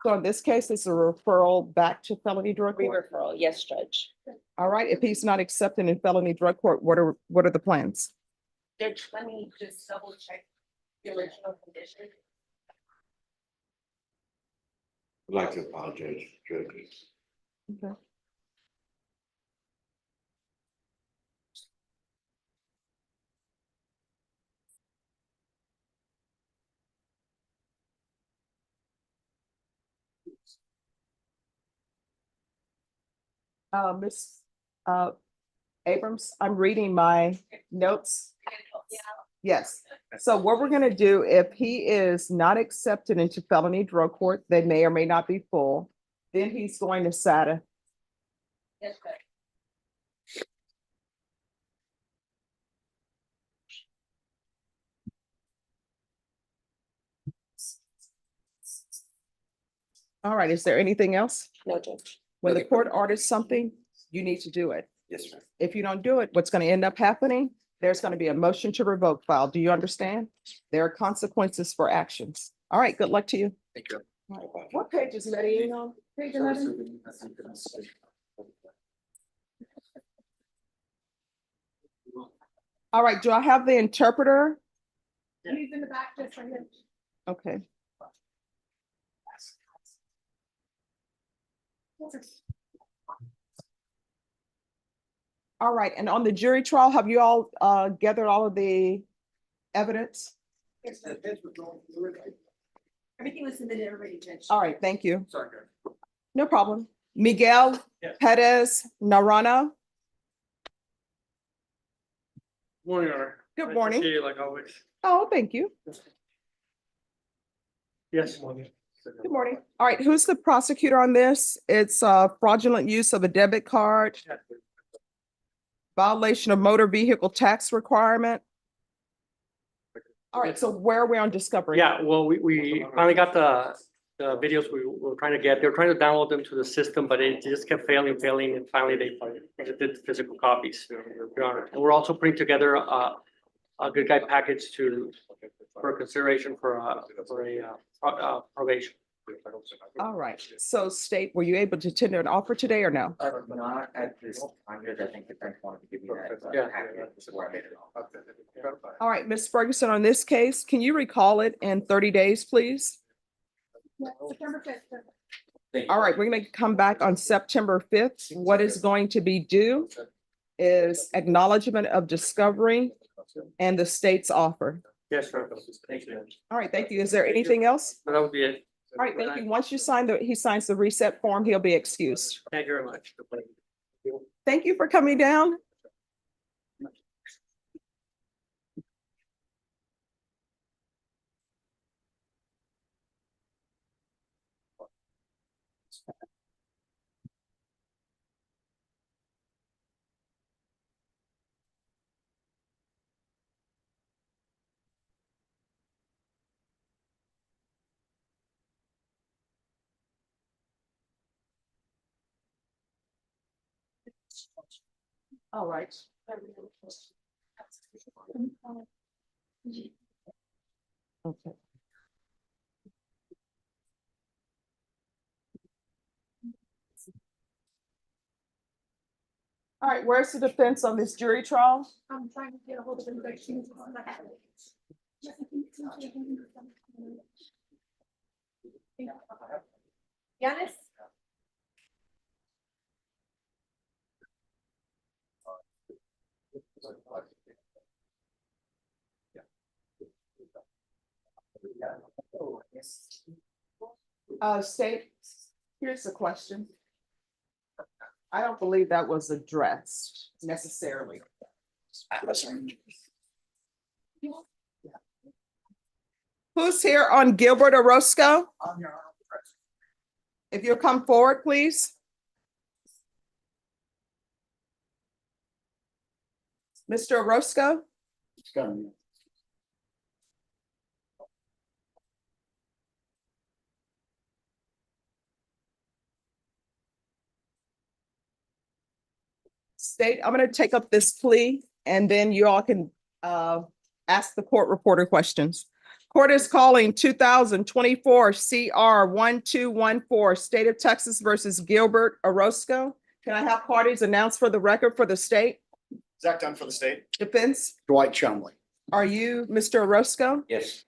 So in this case, it's a referral back to felony drug court. Re-referral, yes, Judge. All right, if he's not accepted in felony drug court, what are the plans? Judge, let me just double check the original condition. I'd like to apologize, judges. Okay. Miss Abrams, I'm reading my notes. Yes, so what we're gonna do, if he is not accepted into felony drug court, they may or may not be full, then he's going to SATA. Yes, Judge. All right, is there anything else? No, Judge. When the court orders something, you need to do it. Yes, sir. If you don't do it, what's gonna end up happening? There's gonna be a motion to revoke file. Do you understand? There are consequences for actions. All right, good luck to you. Thank you. What page is Medellin on? Page 11? All right, do I have the interpreter? He's in the back, just right here. Okay. All right, and on the jury trial, have you all gathered all of the evidence? Everything was submitted already, Judge. All right, thank you. Sorry. No problem. Miguel Perez Narana. Morning, Honor. Good Nice to morning. see you like always. Oh, thank you. Yes. Good morning. All right, who's the prosecutor on this? It's fraudulent use of a debit card, violation of motor vehicle tax requirement. All right, so where are we on discovery? Yeah, well, we finally got the videos we were trying to get. They were trying to download them to the system, but it just kept failing, and finally they did physical copies, Your Honor. And we're also putting together a good guide package for consideration for a probation. All right, so State, were you able to tender an offer today or no? Not at this time, Judge. I think the French wanted to give me that. Yeah. packet before I made it off. All right, Ms. Ferguson, on this case, can you recall it in 30 days, please? September 5th. All right, we're gonna come back on September fifth. What is going to be due is acknowledgement of discovery and the state's offer. Yes, sir. Thank you. All right, thank you. Is there anything else? That would be it. All right, thank you. Once you sign he signs the reset form, he'll be excused. Thank you very much. Thank you for coming down. All right. Okay. All right, where's the defense on this jury trial? I'm trying to get a hold of him. Yanis? State, here's the question. I don't believe that was addressed necessarily. Who's here on Gilbert Orozco? If you'll come forward, please. Mr. Orozco? State, I'm gonna take up this plea and then you all can ask the court reporter questions. Court is calling 2024 CR 1214, State of Texas versus Gilbert Orozco. Can I have parties announced for the record for the state? Zach Dunn for the state. Defense, Dwight Chumley. are you Mr. Orozco? Yes.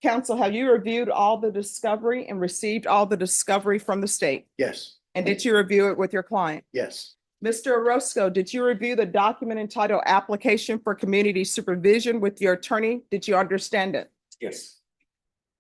Counsel, have you reviewed all the discovery and received all the discovery from the state? Yes. And did you review it with your client? Yes. Mr. Orozco, did you review the document entitled Application for Community Supervision with your attorney? Did you understand it? Yes.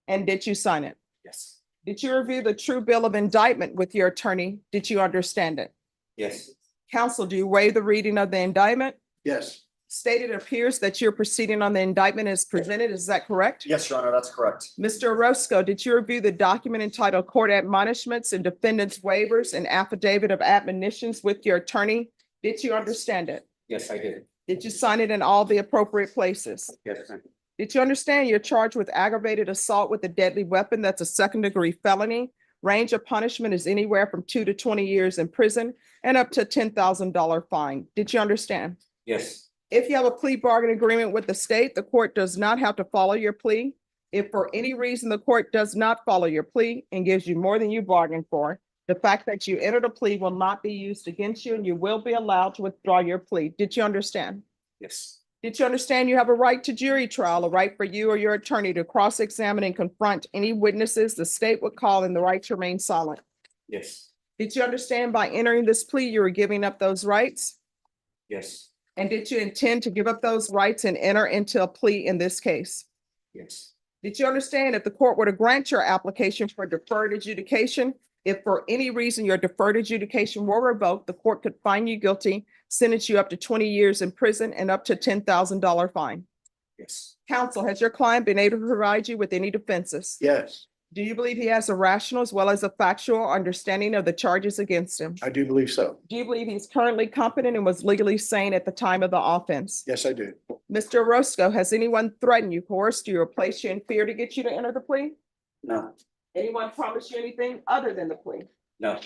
And did you sign it? Yes. Did you review the true bill of indictment with your attorney? Did you understand it? Yes. Counsel, do you waive the reading of the indictment? Yes. Stated, it appears that you're proceeding on the indictment as presented. Is that correct? Yes, Your Honor, that's correct. Mr. Orozco, did you review the document entitled Court Admonishments and Defendants Waivers and Affidavit of Admonitions with your attorney? Did you understand it? Yes, I did. Did you sign it in all the appropriate places? Yes. Did you understand you're charged with aggravated assault with a deadly weapon? That's a second-degree felony. Range of punishment is anywhere from 2 to 20 years in prison and up to $10,000 fine. Did you understand? Yes. If you have a plea bargain agreement with the state, the court does not have to follow your plea. If for any reason the court does not follow your plea and gives you more than you bargained for, the fact that you entered a plea will not be used against you and you will be allowed to withdraw your plea. Did you understand? Yes. Did you understand you have a right to jury trial, a right for you or your attorney to cross-examine and confront any witnesses the state would call and the right to remain silent? Yes. Did you understand by entering this plea, you were giving up those rights? Yes. And did you intend to give up those rights and enter into a plea in this case? Yes. Did you understand if the court were to grant your application for deferred adjudication, if for any reason your deferred adjudication were revoked, the court could find you guilty, sentence you up to 20 years in prison and up to $10,000 fine? Yes. Counsel, has your client been able to provide you with any defenses? Yes. Do you believe he has a rational as well as a factual understanding of the charges against him? I do believe so. Do you believe he's currently competent and was legally sane at the time of the offense? Yes, I do. Mr. Orozco, has anyone threatened you, coerced you, or placed you in fear to get you to enter the plea? No. Anyone promised you anything other than the plea? No.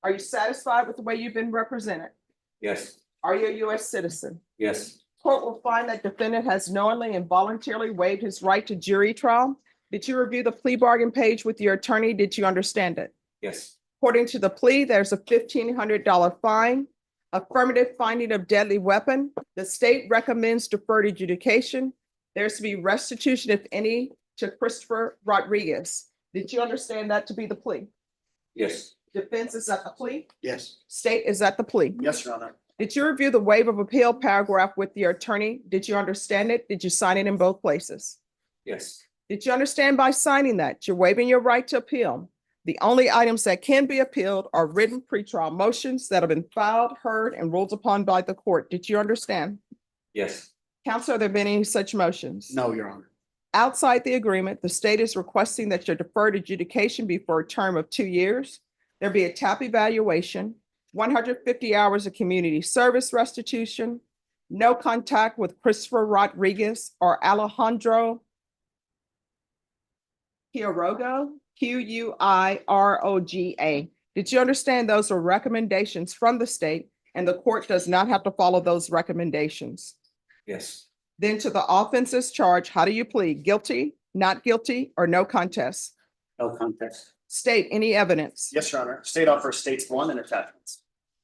Are you satisfied with the way you've been represented? Yes. Are you a U.S. citizen? Yes. Court will find that defendant has knowingly and voluntarily waived his right to jury trial. Did you review the plea bargain page with your attorney? Did you understand it? Yes. According to the plea, there's a $1,500 fine, affirmative finding of deadly weapon. The state recommends deferred adjudication. There's to be restitution, if any, to Christopher Rodriguez. Did you understand that to be the plea? Yes. Defense is at the plea. Yes. State is at the plea. Yes, Your Honor. Did you review the waiver of appeal paragraph with your attorney? Did you understand it? Did you sign it in both places? Yes. Did you understand by signing that you're waiving your right to appeal? The only items that can be appealed are written pretrial motions that have been filed, heard, and ruled upon by the court. Did you understand? Yes. Counsel, have there been any such motions? No, Your Honor. Outside the agreement, the state is requesting that your deferred adjudication be for a term of 2 years. There be a TAP evaluation, 150 hours of community service restitution, no contact with Christopher Rodriguez or Alejandro Quiroga, Quiroga. Did you understand those are recommendations from the state and the court does not have to follow those recommendations? Yes. Then to the offenses charged, how do you plead? Guilty, not guilty, or no contest? No contest. State any evidence. Yes, Your Honor. State offers states one and attachments.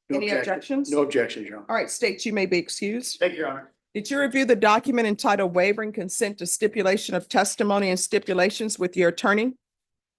No Any objection. objections? No objections, Your Honor. All right, state, you may be excused. Thank you, Your Honor. Did you review the document entitled waiver and consent to stipulation of testimony and stipulations with your attorney?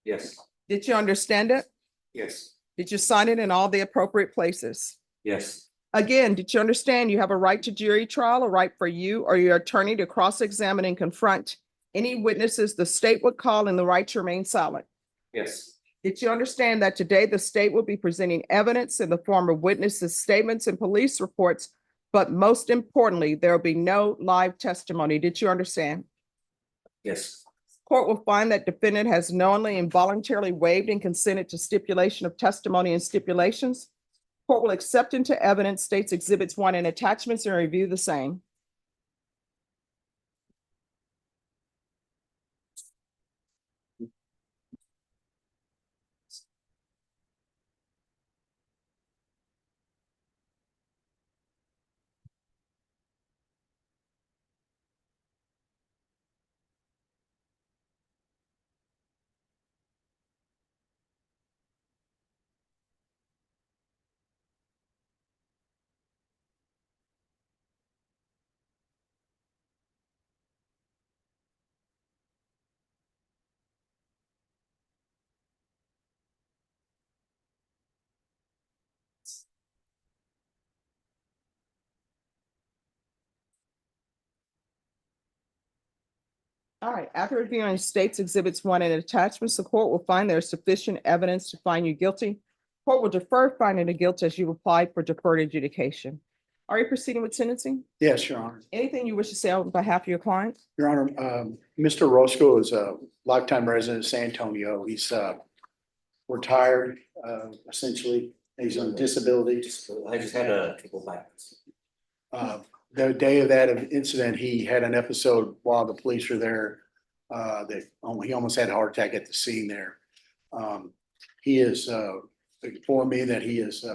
Yes. Did you understand it? Yes. Did you sign it in all the appropriate places? Yes. Again, did you understand you have a right to jury trial, a right for you or your attorney to cross-examine and confront any witnesses the state would call and the right to remain silent? Yes. Did you understand that today the state will be presenting evidence in the form of witnesses' statements and police reports, but most importantly, there will be no live testimony? Did you understand? Yes. Court will find that defendant has knowingly and voluntarily waived and consented to stipulation of testimony and stipulations. Court will accept into evidence states exhibits 1 and attachments and review the same. All right, after reviewing states exhibits 1 and attachments, the court will find there is sufficient evidence to find you guilty. Court will defer finding of guilt as you applied for deferred adjudication. Are you proceeding with sentencing? Yes, Your Honor. Anything you wish to say on behalf of your client? Your Honor, Mr. Roscoe is a lifetime resident of San Antonio. He's retired, essentially. He's on disability. I just had a couple bites. The day of that incident, he had an episode while the police were there. He almost had a heart attack at the scene there. He has informed me that he is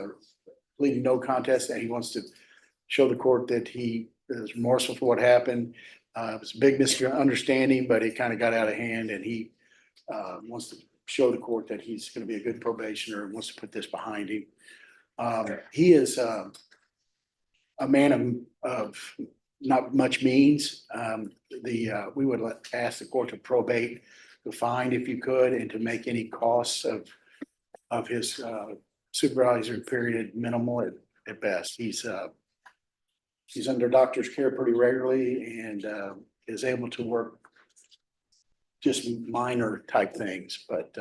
pleading no contest, and he wants to show the court that he is remorseful for what happened. It was a big misunderstanding, but it kind of got out of hand, and he wants to show the court that he's going to be a good probationer and wants to put this behind him. He is a man of not much means. We would ask the court to probate the fine if you could, and to make any costs of his supervisory period minimal at best. He's under doctor's care pretty regularly and is able to work just minor type things, but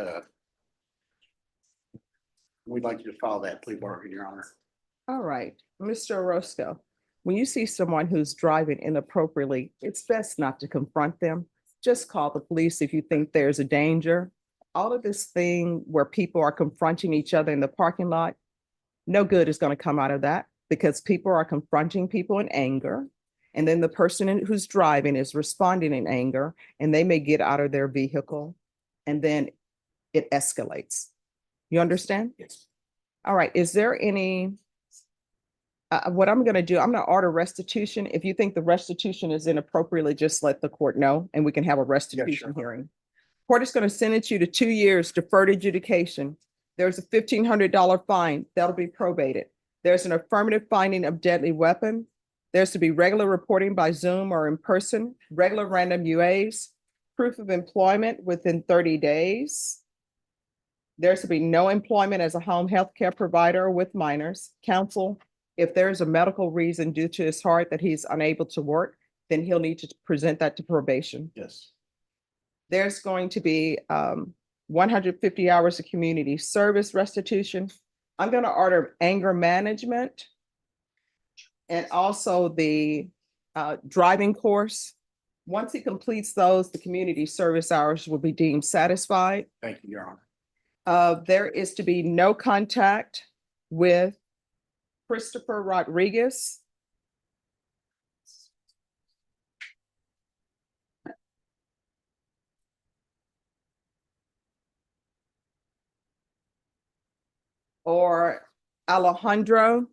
we'd like you to file that plea bargain, Your Honor. All right, Mr. Orozco, when you see someone who's driving inappropriately, it's best not to confront them. Just call the police if you think there's a danger. All of this thing where people are confronting each other in the parking lot, no good is going to come out of that, because people are confronting people in anger. And then the person who's driving is responding in anger, and they may get out of their vehicle, and then it escalates. You understand? Yes. All right, is there any, what I'm going to do, I'm going to order restitution. If you think the restitution is inappropriately, just let the court know and we can have a restitution hearing. Court is going to sentence you to 2 years deferred adjudication. There's a $1,500 fine that'll be probated. There's an affirmative finding of deadly weapon. There's to be regular reporting by Zoom or in person, regular random UAs, proof of employment within 30 days. There's to be no employment as a home health care provider with minors. Counsel, if there's a medical reason due to his heart that he's unable to work, then he'll need to present that to probation. Yes. There's going to be 150 hours of community service restitution. I'm going to order anger management and also the driving course. Once he completes those, the community service hours will be deemed satisfied. Thank you, Your Honor. There is to be no contact with Christopher Rodriguez. Or Alejandro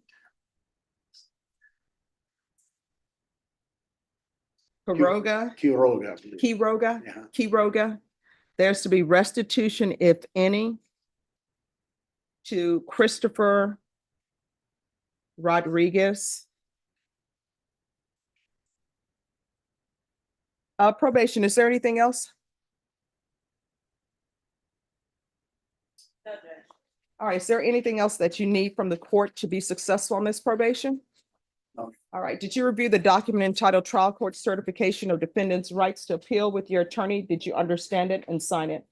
Quiroga. Yeah. Quiroga. There's to be restitution, if any, to Christopher Rodriguez. Probation, is there anything else? All right, is there anything else that you need from the court to be successful on this probation? No. All right, did you review the document entitled Trial Court Certification of Defendant's Rights to Appeal with your attorney? Did you understand it and sign it?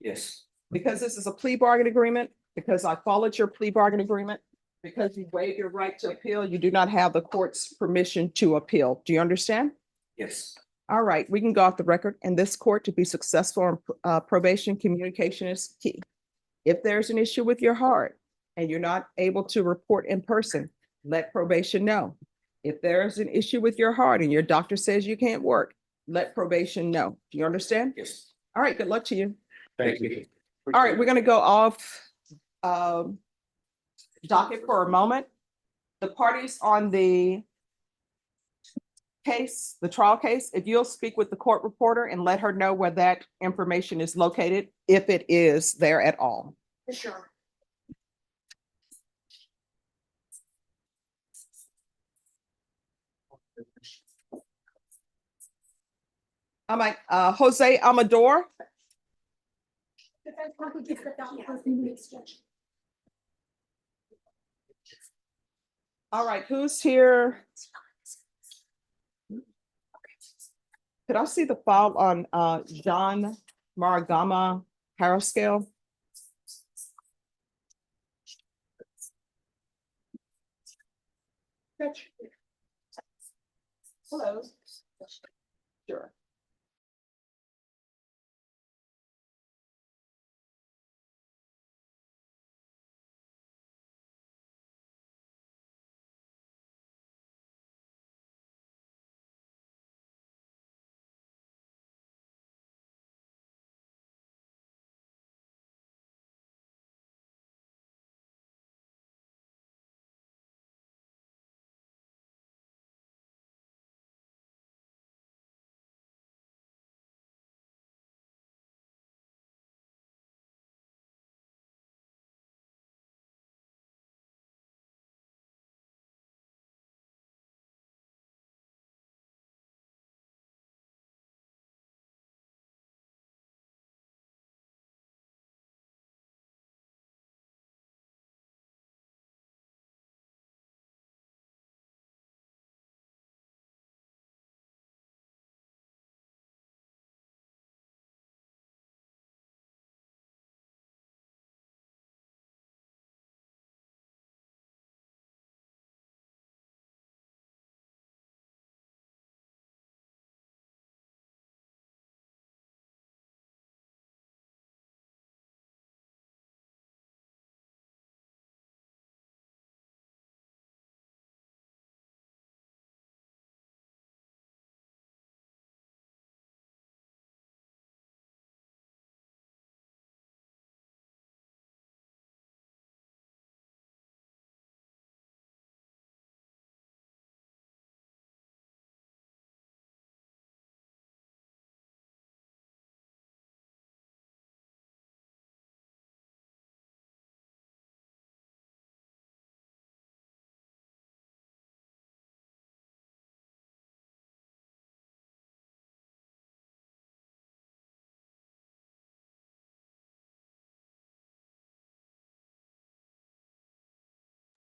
Yes. Because this is a plea bargain agreement, because I followed your plea bargain agreement, because you waive your right to appeal, you do not have the court's permission to appeal. Do you understand? Yes. All right, we can go off the record. In this court, to be successful on probation, communication is key. If there's an issue with your heart and you're not able to report in person, let probation know. If there's an issue with your heart and your doctor says you can't work, let probation know. Do you understand? Yes. All right, good luck to you. Thank you. All right, we're gonna go off docket for a moment. The parties on the case, the trial case, if you'll speak with the court reporter and let her know where that information is located, if it is there at all. For sure. I'm like, Jose Amador. All right, who's here? Could I see the file on John Maragama Harrowscale? Hello. Sure.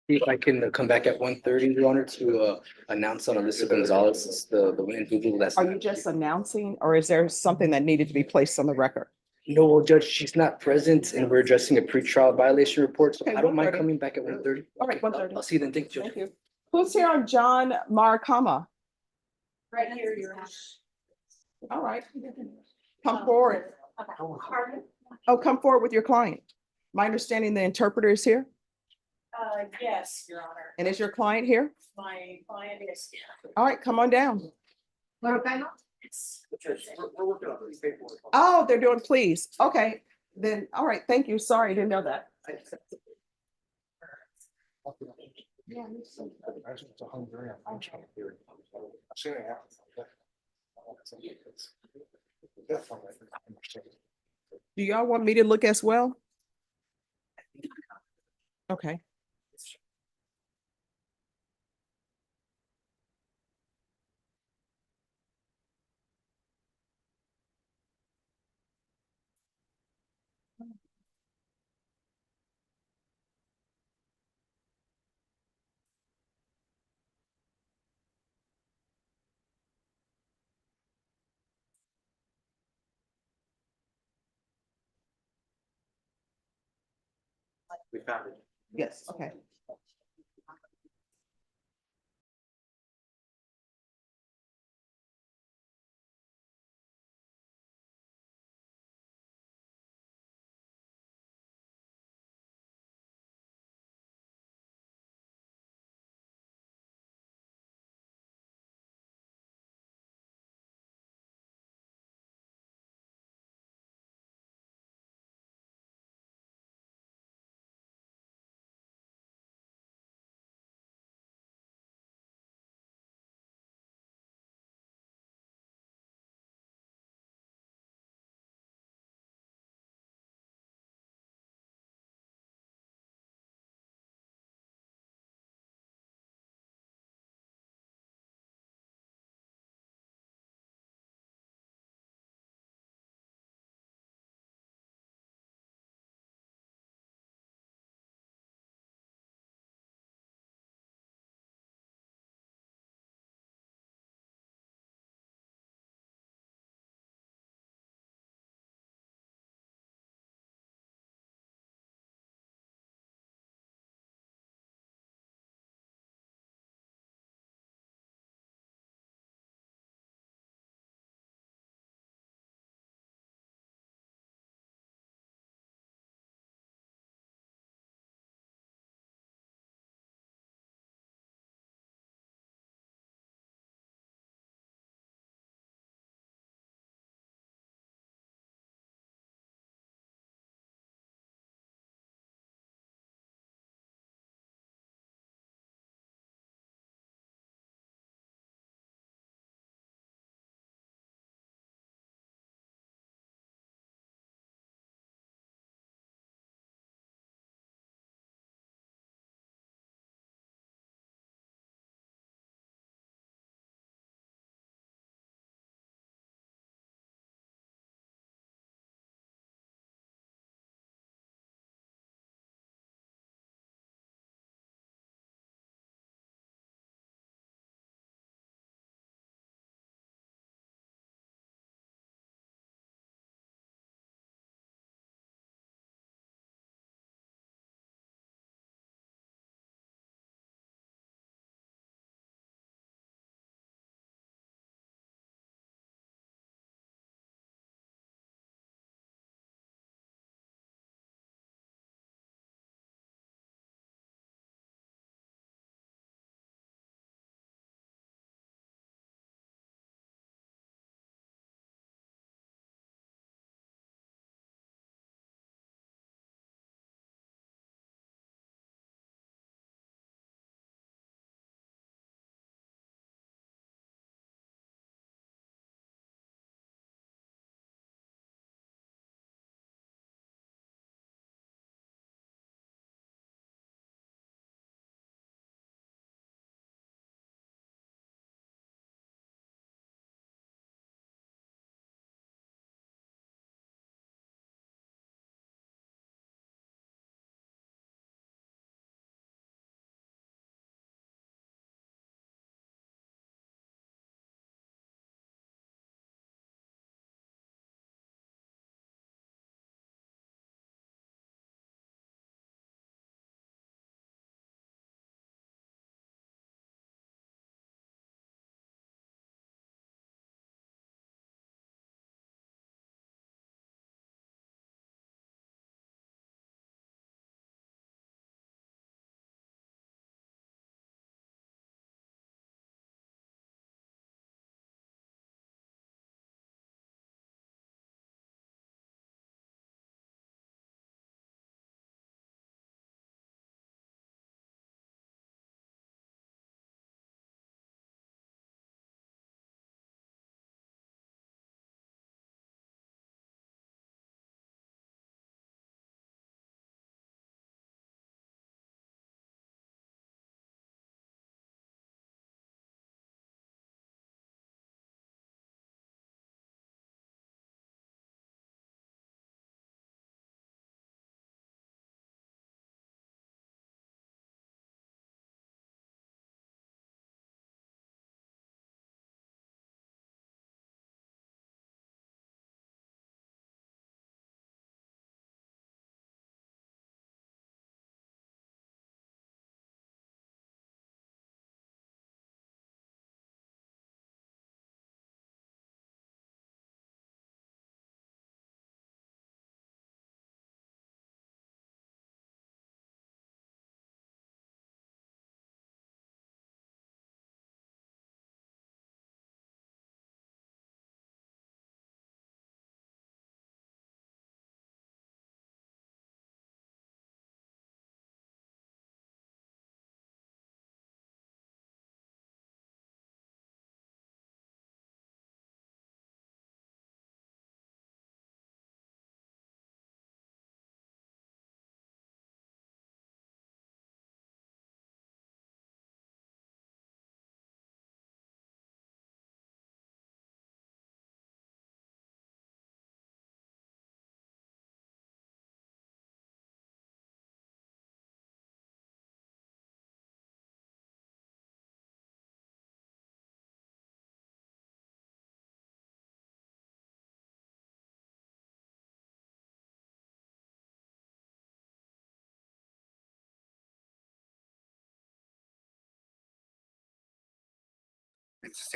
If I can come back at 1:30, Your Honor, to announce on Alyssa Gonzalez, the individual that's. Are you just announcing, or is there something that needed to be placed on the record? No, well, Judge, she's not present and we're addressing a pretrial violation report, so Okay, I don't mind 1:30. coming back at 1:30. All right, 1:30. I'll see you then. Thank you, Judge. Thank you. Who's here on John Maracama? Right here, Your Honor. All right. Come forward. Oh, come forward with your client. My understanding the interpreter is here, Yes, Your Honor. and is your client here? My client is here. All right, come on down. It's. We're working on these paperwork. Oh, they're doing please. Okay, then, all right, thank you. Sorry, didn't know that. Do y'all want me to look as well? Okay. We found it. Yes, okay.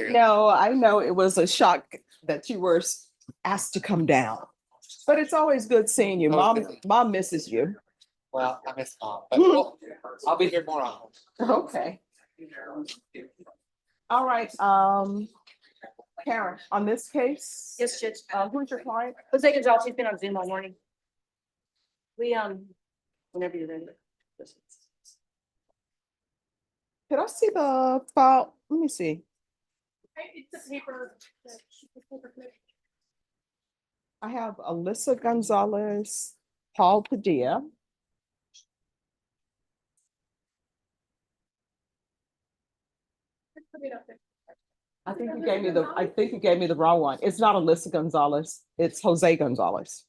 No, I know it was a shock that you were asked to come down. But it's always good seeing you. Mom misses you. Well, I miss mom, but I'll be here more often. Okay. All right, Karen, on this case. Yes, Judge. Who's your client? Jose Gonzalez, he's been on Zoom all morning. We, whenever you're ready. Could I see the file? Let me see. It's a paper. I have Alyssa Gonzalez, Paul Padilla. I think you gave me the wrong one. It's not Alyssa Gonzalez. It's Jose Gonzalez.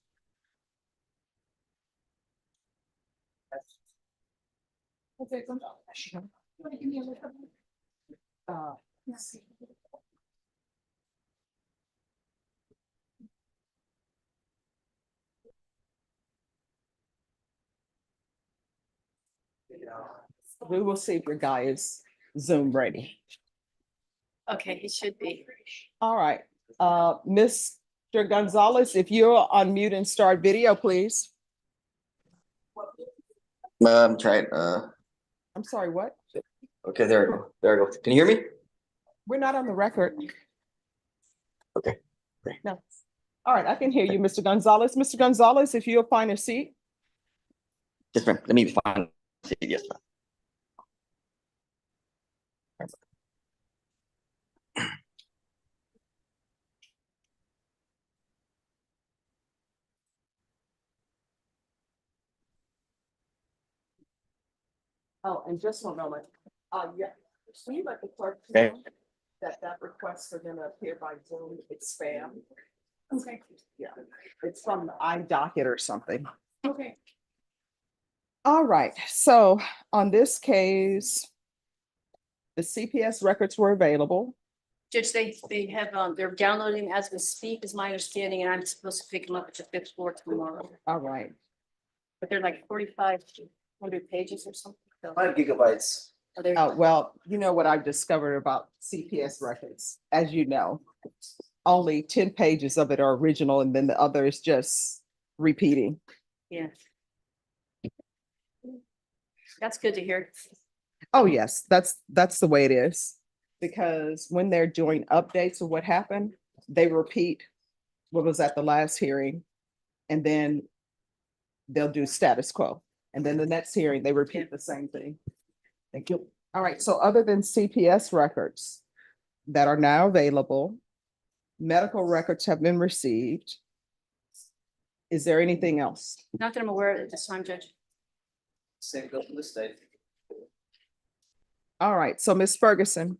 We will see if your guy is Zoom ready. Okay, he should be. All right, Mr. Gonzalez, if you're on mute and start video, please. I'm trying, I'm sorry, what? okay, there we go, there we go. Can you hear me? We're not on the record. Okay. No. All right, I can hear you, Mr. Gonzalez. Mr. Gonzalez, if you'll find a seat. Yes, ma'am, let me find, yes, ma'am. Oh, and just one moment. Yeah, will you let the clerk Okay. know that request for them to appear by Zoom, it's spam? Okay. Yeah, it's from the iDocket or something. Okay. All right, so on this case, the CPS records were available. Judge, they have, they're downloading as we speak, is my understanding, and I'm supposed to pick them up at the 5th floor tomorrow. All right. But they're like 4,500 pages or something. So 5 gigabytes. Well, you know what I've discovered about CPS records, as you know, only 10 pages of it are original and then the other is just repeating. Yeah. That's good to hear. Oh, yes, that's the way it is. Because when they're doing updates of what happened, they repeat what was at the last hearing. And then they'll do status quo. And then the next hearing, they repeat the same thing. Thank you. All right, so other than CPS records that are now available, medical records have been received. Is there anything else? Not that I'm aware of at this time, Judge. Same goes for the state. All right, so Ms. Ferguson,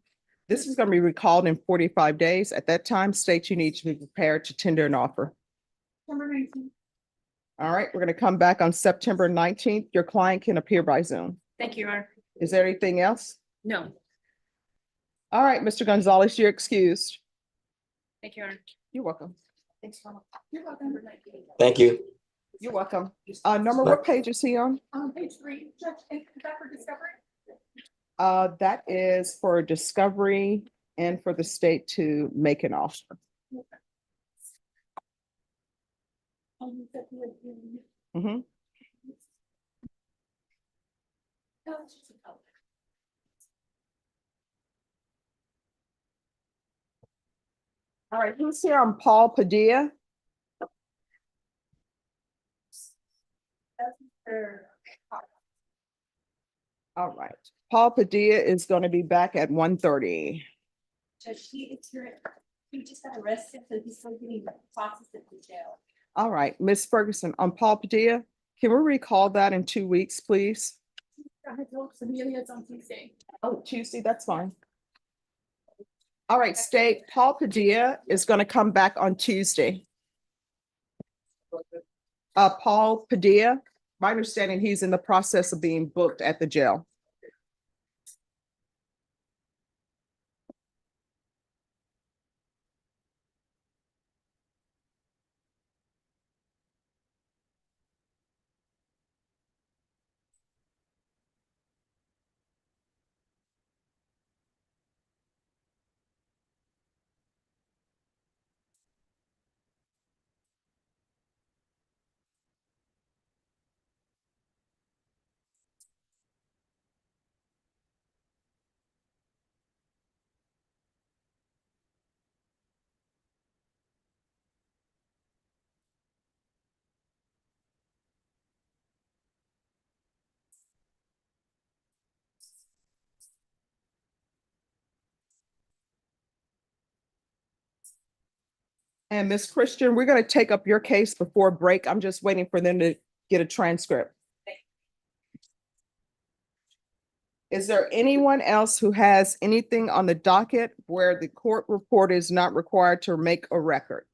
this is going to be recalled in 45 days. At that time, state you need to be prepared to tender an offer. Number 19. All right, we're going to come back on September 19th. Your client can appear by Zoom. Thank you, Your Honor. Is there anything else? No, All right, Mr. Gonzalez, you're excused. thank you, Your Honor. You're welcome. Thanks, Mama. You're welcome. Thank you. You're welcome. Norma, what page is he on? Page 3, Judge, is that for discovery? That is for discovery and for the state to make an offer. Mhm. All right, who's here on Paul Padilla? All right, Paul Padilla is going to be back at 1:30. Judge, he just got arrested, so he's still getting processed at the jail. All right, Ms. Ferguson, on Paul Padilla, can we recall that in 2 weeks, please? I had told Amelia it's on Tuesday. Oh, Tuesday, that's fine. All right, state, Paul Padilla is going to come back on Tuesday. Paul Padilla, my understanding, he's in the process of being booked at the jail. And Miss Christian, we're gonna take up your case before break. I'm just waiting for them to get a transcript. Is there anyone else who has anything on the docket where the court report is not required to make a record?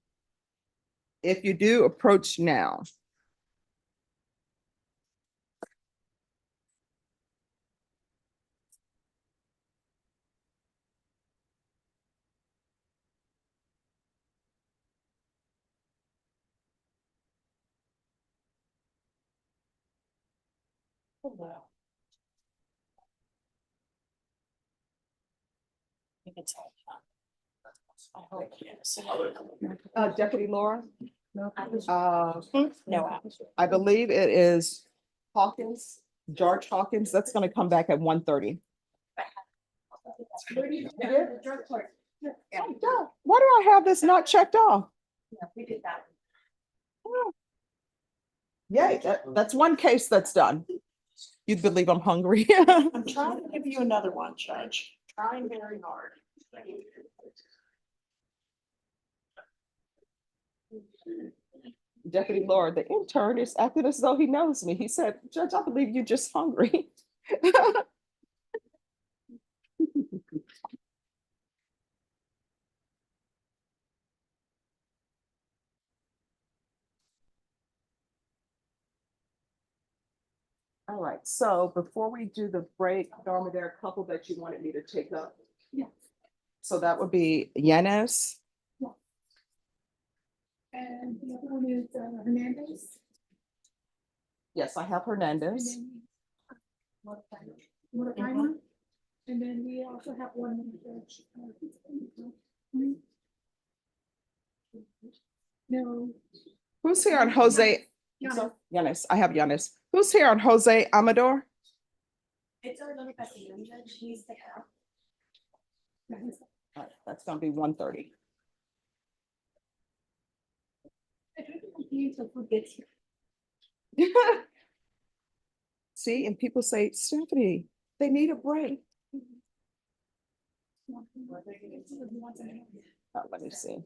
If you do, approach now. Deputy Laura? No. I believe it is Hawkins, George Hawkins. That's gonna come back at 1:30. Why do I have this not checked off? We did that. Yay, that's one case that's done. You'd believe I'm hungry. I'm trying to give you another one, Judge. Trying very hard. Deputy Laura, the intern is acting as though he knows me. He said, Judge, I believe you're just hungry. All right, so before we do the break, Norma, there are a couple that you wanted me to take up. Yeah. So that would be Yanes. And the other one is Hernandez. Yes, I have Hernandez. Modified one. And then we also have one more judge. No. Who's here on Jose? Yanes. Yanes, I have Yanes. Who's here on Jose Amador? It's our little Bethlehem judge. He's the head. All right, that's gonna be 1:30. See, and people say, Stephanie, they need a break. Let me see.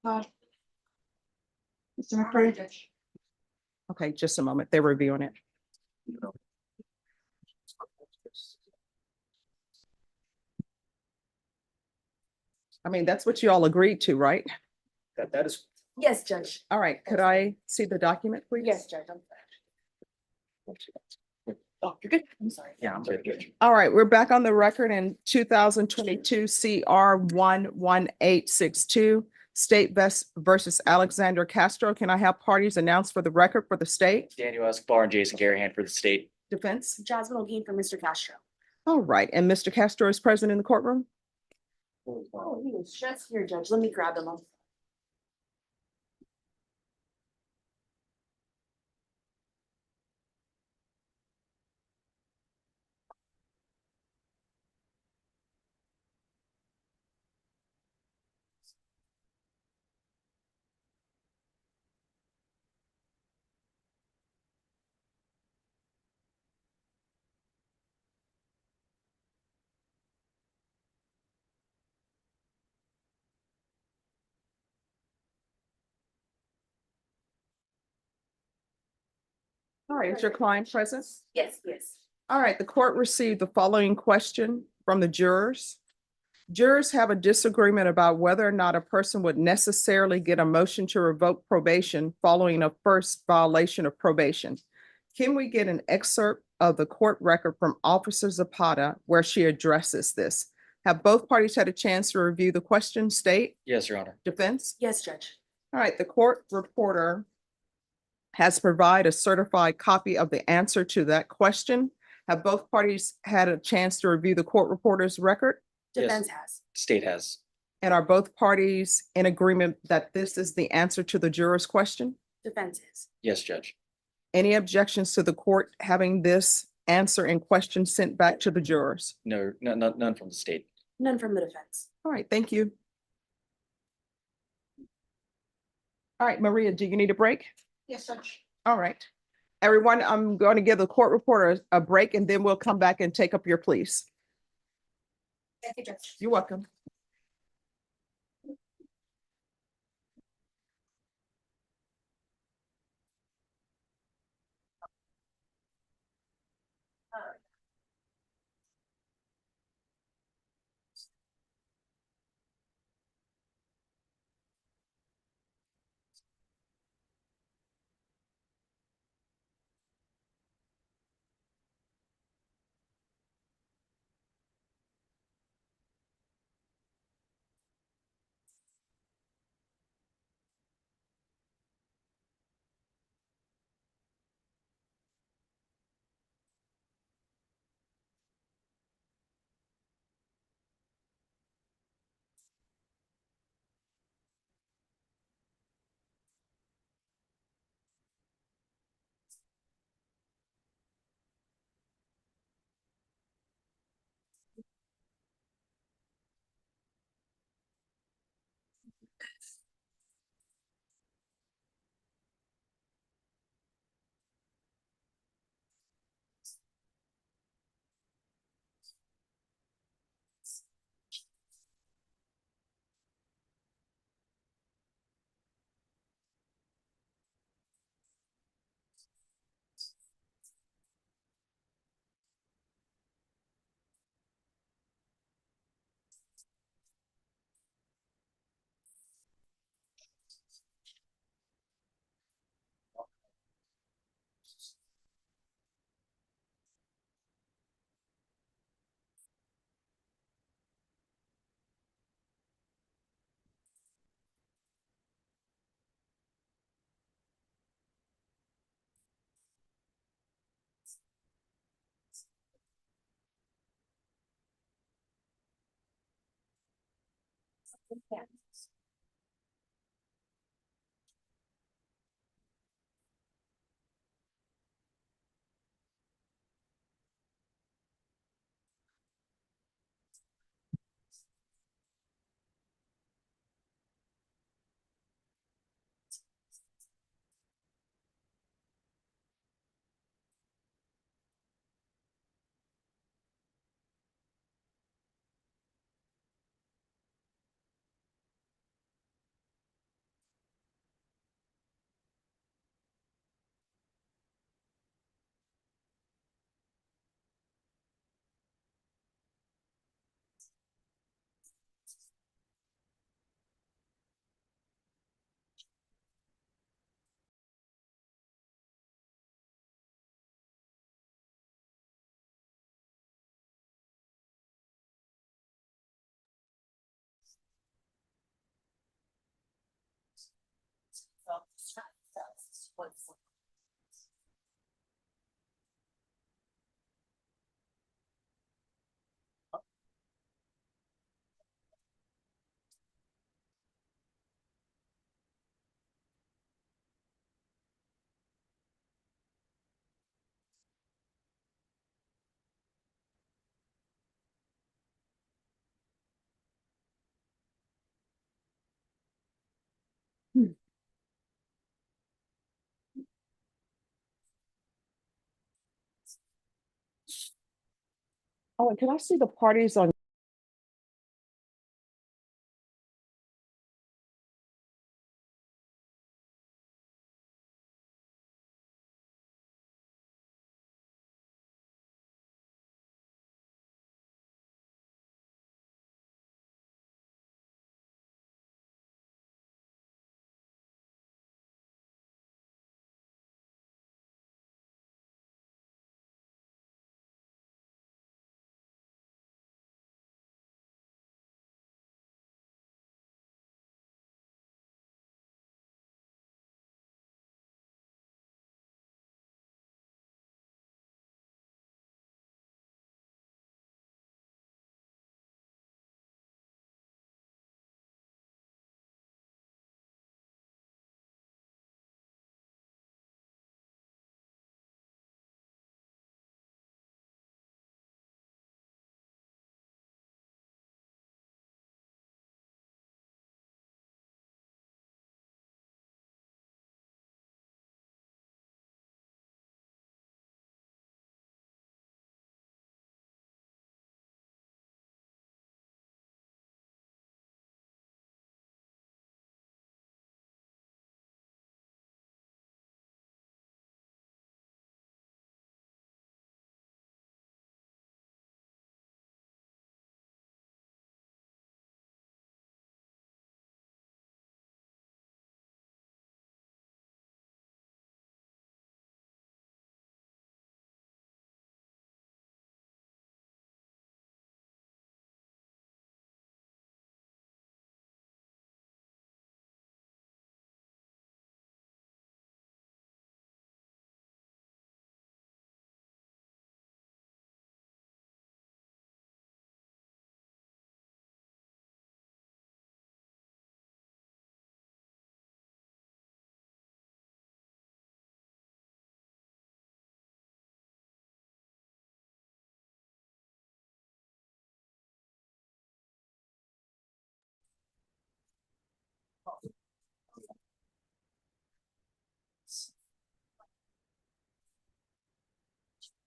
Mr. McCray. Okay, just a moment. They're reviewing it. I mean, that's what you all agreed to, right? That is, Yes, Judge. All right, could I see the document, please? Yes, Judge. Oh, you're good. I'm sorry. Yeah, I'm good. All right, we're back on the record in 2022 CR 11862, State versus Alexander Castro. Can I have parties announced for the record for the state? Daniel Escobar and Jason Garahan for the state. Defense? Jasmine O'Gean for Mr. Castro. All right, and Mr. Castro is present in the courtroom? Oh, he was just here, Judge. Let me grab him. All right, is your client present? Yes, yes. All right, the court received the following question from the jurors. Jurors have a disagreement about whether or not a person would necessarily get a motion to revoke probation following a first violation of probation. Can we get an excerpt of the court record from Officer Zapata where she addresses this? Have both parties had a chance to review the question? State? Yes, Your Honor. Defense? Yes, Judge. All right, the court reporter has provided a certified copy of the answer to that question. Have both parties had a chance to review the court reporter's record? Defense has. State has. And are both parties in agreement that this is the answer to the juror's question? Defense is. Yes, Judge. Any objections to the court having this answer and question sent back to the jurors? No, none from the state. None from the defense. All right, thank you. All right, Maria, do you need a break? Yes, Judge. All right. Everyone, I'm going to give the court reporter a break and then we'll come back and take up your pleas. Thank you, Judge. You're welcome. Oh, and can I see the parties on?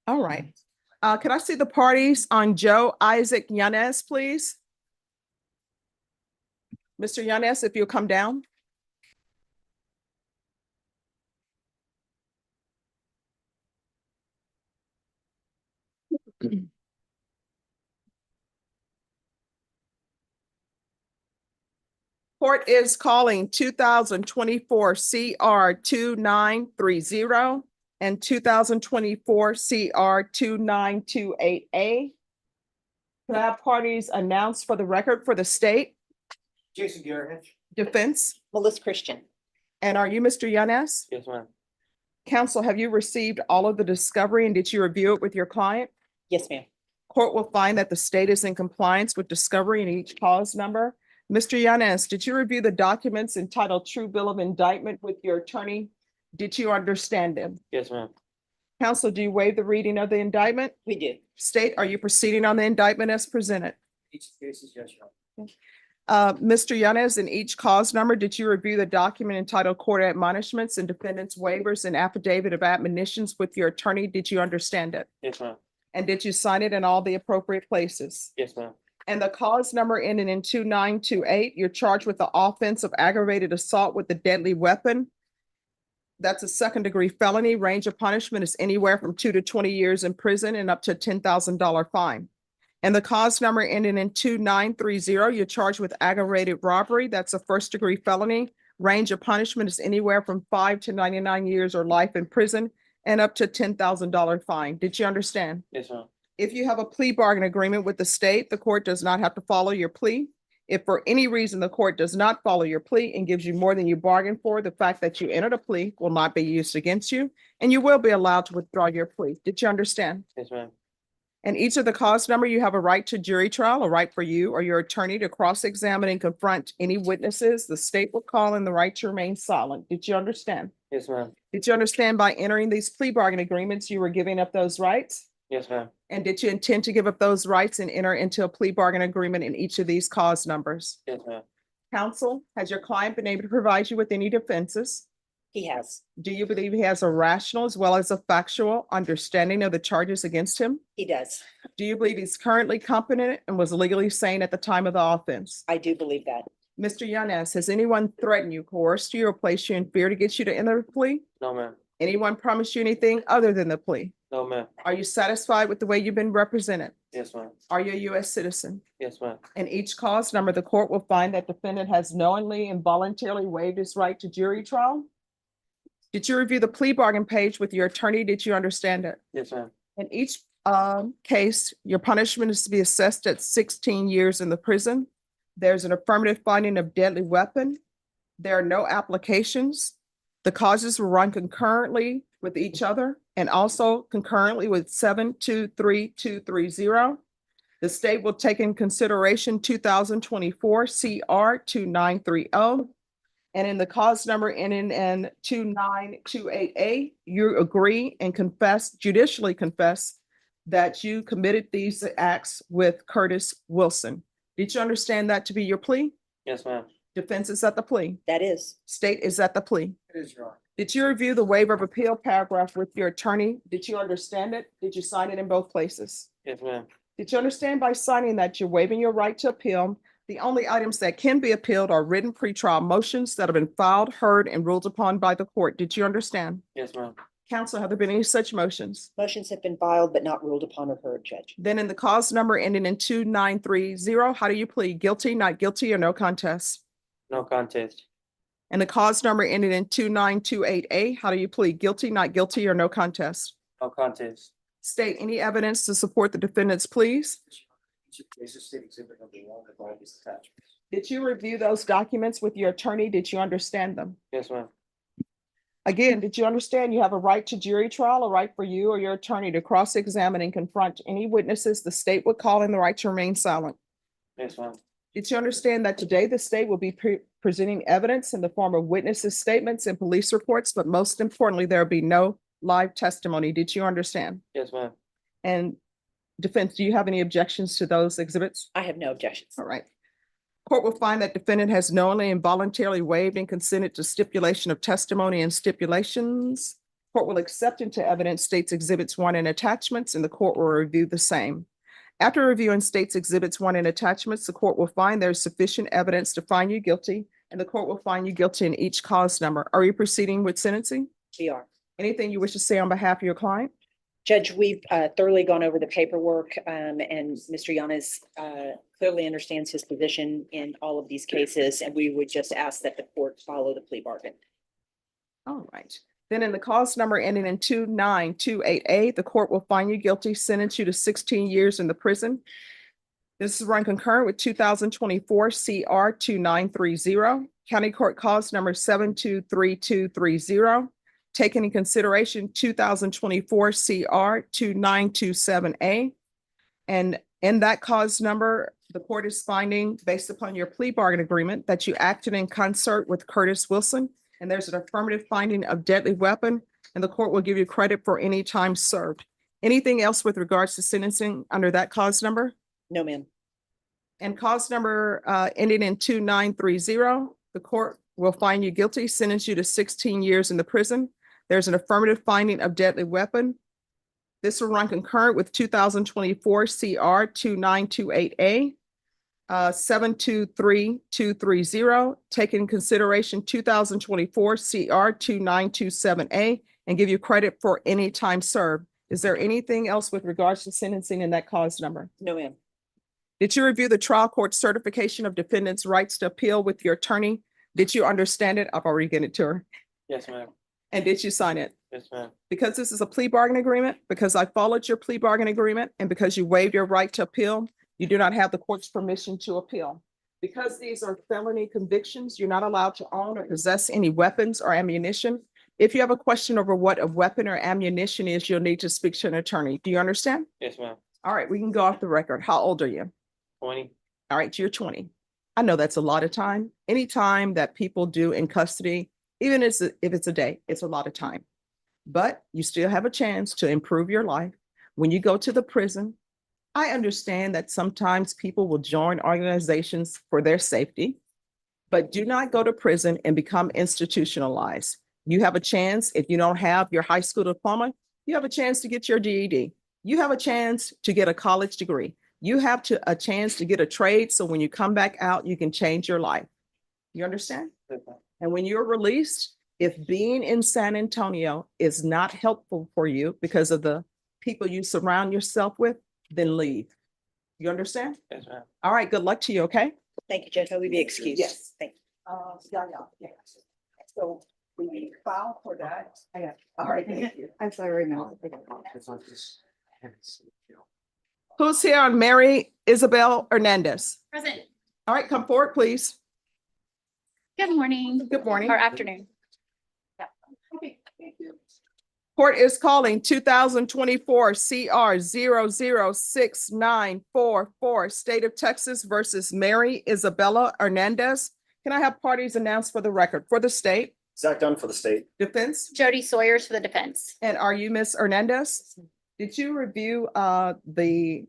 All right. Can I see the parties on Joe Isaac Yanez, please? Mr. Yanez, if you'll come down. Court is calling 2024 CR 2930 and 2024 CR 2928A. Can I have parties announced for the record for the state? Jason Garrett. Defense? Melissa Christian. And are you Mr. Yanez? Yes, ma'am. Counsel, have you received all of the discovery and did you review it with your client? Yes, ma'am. Court will find that the state is in compliance with discovery in each cause number. Mr. Yanez, did you review the documents entitled True Bill of Indictment with your attorney? Did you understand them? Yes, ma'am. Counsel, do you waive the reading of the indictment? We did. State, are you proceeding on the indictment as presented? Each case is yes, Your Honor. Mr. Yanez, in each cause number, did you review the document entitled Court Admonishments and Defendants Waivers and Affidavit of Admonitions with your attorney? Did you understand it? Yes, ma'am. And did you sign it in all the appropriate places? Yes, ma'am. And the cause number ending in 2928, you're charged with the offense of aggravated assault with a deadly weapon. That's a second-degree felony. Range of punishment is anywhere from 2 to 20 years in prison and up to a $10,000 fine. And the cause number ending in 2930, you're charged with aggravated robbery. That's a first-degree felony. Range of punishment is anywhere from 5 to 99 years or life in prison and up to $10,000 fine. Did you understand? Yes, ma'am. If you have a plea bargain agreement with the state, the court does not have to follow your plea. If for any reason the court does not follow your plea and gives you more than you bargained for, the fact that you entered a plea will not be used against you, and you will be allowed to withdraw your plea. Did you understand? Yes, ma'am. And each of the cause number, you have a right to jury trial, a right for you or your attorney to cross-examine and confront any witnesses the state will call, and the right to remain silent. Did you understand? Yes, ma'am. Did you understand by entering these plea bargain agreements, you were giving up those rights? Yes, ma'am. And did you intend to give up those rights and enter into a plea bargain agreement in each of these cause numbers? Yes, ma'am. Counsel, has your client been able to provide you with any defenses? He has. Do you believe he has a rational as well as a factual understanding of the charges against him? He does. Do you believe he's currently competent and was legally sane at the time of the offense? I do believe that. Mr. Yanez, has anyone threatened you, coerced you, or placed you in fear to get you to enter the plea? No, ma'am. Anyone promised you anything other than the plea? No, ma'am. Are you satisfied with the way you've been represented? Yes, ma'am. Are you a U.S. citizen? Yes, ma'am. In each cause number, the court will find that defendant has knowingly and voluntarily waived his right to jury trial. Did you review the plea bargain page with your attorney? Did you understand it? Yes, ma'am. In each case, your punishment is to be assessed at 16 years in the prison. There's an affirmative finding of deadly weapon. There are no applications. The causes will run concurrently with each other and also concurrently with 723-230. The state will take in consideration 2024 CR 2930. And in the cause number ending in 2928A, you agree and confess, judicially confess, that you committed these acts with Curtis Wilson. Did you understand that to be your plea? Yes, ma'am. Defense is at the plea. That is. State is at the plea. It is, Your Honor. Did you review the waiver of appeal paragraph with your attorney? Did you understand it? Did you sign it in both places? Yes, ma'am. Did you understand by signing that you're waiving your right to appeal? The only items that can be appealed are written pretrial motions that have been filed, heard, and ruled upon by the court. Did you understand? Yes, ma'am. Counsel, have there been any such motions? Motions have been filed but not ruled upon or heard, Judge. Then in the cause number ending in 2930, how do you plead? Guilty, not guilty, or no contest? No contest. And the cause number ending in 2928A, how do you plead? Guilty, not guilty, or no contest? No contest. State any evidence to support the defendant's pleas. Did you review those documents with your attorney? Did you understand them? Yes, ma'am. Again, did you understand you have a right to jury trial, a right for you or your attorney to cross-examine and confront any witnesses the state would call, and the right to remain silent? Yes, ma'am. Did you understand that today the state will be presenting evidence in the form of witnesses' statements and police reports, but most importantly, there will be no live testimony? Did you understand? Yes, ma'am. And defense, do you have any objections to those exhibits? I have no objections. All right. Court will find that defendant has knowingly and voluntarily waived and consented to stipulation of testimony and stipulations. Court will accept into evidence states exhibits 1 and attachments, and the court will review the same. After reviewing states exhibits 1 and attachments, the court will find there is sufficient evidence to find you guilty, and the court will find you guilty in each cause number. Are you proceeding with sentencing? We are. Anything you wish to say on behalf of your client? Judge, we've thoroughly gone over the paperwork, and Mr. Yanez clearly understands his position in all of these cases, and we would just ask that the court follow the plea bargain. All right. Then in the cause number ending in 2928A, the court will find you guilty, sentence you to 16 years in the prison. This is run concurrent with 2024 CR 2930, County Court cause number 723230. Taken in consideration 2024 CR 2927A. And in that cause number, the court is finding, based upon your plea bargain agreement, that you acted in concert with Curtis Wilson, and there's an affirmative finding of deadly weapon, and the court will give you credit for any time served. Anything else with regards to sentencing under that cause number? No, ma'am. And cause number ending in 2930, the court will find you guilty, sentence you to 16 years in the prison. There's an affirmative finding of deadly weapon. This will run concurrent with 2024 CR 2928A, 723230, take in consideration 2024 CR 2927A, and give you credit for any time served. Is there anything else with regards to sentencing in that cause number? No, ma'am. Did you review the trial court certification of defendant's rights to appeal with your attorney? Did you understand it? I've already given it to her. Yes, ma'am. And did you sign it? Yes, ma'am. Because this is a plea bargain agreement, because I followed your plea bargain agreement, and because you waived your right to appeal, you do not have the court's permission to appeal. Because these are felony convictions, you're not allowed to own or possess any weapons or ammunition. If you have a question over what a weapon or ammunition is, you'll need to speak to an attorney. Do you understand? Yes, ma'am. All right, we can go off the record. How old are you? 20. All right, you're 20. I know that's a lot of time. Any time that people do in custody, even if it's a day, it's a lot of time. But you still have a chance to improve your life. When you go to the prison, I understand that sometimes people will join organizations for their safety, but do not go to prison and become institutionalized. You have a chance, if you don't have your high school diploma, you have a chance to get your GED. You have a chance to get a college degree. You have a chance to get a trade. So when you come back out, you can change your life. You understand? And when you're released, if being in San Antonio is not helpful for you because of the people you surround yourself with, then leave. You understand? Yes, ma'am. All right, good luck to you, okay? Thank you, Judge. Will we be excused? Yes. Thank you. Yeah. So we file for that. All right, thank you. I'm sorry, no. Who's here on Mary Isabel Hernandez? Present. All right, come forward, please. Good morning. Good morning. Or afternoon. Court is calling 2024 CR 006944, State of Texas versus Mary Isabella Hernandez. Can I have parties announced for the record? For the state, Zach Dunn for the state. defense, Jody Sawyers for the defense. and are you Miss Hernandez? Did you review the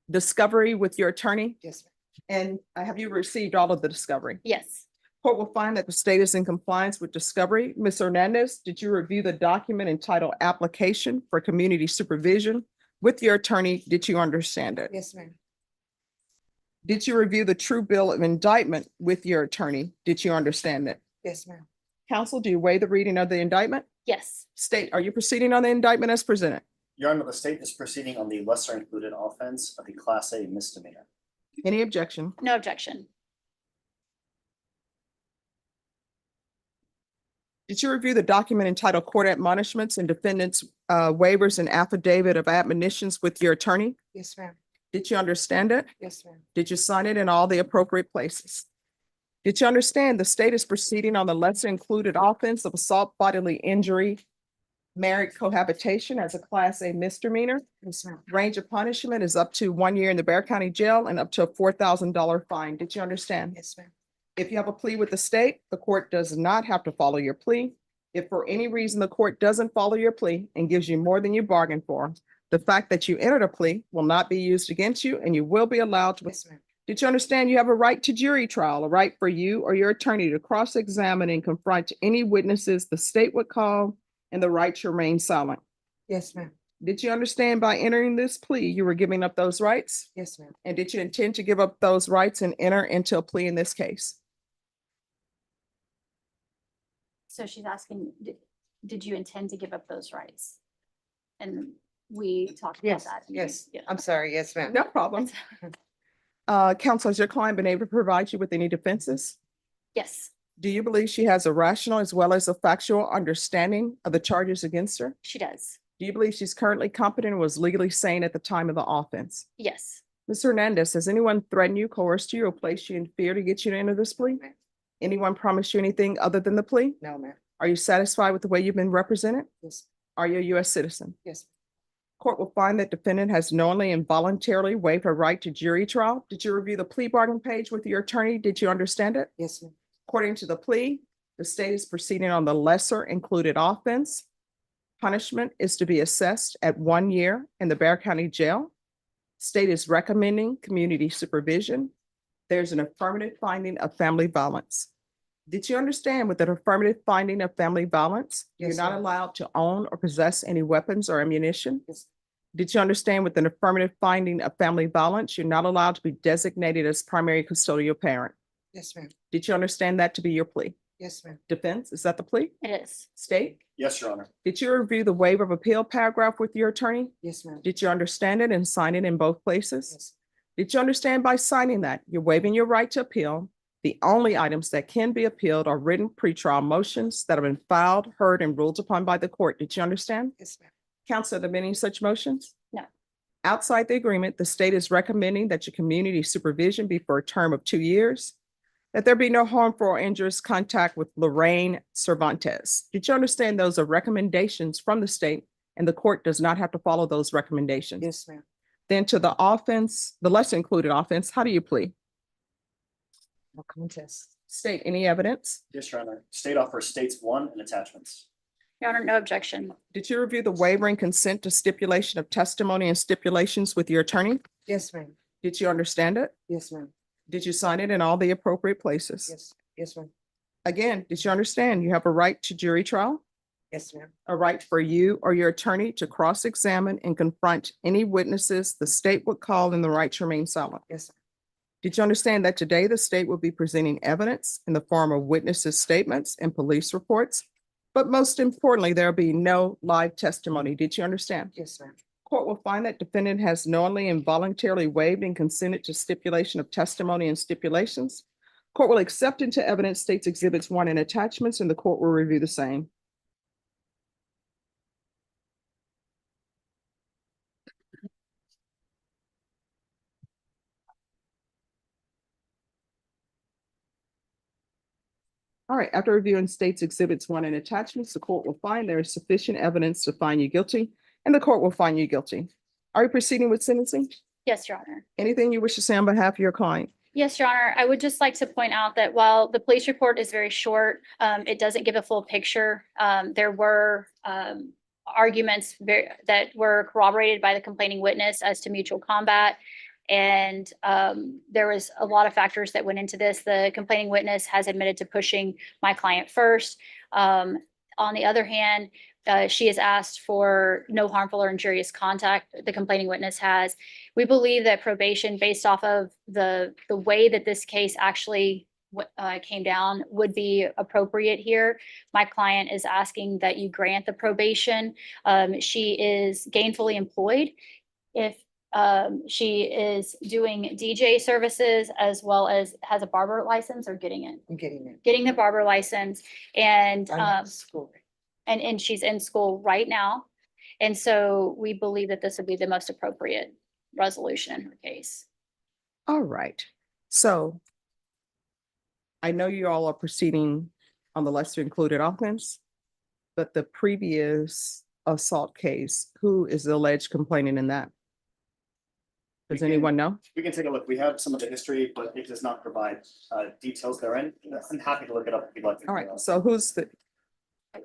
discovery with your attorney? Yes, ma'am. And have you received all of the discovery? Yes. Court will find that the state is in compliance with discovery. Ms. Hernandez, did you review the document entitled Application for Community Supervision with your attorney? Did you understand it? Yes, ma'am. Did you review the true bill of indictment with your attorney? Did you understand it? Yes, ma'am. Counsel, do you waive the reading of the indictment? Yes. State, are you proceeding on the indictment as presented? Your Honor, the state is proceeding on the lesser included offense of the Class A misdemeanor. Any objection? No objection. Did you review the document entitled Court Admonishments and Defendants Waivers and Affidavit of Admonitions with your attorney? Yes, ma'am. Did you understand it? Yes, ma'am. Did you sign it in all the appropriate places? Did you understand the state is proceeding on the lesser included offense of assault, bodily injury, married cohabitation as a Class A misdemeanor? Yes, ma'am. Range of punishment is up to 1 year in the Bexar County Jail and up to a $4,000 fine. Did you understand? Yes, ma'am. If you have a plea with the state, the court does not have to follow your plea. If for any reason the court doesn't follow your plea and gives you more than you bargained for, the fact that you entered a plea will not be used against you and you will be allowed to. Yes, ma'am. Did you understand you have a right to jury trial, a right for you or your attorney to cross-examine and confront any witnesses the state would call, and the right to remain silent? Yes, ma'am. Did you understand by entering this plea, you were giving up those rights? Yes, ma'am. And did you intend to give up those rights and enter into a plea in this case? So she's asking, did you intend to give up those rights? And we talked about Yes, that. yes. Yeah. I'm sorry. Yes, ma'am. No problem. Counsel, has your client been able to provide you with any defenses? Yes, Do you believe she has a rational as well as a factual understanding of the charges against her? she does. Do you believe she's currently competent and was legally sane at the time of the offense? Yes. Ms. Hernandez, has anyone threatened you, coerced you, or placed you in fear to get you to enter this plea? Anyone promised you anything other than the plea? No, ma'am. Are you satisfied with the way you've been represented? Yes. Are you a U.S. citizen? Yes. Court will find that defendant has knowingly and voluntarily waived her right to jury trial. Did you review the plea bargain page with your attorney? Did you understand it? Yes, ma'am. According to the plea, the state is proceeding on the lesser included offense. Punishment is to be assessed at 1 year in the Bexar County Jail. State is recommending community supervision. There's an affirmative finding of family violence. Did you understand with an affirmative finding of family violence, you're Yes, not ma'am. allowed to own or possess any weapons or ammunition? Yes. Did you understand with an affirmative finding of family violence, you're not allowed to be designated as primary custodial parent? Yes, ma'am. Did you understand that to be your plea? Yes, ma'am. Defense, is that the plea? It is. State? Yes, Your Honor. Did you review the waiver of appeal paragraph with your attorney? Yes, ma'am. Did you understand it and sign it in both places? Yes. Did you understand by signing that you're waiving your right to appeal? The only items that can be appealed are written pretrial motions that have been filed, heard, and ruled upon by the court. Did you understand? Yes, ma'am. Counsel, have there been any such motions? No. Outside the agreement, the state is recommending that your community supervision be for a term of 2 years, that there be no harmful or injurious contact with Lorraine Cervantes. Did you understand those are recommendations from the state and the court does not have to follow those recommendations? Yes, ma'am. Then to the offense, the lesser included offense, how do you plead? No contest. State any evidence? Yes, Your Honor. State offers states one and attachments. Your Honor, no objection. Did you review the waiver and consent to stipulation of testimony and stipulations with your attorney? Yes, ma'am. Did you understand it? Yes, ma'am. Did you sign it in all the appropriate places? Yes, yes, ma'am. Again, did you understand you have a right to jury trial? Yes, ma'am. A right for you or your attorney to cross-examine and confront any witnesses the state would call and the right to remain silent? Yes, sir. Did you understand that today the state will be presenting evidence in the form of witnesses' statements and police reports? But most importantly, there'll be no live testimony. Did you understand? Yes, ma'am. Court will find that defendant has knowingly and voluntarily waived and consented to stipulation of testimony and stipulations. Court will accept into evidence states exhibits 1 and attachments, and the court will review the same. All right, after reviewing states exhibits 1 and attachments, the court will find there is sufficient evidence to find you guilty, and the court will find you guilty. Are you proceeding with sentencing? Yes, Your Honor. Anything you wish to say on behalf of your client? Yes, Your Honor. I would just like to point out that while the police report is very short, it doesn't give a full picture. There were arguments that were corroborated by the complaining witness as to mutual combat. And there was a lot of factors that went into this. The complaining witness has admitted to pushing my client first. On the other hand, she has asked for no harmful or injurious contact. The complaining witness has. We believe that probation, based off of the way that this case actually came down, would be appropriate here. My client is asking that you grant the probation. She is gainfully employed. If she is doing DJ services as well as has a barber license or getting it. I'm getting it. Getting the barber license and I'm at school. and she's in school right now. And so we believe that this would be the most appropriate resolution in her case. All right, so I know you all are proceeding on the lesser included offense, but the previous assault case, who is the alleged complainant in that? Does anyone know? We can take a look. We have some of the history, but it does not provide details therein. I'm happy to look it up if you'd like. All right, so who's the,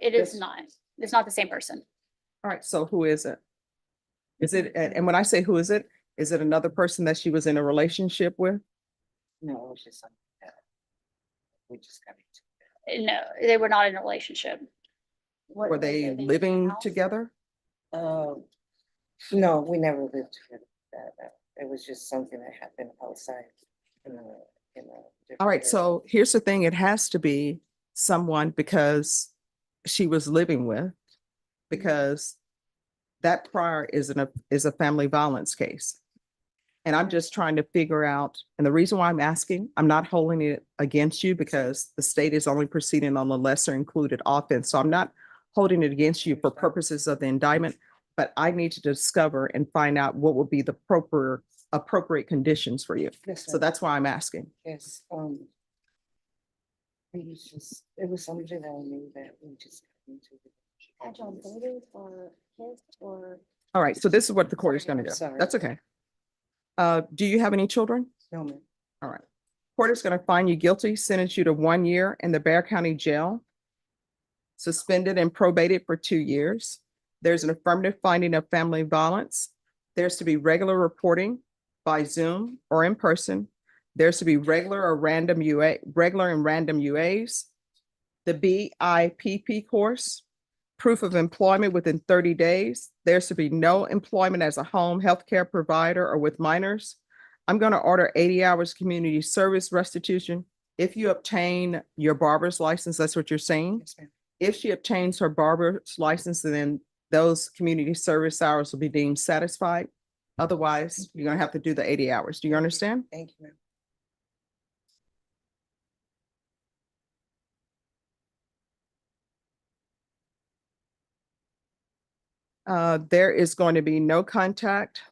It is not, it's not the same person. all right, so who is it? Is it, and when I say who is it another person that she was in a relationship with? No, it was just something that we just got No, they were not in a relationship. Were they living together? No, we never lived together. It was just something that happened outside. All right, so here's the thing, it has to be someone because she was living with, because that prior is a family violence case. And I'm just trying to figure out, and the reason why I'm asking, I'm not holding it against you because the state is only proceeding on the lesser included offense. So I'm not holding it against you for purposes of the indictment, but I need to discover and find out what would be the appropriate conditions for you. Yes, So that's why I'm asking. yes, it was something that I knew that we just got into. or kids or? All right, so this is what the court is gonna do. Sorry. That's okay. Do you have any children? No, ma'am. All right. Court is gonna find you guilty, sentence you to 1 year in the Bear County Jail, suspended and probated for 2 years. There's an affirmative finding of family violence. There's to be regular reporting by Zoom or in person. There's to be regular and random UAs. The BIP course, proof of employment within 30 days. There's to be no employment as a home healthcare provider or with minors. I'm going to order 80 hours community service restitution. If you obtain your barber's license, that's what you're saying? Yes, ma'am. If she obtains her barber's license, then those community service hours will be deemed satisfied. Otherwise, you're gonna have to do the 80 hours. Do you understand? Thank you, ma'am. There is going to be no contact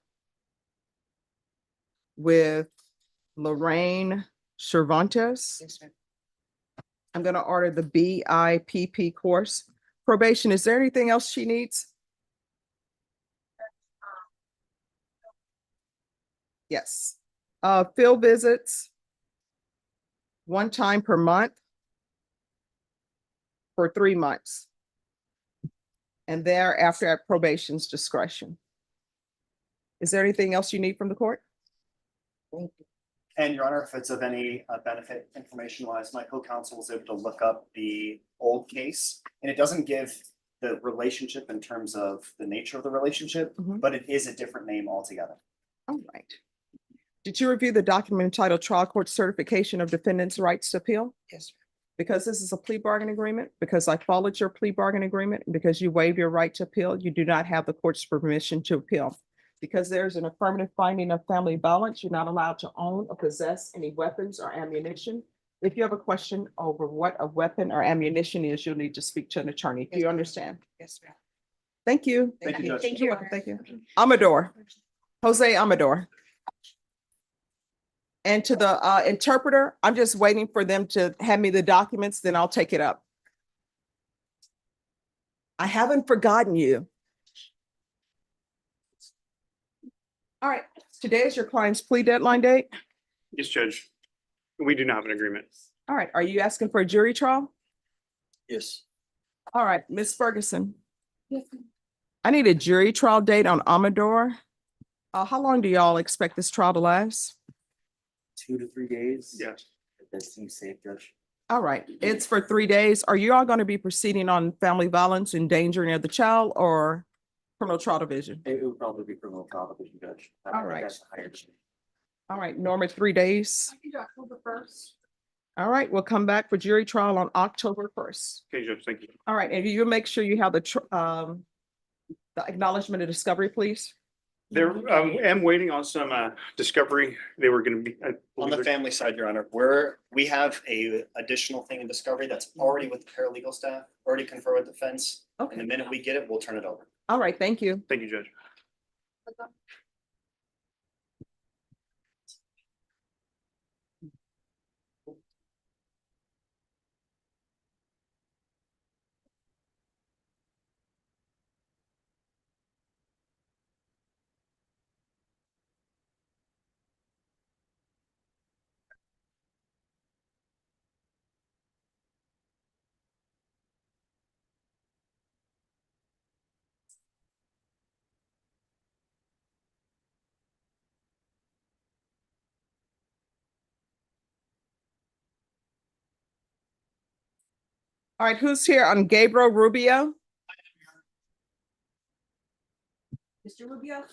with Lorraine Cervantes. I'm gonna order the BIP course. Probation, is there anything else she needs? Yes. Field visits. One time per month. For 3 months. And thereafter at probation's discretion. Is there anything else you need from the court? And Your Honor, if it's of any benefit information wise, my co-counsel was able to look up the old case. And it doesn't give the relationship in terms of the nature of the relationship, but it is a different name altogether. All right. Did you review the document entitled Trial Court Certification of Defendant's Rights to Appeal? Yes. Because this is a plea bargain agreement, because I followed your plea bargain agreement, and because you waive your right to appeal, you do not have the court's permission to appeal. Because there's an affirmative finding of family violence, you're not allowed to own or possess any weapons or ammunition. If you have a question over what a weapon or ammunition is, you'll need to speak to an attorney. Do you understand? Yes, ma'am. Thank you. Thank you, Judge. Thank you. Thank you. Amador, Jose Amador. And to the interpreter, I'm just waiting for them to hand me the documents, then I'll take it up. I haven't forgotten you. All right, today is your client's plea deadline date. Yes, Judge. We do not have an agreement. All right, are you asking for a jury trial? Yes. All right, Ms. Ferguson. I need a jury trial date on Amador. How long do y'all expect this trial to last? 2 to 3 days. Yes. That seems safe, Judge. All right, it's for 3 days. Are you all going to be proceeding on family violence, endangering of the child, or criminal trial division? It would probably be criminal trial division, Judge. All right. That's higher. All right, Norma, 3 days. October 1st. All right, we'll come back for jury trial on October 1st. Okay, Judge, thank you. All right, and you make sure you have the acknowledgement of discovery, please. There, I'm waiting on some discovery. They were gonna be. On the family side, Your Honor, we have a additional thing in discovery that's already with the paralegal staff, already conferred with defense. And the minute we get it, we'll turn it over. All right, thank you. Thank you, Judge. All right, who's here on Gabriel Rubio? Mr. Rubio?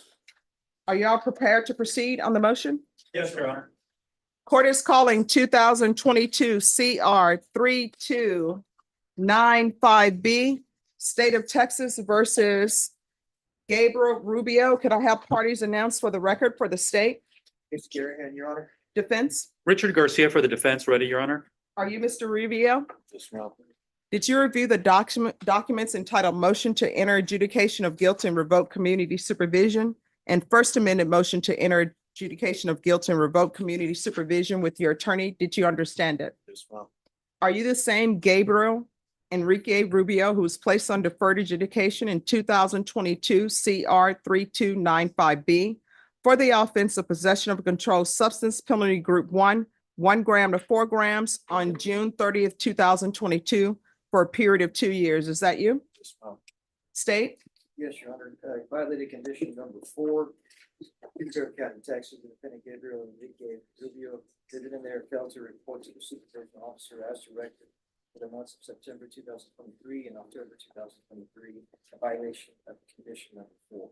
Are y'all prepared to proceed on the motion? Yes, Your Honor. Court is calling 2022 CR 3295B, State of Texas versus Gabriel Rubio. Could I have parties announced for the record for the state? It's Garahan, Your Honor. Defense? Richard Garcia for the defense, ready, Your Honor. Are you Mr. Rubio? Just now. Did you review the documents entitled Motion to Enter Adjudication of Guilt and Revoke Community Supervision and First Amendment Motion to Enter Adjudication of Guilt and Revoke Community Supervision with your attorney? Did you understand it? Just now. Are you the same Gabriel Enrique Rubio who was placed on deferred adjudication in 2022 CR 3295B for the offense of possession of a controlled substance, penalty group 1 gram to 4 grams on June 30th, 2022 for a period of 2 years? Is that you? Just now. State? Yes, Your Honor. Violated condition number 4. Concurrent County, Texas, Defendant Gabriel Enrique Rubio did it in there, failed to report to the supervision officer as directed for the months of September 2023 and October 2023, a violation of condition number 4.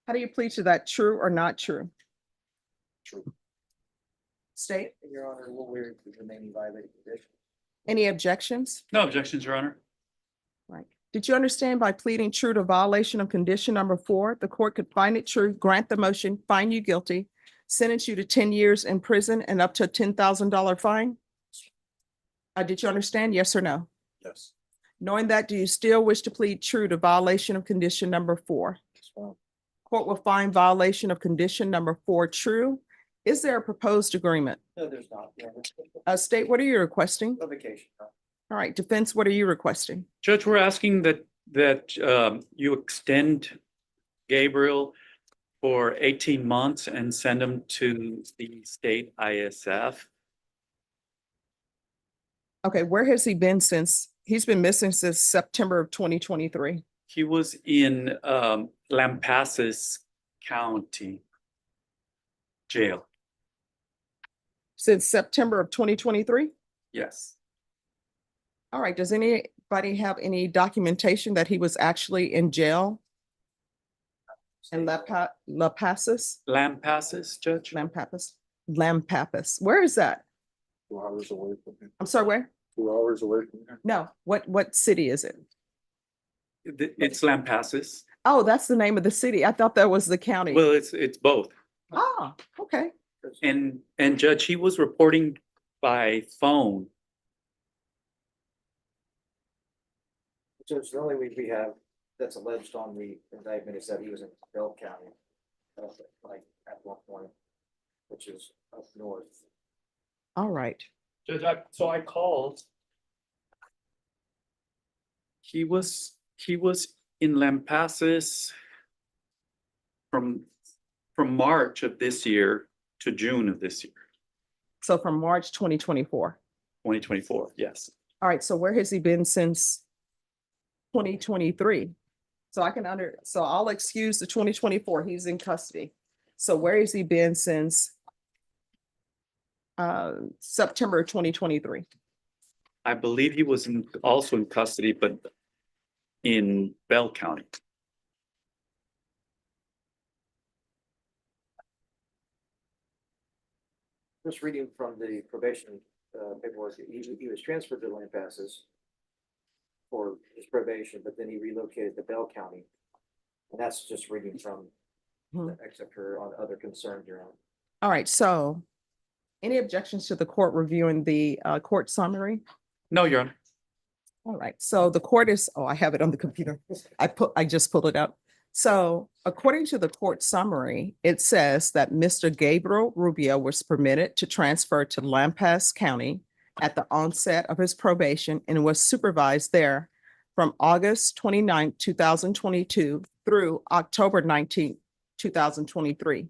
How do you plead to that? True or not true? True. State? Your Honor, we'll waive the remaining violated condition. Any objections? No objections, Your Honor. Right. Did you understand by pleading true to violation of condition number 4, the court could find it true, grant the motion, find you guilty, sentence you to 10 years in prison and up to a $10,000 fine? Did you understand? Yes or no? Yes. Knowing that, do you still wish to plead true to violation of condition number 4? Just now. Court will find violation of condition number 4 true Is there a proposed agreement? No, there's not. Yeah, State, what are you requesting? revocation. All right, defense, what are you requesting? Judge, we're asking that you extend Gabriel for 18 months and send him to the state ISF. Okay, where has he been since? He's been missing since September of 2023. He was in Lampasas County Jail. Since September of 2023? Yes. All right, does anybody have any documentation that he was actually in jail? In Lampasas? Lampasas, Judge? Lampasas. Where is that? 2 hours away from him. I'm sorry, where? 2 hours away from here. No, what city is it? It's Lampasas. Oh, that's the name of the city. I thought that was the county. Well, it's both. Ah, okay. And Judge, he was reporting by phone. Judge, the only way we have that's alleged on the indictment is that he was in Bell County, like at one point, which is up north. All right. Judge, so I called. He was in Lampasas from March of this year to June of this year, So from March 2024. 2024, yes. All right, so where has he been since 2023? So I'll excuse the 2024, he's in custody. So where has he been since September 2023? I believe he was also in custody, but in Bell County. Just reading from the probation paperwork, he was transferred to Lampasas for his probation, but then he relocated to Bell County. And that's just reading from the excerpt here on other concerns, Your Honor. All right, so any objections to the court reviewing the court summary? No, Your Honor. All right, so the court is, oh, I have it on the computer. I just pulled it up. So according to the court summary, it says that Mr. Gabriel Rubio was permitted to transfer to Lampasas County at the onset of his probation and was supervised there from August 29, 2022 through October 19, 2023.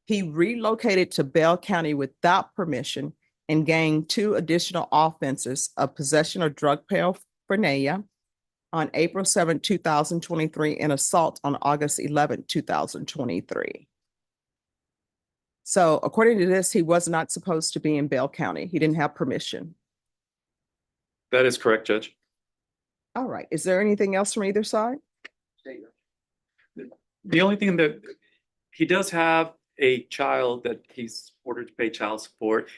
He relocated to Bell County without permission and gained 2 additional offenses of possession of drug paraphernalia on April 7, 2023, and assault on August 11, 2023. So according to this, he was not supposed to be in Bell County. He didn't have permission. That is correct, Judge. All right. Is there anything else from either side? The only thing that he does have a child that he's ordered to pay child support.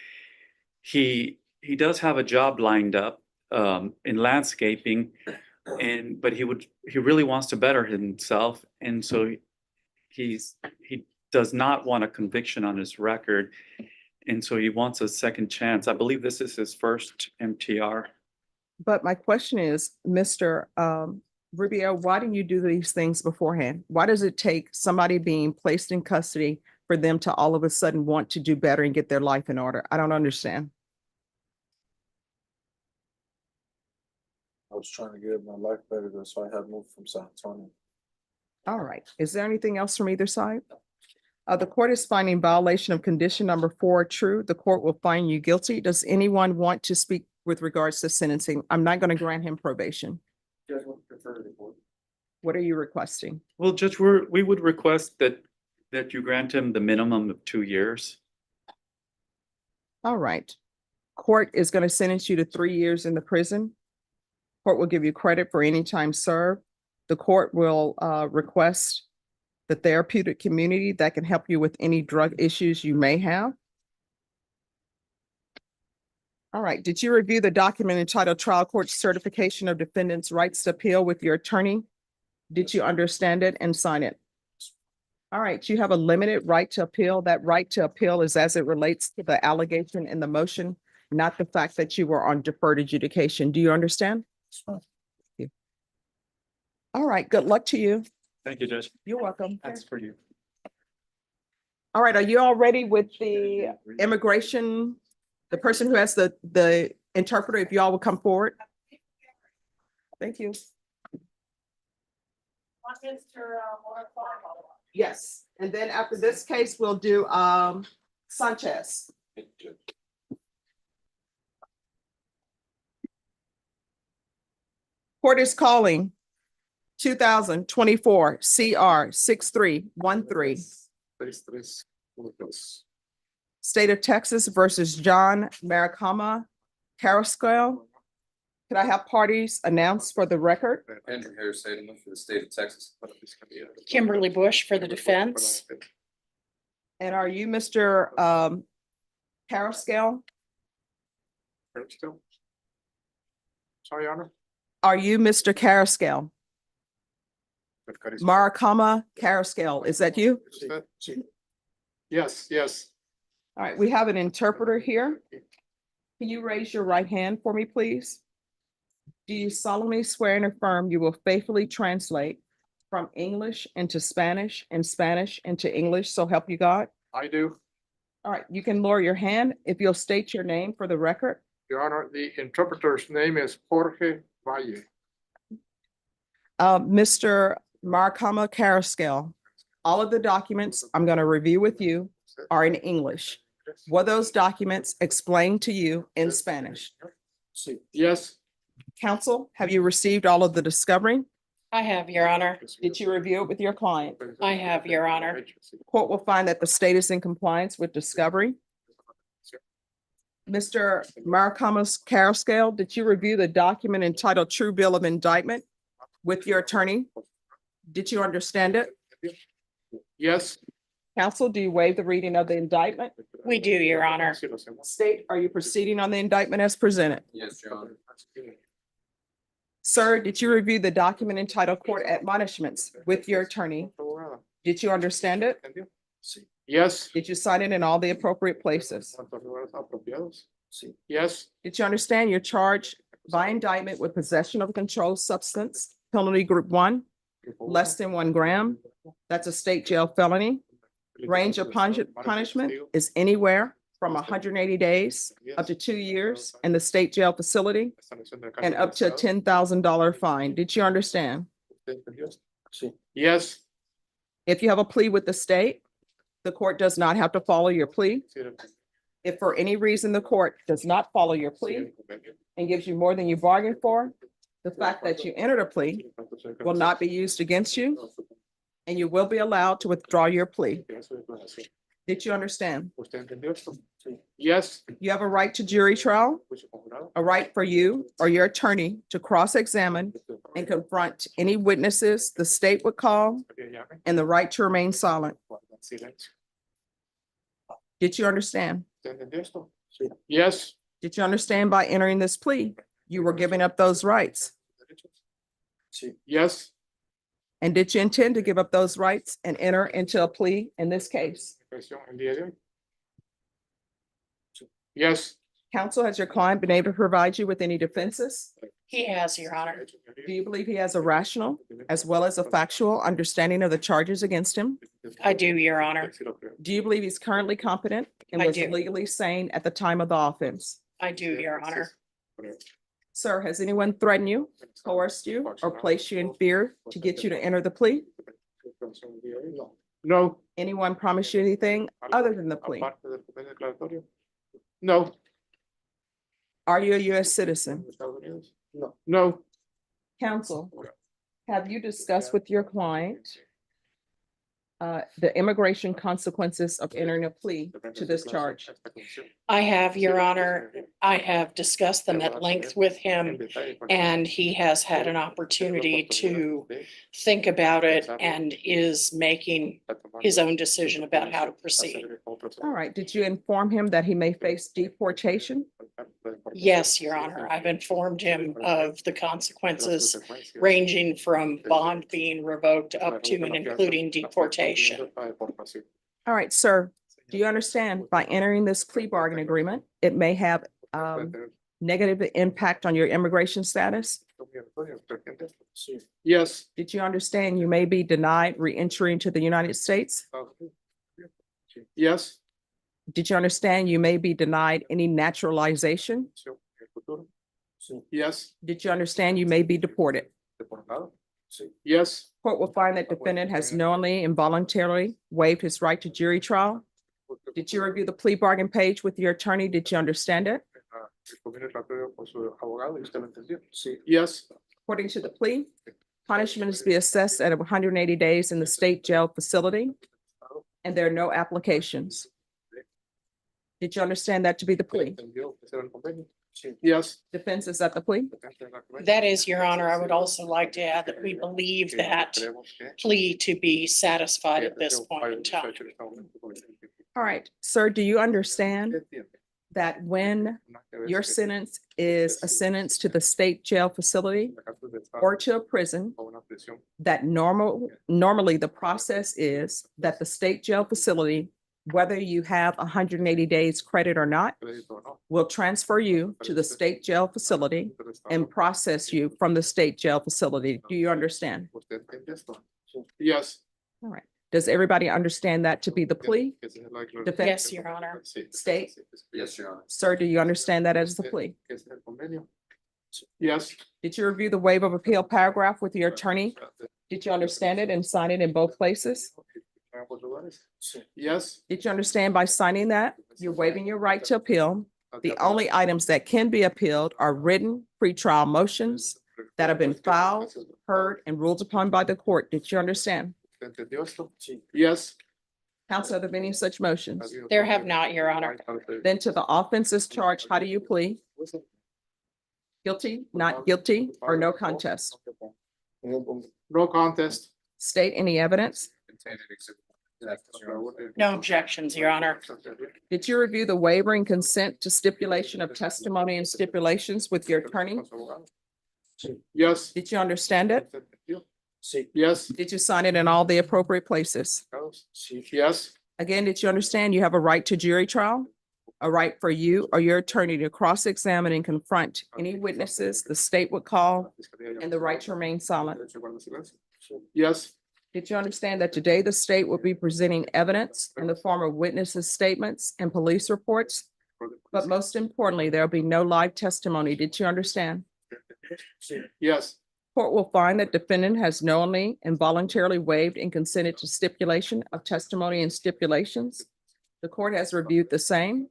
He does have a job lined up in landscaping, but he really wants to better himself, and so he does not want a conviction on his record, and so he wants a second chance. I believe this is his first MTR. But my question is, Mr. Rubio, why do you do these things beforehand? Why does it take somebody being placed in custody for them to all of a sudden want to do better and get their life in order? I don't understand. I was trying to get my life better, so I had moved from San Antonio. All right. Is there anything else from either side? The court is finding violation of condition number 4 true. The court will find you guilty. Does anyone want to speak with regards to sentencing? I'm not going to grant him probation. Judge would prefer to report. What are you requesting? Well, Judge, we would request that you grant him the minimum of 2 years. All right. Court is going to sentence you to 3 years in the prison. Court will give you credit for any time served. The court will request the therapeutic community that can help you with any drug issues you may have. All right. Did you review the document entitled Trial Court Certification of Defendant's Rights to Appeal with your attorney? Did you understand it and sign it? All right. You have a limited right to appeal. That right to appeal is as it relates to the allegation in the motion, not the fact that you were on deferred adjudication. Do you understand? All right. Good luck to you. Thank you, Judge. You're welcome. That's for you. All right, are you all ready with the immigration? The person who has the interpreter, if you all will come forward. Thank you. Yes, and then after this case, we'll do Sanchez. Court is calling 2024 CR 6313. State of Texas versus John Maricama Carrasquel. Could I have parties announced for the record? Andrew Harris, for the state of Texas. Kimberly Bush for the defense. And are you Mr. Carrasquel? Sorry, Your Honor. Are you Mr. Carrasquel? Maricama Carrasquel, is that you? Yes, yes. All right, we have an interpreter here. Can you raise your right hand for me, please? Do you solemnly swear and affirm you will faithfully translate from English into Spanish and Spanish into English, so help you God? I do. All right, you can lower your hand if you'll state your name for the record. Your Honor, the interpreter's name is Jorge Valle. Mr. Maricama Carrasquel, all of the documents I'm going to review with you are in English. Were those documents explained to you in Spanish? Yes. Counsel, have you received all of the discovery? I have, Your Honor. Did you review it with your client? I have, Your Honor. Court will find that the state is in compliance with discovery. Mr. Maricama Carrasquel, did you review the document entitled True Bill of Indictment with your attorney? Did you understand it? Yes. Counsel, do you waive the reading of the indictment? We do, Your Honor. State, are you proceeding on the indictment as presented? Yes, Your Honor. Sir, did you review the document entitled Court Admonishments with your attorney? Did you understand it? Yes. Did you sign it in all the appropriate places? Yes. Did you understand you're charged by indictment with possession of a controlled substance, penalty group 1, less than 1 gram? That's a state jail felony. Range of punishment is anywhere from 180 days up to 2 years in the state jail facility and up to a $10,000 fine. Did you understand? Yes. If you have a plea with the state, the court does not have to follow your plea. If for any reason the court does not follow your plea and gives you more than you bargained for, the fact that you entered a plea will not be used against you, and you will be allowed to withdraw your plea. Did you understand? Yes. You have a right to jury trial, a right for you or your attorney to cross-examine and confront any witnesses the state would call, and the right to remain silent. Did you understand? Yes. Did you understand by entering this plea, you were giving up those rights? Yes. And did you intend to give up those rights and enter into a plea in this case? Yes. Counsel, has your client been able to provide you with any defenses? He has, Your Honor. Do you believe he has a rational as well as a factual understanding of the charges against him? I do, Your Honor. Do you believe he's currently competent and I was do. legally sane at the time of the offense? I do, Your Honor. Sir, has anyone threatened you, coerced you, or placed you in fear to get you to enter the plea? No. Anyone promise you anything other than the plea? No. Are you a US citizen? No. Counsel, have you discussed with your client the immigration consequences of entering a plea to this charge? I have, Your Honor. I have discussed them at length with him, and he has had an opportunity to think about it and is making his own decision about how to proceed. All right, did you inform him that he may face deportation? Yes, Your Honor. I've informed him of the consequences ranging from bond being revoked up to and including deportation. All right, sir, do you understand by entering this plea bargain agreement, it may have negative impact on your immigration status? Yes. Did you understand you may be denied re-entry into the United States? Yes. Did you understand you may be denied any naturalization? Yes. Did you understand you may be deported? Yes. Court will find that defendant has knowingly and voluntarily waived his right to jury trial. Did you review the plea bargain page with your attorney? Did you understand it? Yes. According to the plea, punishment is to be assessed at 180 days in the state jail facility, and there are no applications. Did you understand that to be the plea? Yes. Defense is at the plea? That is, Your Honor, I would also like to add that we believe that plea to be satisfied at this point in time. All right, sir, do you understand that when your sentence is a sentence to the state jail facility or to a prison, that normally the process is that the state jail facility, whether you have 180 days credit or not, will transfer you to the state jail facility and process you from the state jail facility. Do you understand? Yes. All right. Does everybody understand that to be the plea? Defense? Yes, Your Honor. State? Yes, Your Honor. Sir, do you understand that as the plea? Yes. Did you review the waiver of appeal paragraph with your attorney? Did you understand it and sign it in both places? Yes. Did you understand by signing that, you're waiving your right to appeal? The only items that can be appealed are written pretrial motions that have been filed, heard, and ruled upon by the court. Did you understand? Yes. Counsel, are there any such motions? There have not, Your Honor. Then to the offenses charged, how do you plead? Guilty, not guilty, or no contest? No contest. State any evidence? No objections, Your Honor. Did you review the waiver and consent to stipulation of testimony and stipulations with your attorney? Yes. Did you understand it? Yes. Did you sign it in all the appropriate places? Yes. Again, did you understand you have a right to jury trial? A right for you or your attorney to cross-examine and confront any witnesses the state would call, and the right to remain silent? Yes. Did you understand that today the state will be presenting evidence in the form of witnesses' statements and police reports? But most importantly, there'll be no live testimony. Did you understand? Yes. Court will find that defendant has knowingly and voluntarily waived and consented to stipulation of testimony and stipulations. The court has reviewed the same.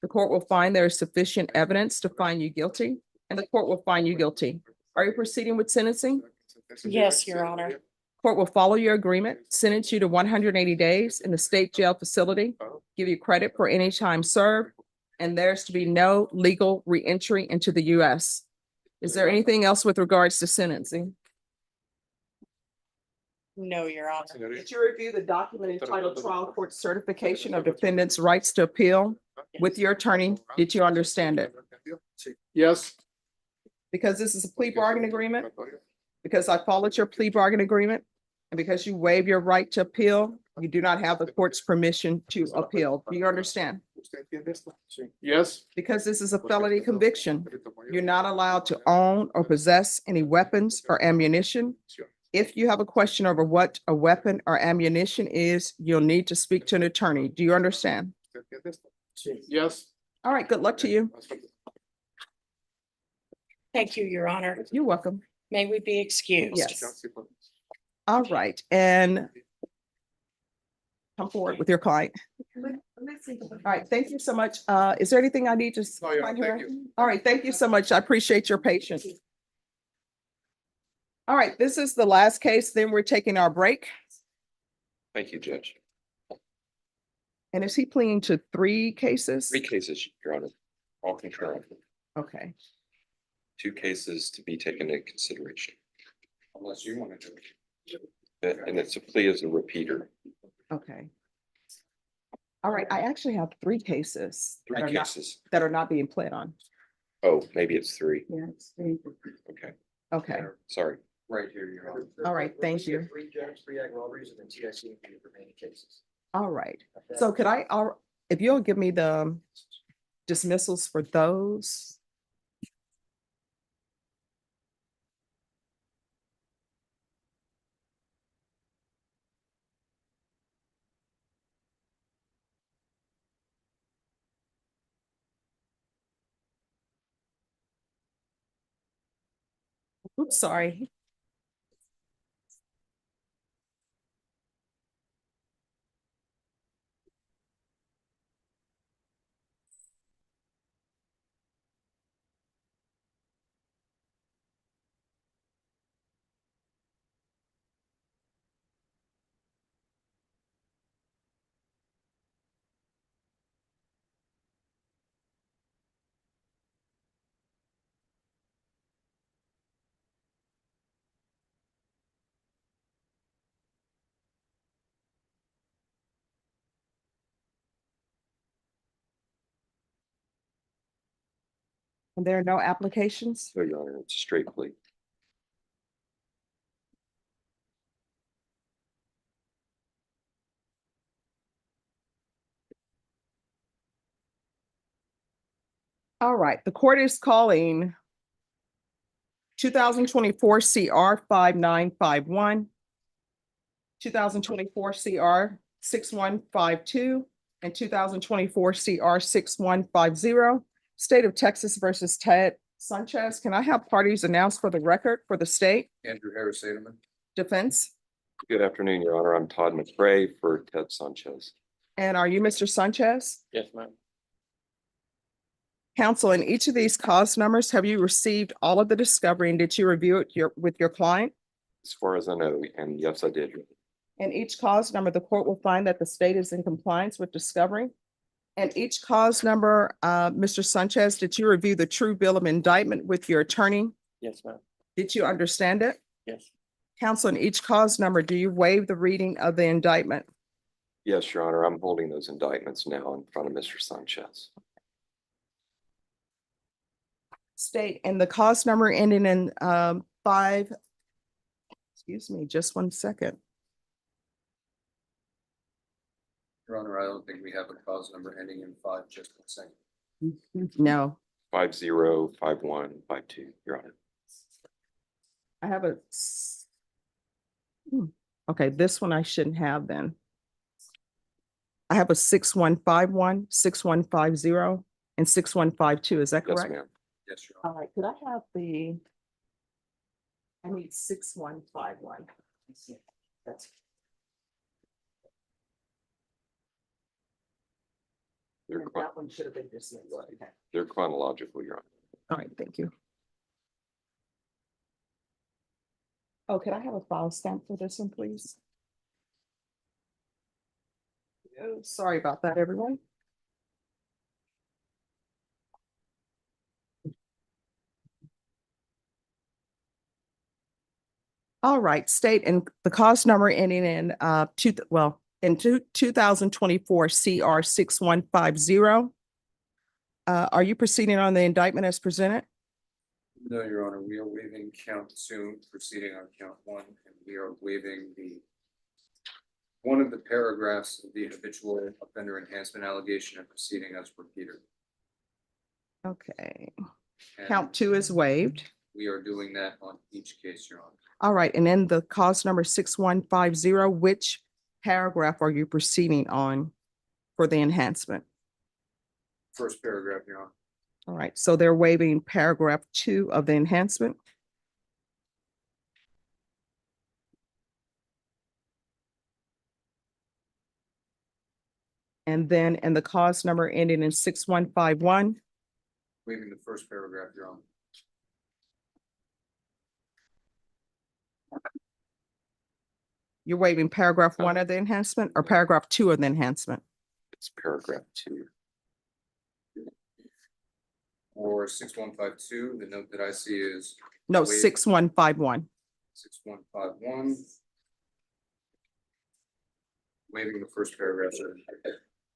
The court will find there is sufficient evidence to find you guilty, and the court will find you guilty. Are you proceeding with sentencing? Yes, Your Honor. Court will follow your agreement, sentence you to 180 days in the state jail facility, give you credit for any time served, and there's to be no legal reentry into the US. Is there anything else with regards to sentencing? No, Your Honor. Did you review the document entitled Trial Court Certification of Defendant's Rights to Appeal with your attorney? Did you understand it? Yes. Because this is a plea bargain agreement, because I followed your plea bargain agreement, and because you waive your right to appeal, you do not have the court's permission to appeal. Do you understand? Yes. Because this is a felony conviction, you're not allowed to own or possess any weapons or ammunition. If you have a question over what a weapon or ammunition is, you'll need to speak to an attorney. Do you understand? Yes. All right, good luck to you. Thank you, Your Honor. You're welcome. May we be excused? Yes. All right, and come forward with your client. All right, thank you so much. Is there anything I need to sign here? All right, thank you so much. I appreciate your patience. All right, this is the last case, then we're taking our break. Thank you, Judge. And is he pleading to 3 cases? 3 cases, Your Honor, all concurrent. Okay, 2 cases to be taken into consideration. Unless you want to do it. And it's a plea as a repeater. okay. All right, I actually have 3 cases. 3 that are not- cases. That are not being pled on. Oh, maybe it's 3. Yeah, it's 3. Okay, Okay, sorry. Right here, Your Honor. all right, thank you. 3 judge, 3 ag robberies, and then TIC for the remaining cases. All right, so could if you'll give me the dismissals for those. Oops, sorry. And there are no applications? So, Your Honor, it's a straight plea. All right, the court is calling 2024 CR 5951, 2024 CR 6152, and 2024 CR 6150. State of Texas versus Ted Sanchez. Can I have parties announced for the record for the state? Andrew Harris Saderman. Defense? Good afternoon, Your Honor. I'm Todd McRae for Ted Sanchez. And are you Mr. Sanchez? Yes, ma'am. Counsel, in each of these cause numbers, have you received all of the discovery and did you review it with your client? As far as I know, and yes, I did. In each cause number, the court will find that the state is in compliance with discovery. And each cause number, Mr. Sanchez, did you review the true bill of indictment with your attorney? Yes, ma'am. Did you understand it? Yes. Counsel, in each cause number, do you waive the reading of the indictment? Yes, Your Honor. I'm holding those indictments now in front of Mr. Sanchez. State, and the cause number ending in five, excuse me, just 1 second. Your Honor, I don't think we have a cause number ending in 5, just 1 second. No, 505152, Your Honor. I have a. Okay, this one I shouldn't have then. I have a 6151, 6150, and 6152. Is that Yes, correct? ma'am. Yes, Your Honor. All right, could I have I need 6151. That's. They're And chron- that one should have been dismissed. Okay. they're chronological, Your Honor. All right, thank you. Oh, could I have a file stamp for this one, please? Oh, sorry about that, everyone. All right, state and the cause number ending in in 2024 CR 6150. Are you proceeding on the indictment as presented? No, Your Honor, we are waiving count 2, proceeding on count 1, and we are waiving one of the paragraphs of the habitual offender enhancement allegation and proceeding as repeater. Okay, And count 2 is waived. we are doing that on each case, Your Honor. All right, and then the cause number 6150, which paragraph are you proceeding on for the enhancement? First paragraph, Your Honor. All right, so they're waiving paragraph 2 of the enhancement. And then in the cause number ending in 6151, Waiving the first paragraph, Your Honor. you're waiving paragraph 1 of the enhancement or paragraph 2 of the enhancement? It's paragraph 2. Or 6152, the note that I see is No, Waive- 6151. 6151. Waiving the first paragraph, sir.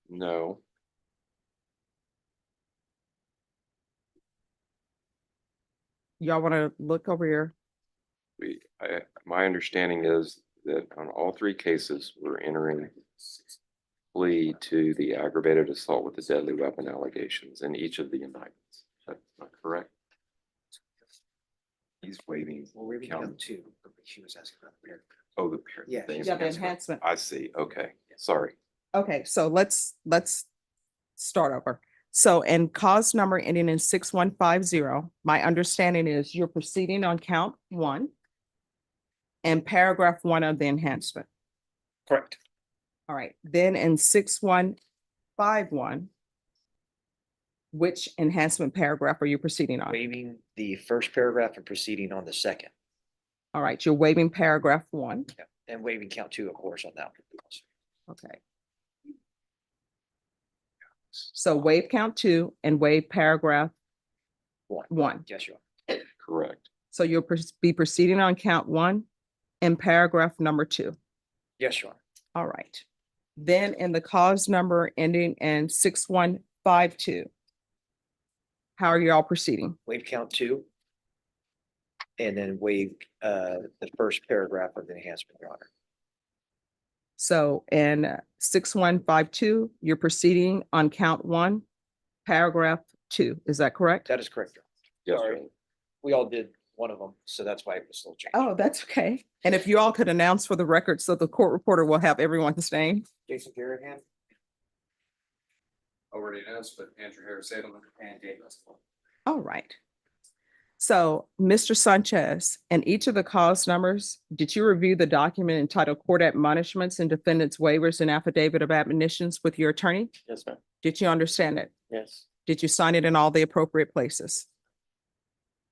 No. Y'all want to look over here? My understanding is that on all 3 cases, we're entering plea to the aggravated assault with a deadly weapon allegations in each of the indictments. Is that not correct? He's waiving. Count 2, but she was asking about the paragraph. Oh, the. Yeah. the Yeah, the enhancement. enhancement. I see. Okay, sorry. Okay, so let's start over. So in cause number ending in 6150, my understanding is you're proceeding on count 1 and paragraph 1 of the enhancement. Correct. All right, then in 6151, which enhancement paragraph are you proceeding on? Waiving the first paragraph and proceeding on the second, All right, you're waiving paragraph 1. and waiving count 2, of course, on that. Okay. So waive count 2 and waive paragraph 1. Yes, Your Correct. So you'll be proceeding on count 1 and paragraph number 2. Yes, Your Honor. All right. Then in the cause number ending in 6152, how are you all proceeding? Waive count 2. And then waive the first paragraph of the enhancement, Your Honor. So in 6152, you're proceeding on count 1, paragraph 2. Is that correct? That is correct, Your Honor. Yes, Sorry. Your Honor. We all did one of them, so that's why it was a little changed. Oh, that's okay. And if you all could announce for the record, so the court reporter will have everyone's name. Jason Garrett, Already announced, but Andrew Harris Edelman and Dave Westfall. All right. So, Mr. Sanchez, in each of the cause numbers, did you review the document entitled Court Admonishments and Defendants Waivers and Affidavit of Admonitions with your attorney? Yes, ma'am. Did you understand it? Yes. Did you sign it in all the appropriate places?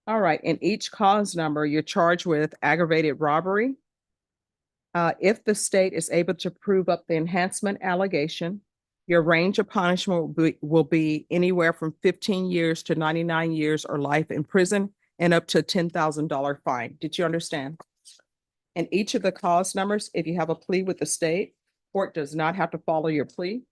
All right, in each cause number, you're charged with aggravated robbery. If the state is able to prove up the enhancement allegation, your range of punishment will be anywhere from 15 years to 99 years or life in prison and up to a $10,000 fine. Did you understand? In each of the cause numbers, if you have a plea with the state, court does not have to follow your plea.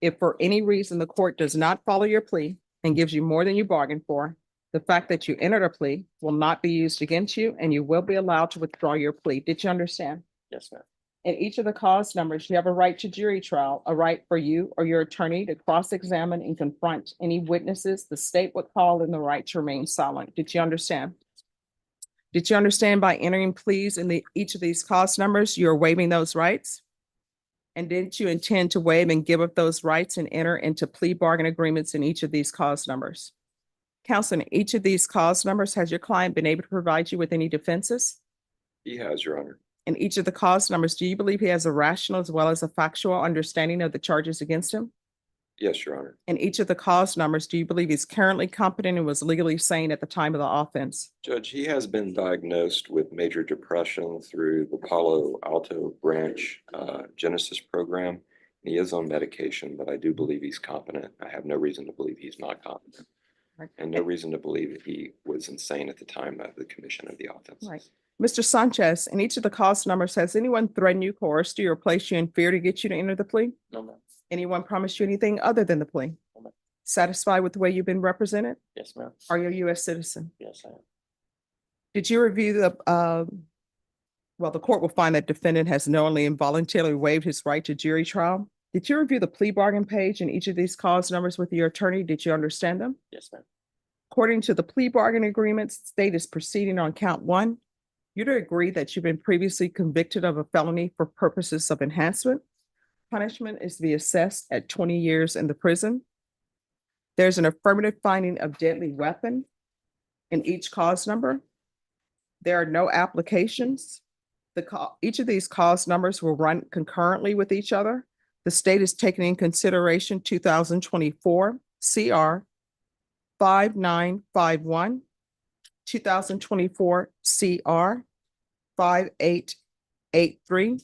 If for any reason the court does not follow your plea and gives you more than you bargained for, the fact that you entered a plea will not be used against you and you will be allowed to withdraw your plea. Did you understand? Yes, ma'am. In each of the cause numbers, you have a right to jury trial, a right for you or your attorney to cross-examine and confront any witnesses the state would call, and the right to remain silent. Did you understand? Did you understand by entering pleas in each of these cause numbers, you're waiving those rights? And didn't you intend to waive and give up those rights and enter into plea bargain agreements in each of these cause numbers? Counsel, in each of these cause numbers, has your client been able to provide you with any defenses? He has, Your Honor. In each of the cause numbers, do you believe he has a rational as well as a factual understanding of the charges against him? Yes, Your Honor. In each of the cause numbers, do you believe he's currently competent and was legally sane at the time of the offense? Judge, he has been diagnosed with major depression through the Palo Alto Branch Genesis program. He is on medication, but I do believe he's competent. I have no reason to believe he's not competent. Right. And no reason to believe that he was insane at the time of the commission of the offense. Right. Mr. Sanchez, in each of the cause numbers, has anyone threatened you, coerced you, or placed you in fear to get you to enter the plea? No, ma'am. Anyone promised you anything other than the plea? No, ma'am. Satisfied with the way you've been represented? Yes, ma'am. Are you a U.S. citizen? Yes, I am. Did you review the court will find that defendant has knowingly and voluntarily waived his right to jury trial. Did you review the plea bargain page in each of these cause numbers with your attorney? Did you understand them? Yes, ma'am. According to the plea bargain agreements, the state is proceeding on count 1. You to agree that you've been previously convicted of a felony for purposes of enhancement. Punishment is to be assessed at 20 years in the prison. There's an affirmative finding of deadly weapon in each cause number. There are no applications. Each of these cause numbers will run concurrently with each other. The state is taking in consideration 2024 CR 5951, 2024 CR 5883,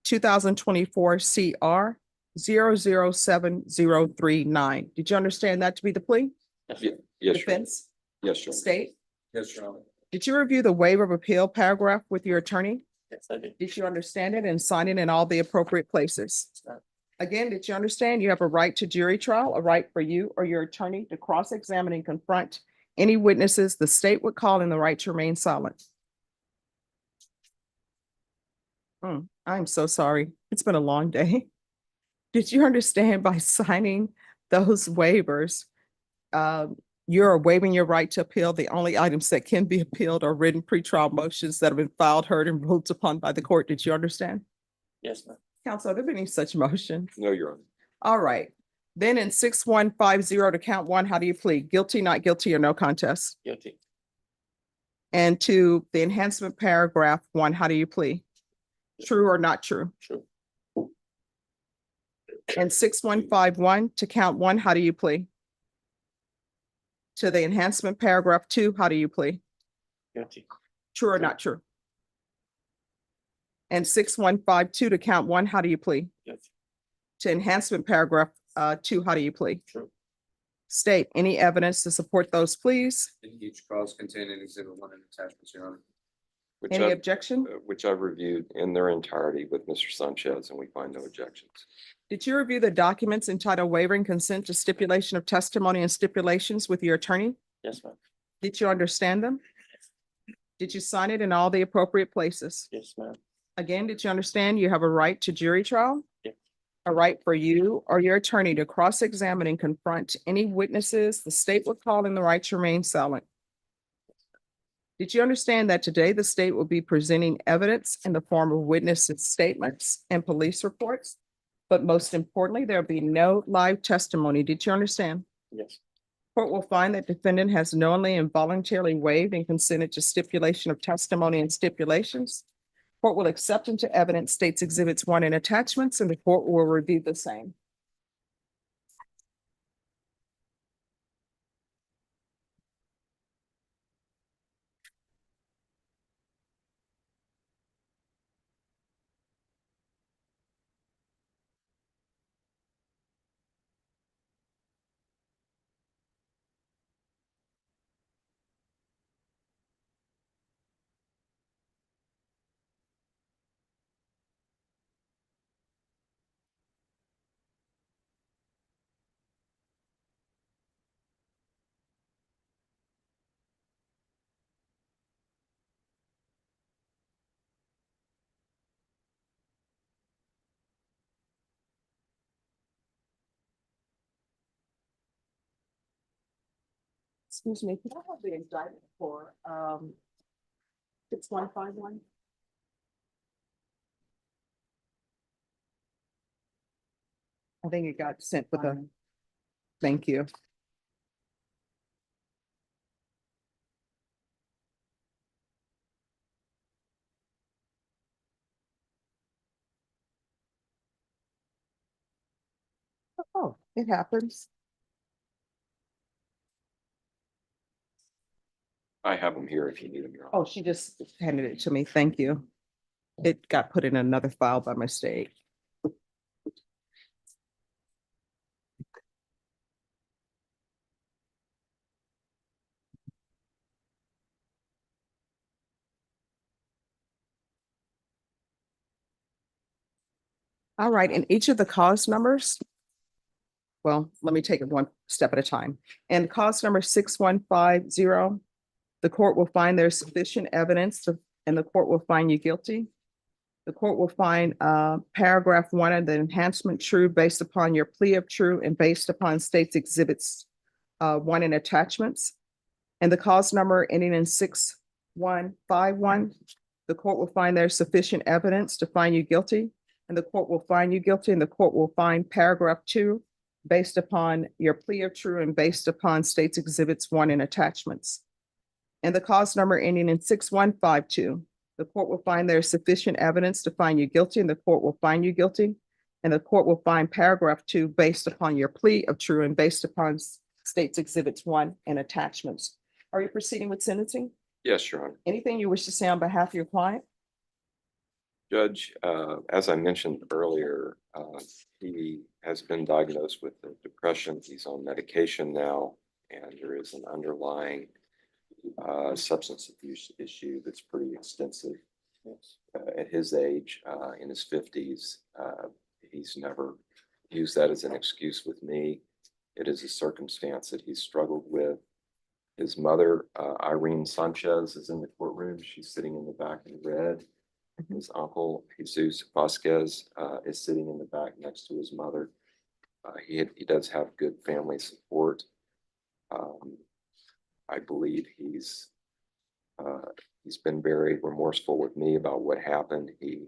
2024 CR 007039. Did you understand that to be the plea? Yes, Your Honor. Defense? Yes, Your Honor. State? Yes, Your Honor. Did you review the waiver of appeal paragraph with your attorney? Yes, I did. Did you understand it and sign it in all the appropriate places? Again, did you understand you have a right to jury trial, a right for you or your attorney to cross-examine and confront any witnesses the state would call, and the right to remain silent? I'm so sorry. It's been a long day. Did you understand by signing those waivers, you're waiving your right to appeal? The only items that can be appealed are written pretrial motions that have been filed, heard, and ruled upon by the court. Did you understand? Yes, ma'am. Counsel, are there been any such motions? No, Your Honor. All right. Then in 6150 to count one, how do you plead? Guilty, not guilty, or no contest? Guilty. And to the enhancement paragraph one, how do you plead? True or not true? True. And 6151 to count one, how do you plead? To the enhancement paragraph two, how do you plead? Guilty. True or not true? And 6152 to count one, how do you plead? Guilty. To enhancement paragraph two, how do you plead? True. State any evidence to support those pleas. In each clause contained in exhibit one and attachments, Your Honor. which Any I've- objection? Which I've reviewed in their entirety with Mr. Sanchez, and we find no objections. Did you review the documents entitled waiving consent to stipulation of testimony and stipulations with your attorney? Yes, ma'am. Did you understand them? Did you sign it in all the appropriate places? Yes, ma'am. Again, did you understand you have a right to jury trial? Yes. A right for you or your attorney to cross-examine and confront any witnesses the state would call in the right to remain silent. Did you understand that today the state will be presenting evidence in the form of witnesses' statements and police reports? But most importantly, there'll be no live testimony. Did you understand? Yes. Court will find that defendant has knowingly and voluntarily waived and consented to stipulation of testimony and stipulations. Court will accept into evidence states exhibits one and attachments, and the court will review the same. Excuse me, can I have the indictment for 6151? I think it got sent with a, thank you. Oh, it happens. I have them here if you need them, Your Honor. Oh, she just handed it to me. Thank you. It got put in another file by mistake. All right, and each of the cause numbers. Well, let me take it one step at a time. And cause number 6150, the court will find there's sufficient evidence to, and the court will find you guilty. The court will find paragraph one of the enhancement true based upon your plea of true and based upon state's exhibits one and attachments. And the cause number ending in 6151, the court will find there's sufficient evidence to find you guilty. And the court will find you guilty, and the court will find paragraph two based upon your plea of true and based upon state's exhibits one and attachments. And the cause number ending in 6152, the court will find there is sufficient evidence to find you guilty, and the court will find you guilty. And the court will find paragraph two based upon your plea of true and based upon state's exhibits one and attachments. Are you proceeding with sentencing? Yes, Your Honor. Anything you wish to say on behalf of your client? Judge, as I mentioned earlier, he has been diagnosed with depression. He's on medication now, and there is an underlying substance abuse issue that's pretty extensive. At his age, in his 50s, he's never used that as an excuse with me. It is a circumstance that he's struggled with. His mother, Irene Sanchez, is in the courtroom. She's sitting in the back in red. His uncle, Jesus Vasquez, is sitting in the back next to his mother. He does have good family support. I believe he's been very remorseful with me about what happened. He,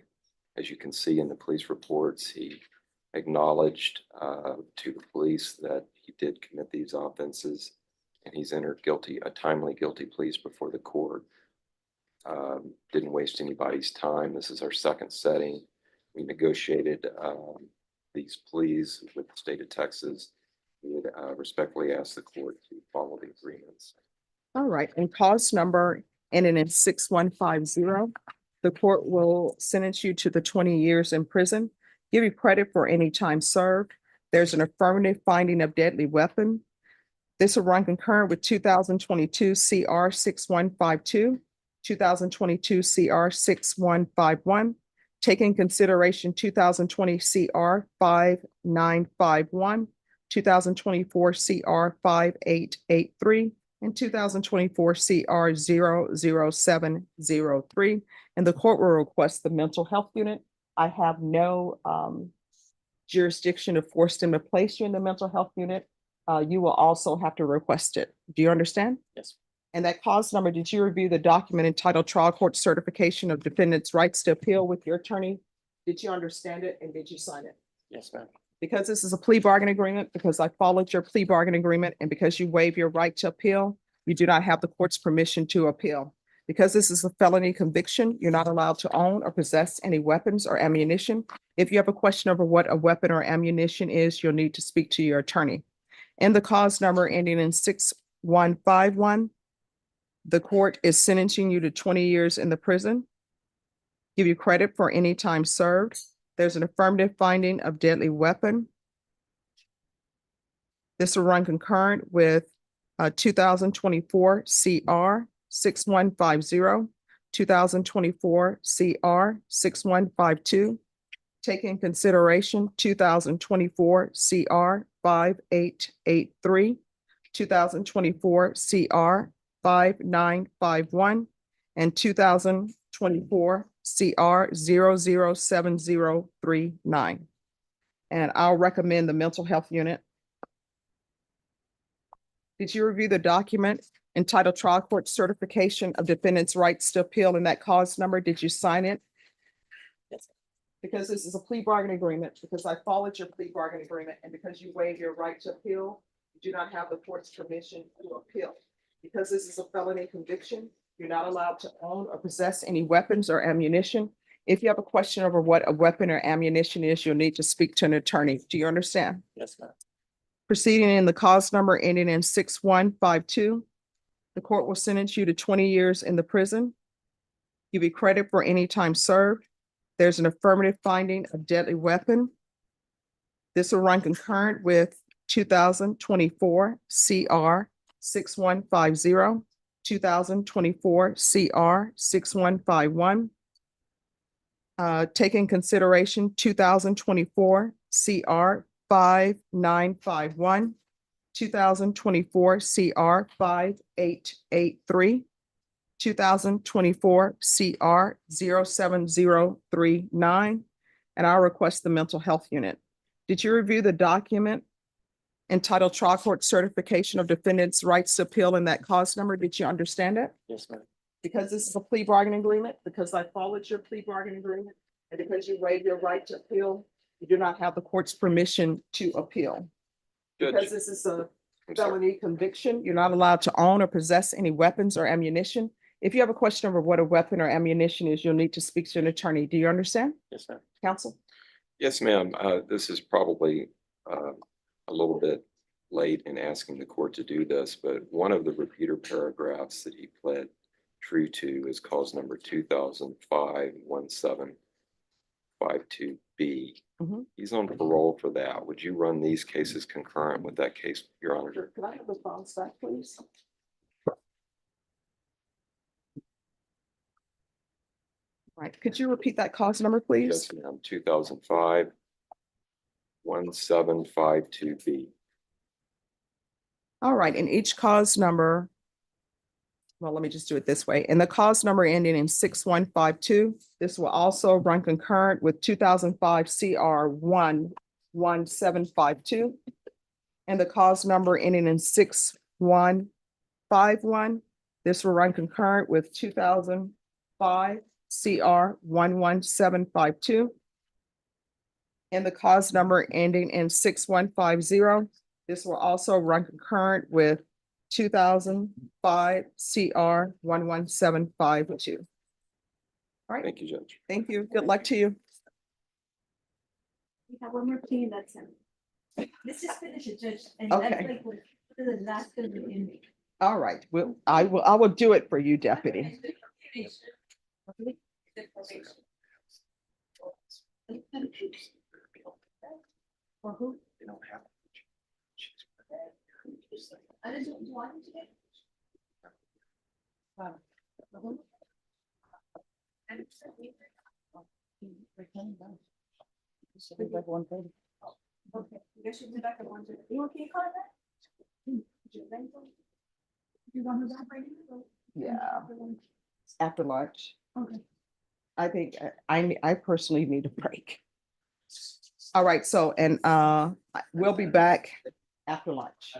as you can see in the police reports, he acknowledged to the police that he did commit these offenses, and he's entered timely guilty pleas before the court. Didn't waste anybody's time. This is our second setting. We negotiated these pleas with the state of Texas. We would respectfully ask the court to follow the agreements. All right, and cause number ending in 6150. The court will sentence you to the 20 years in prison, give you credit for any time served. There's an affirmative finding of deadly weapon. This will run concurrent with 2022 CR 6152, 2022 CR 6151, taking in consideration 2020 CR 5951, 2024 CR 5883, and 2024 CR 00703. And the court will request the mental health unit. I have no jurisdiction to force them to place you in the mental health unit. You will also have to request it. Do you understand? Yes. And that cause number, did you review the document entitled Trial Court Certification of Defendant's Rights to Appeal with your attorney? Did you understand it and did you sign it? Yes, ma'am. Because this is a plea bargain agreement, because I followed your plea bargain agreement, and because you waive your right to appeal, you do not have the court's permission to appeal. Because this is a felony conviction, you're not allowed to own or possess any weapons or ammunition. If you have a question over what a weapon or ammunition is, you'll need to speak to your attorney. And the cause number ending in 6151, the court is sentencing you to 20 years in the prison, give you credit for any time served. There's an affirmative finding of deadly weapon. This will run concurrent with 2024 CR 6150, 2024 CR 6152, take in consideration 2024 CR 5883, 2024 CR 5951, and 2024 CR 007039. And I'll recommend the mental health unit. Did you review the document entitled Trial Court Certification of Defendant's Rights to Appeal and that cause number? Did you sign it? Yes. Because this is a plea bargain agreement, because I followed your plea bargain agreement, and because you waive your right to appeal, you do not have the court's permission to appeal. Because this is a felony conviction, you're not allowed to own or possess any weapons or ammunition. If you have a question over what a weapon or ammunition is, you'll need to speak to an attorney. Do you understand? Yes, ma'am. Proceeding in the cause number ending in 6152, the court will sentence you to 20 years in the prison, give you credit for any time served. There's an affirmative finding of deadly weapon. This will run concurrent with 2024 CR 6150, 2024 CR 6151. Take in consideration 2024 CR 5951, 2024 CR 5883, 2024 CR 07039, and I'll request the mental health unit. Did you review the document entitled Trial Court Certification of Defendant's Rights to Appeal and that cause number? Did you understand it? Yes, ma'am. Because this is a plea bargain agreement, because I followed your plea bargain agreement, and because you waive your right to appeal, you do not have the court's permission to appeal. Because this is a felony conviction, you're not allowed to own or possess any weapons or ammunition. If you have a question over what a weapon or ammunition is, you'll need to speak to an attorney. Do you understand? Yes, ma'am. Counsel? Yes, ma'am. This is probably a little bit late in asking the court to do this, but one of the repeater paragraphs that he pled true to is cause number 2005-1752B. He's on parole for that. Would you run these cases concurrent with that case, Your Honor? Sure. Can I have the files back, please? Right. Could you repeat that cause number, please? Yes, ma'am. 2005-1752B. All right, and each cause number, well, let me just do it this way. And the cause number ending in 6152, this will also run concurrent with 2005 CR 11752. And the cause number ending in 6151, this will run concurrent with 2005 CR 11752. and the cause number ending in 6150. This will also run concurrent with 2005 CR 11752. All right, Thank you, Judge. thank you. Good luck to you. We have one more plea and that's him. Let's just finish it, Judge, and Okay. that's like what, the last of the ending. All right, well, I will do it for you, Deputy. For who? They don't have. I didn't want him to get. Wow. For who? Okay, you guys should be back at 1:30. You okay, Carla? You want her back right now? Yeah. After lunch. Okay. I think I personally need a break. All right, so, and we'll be back after lunch.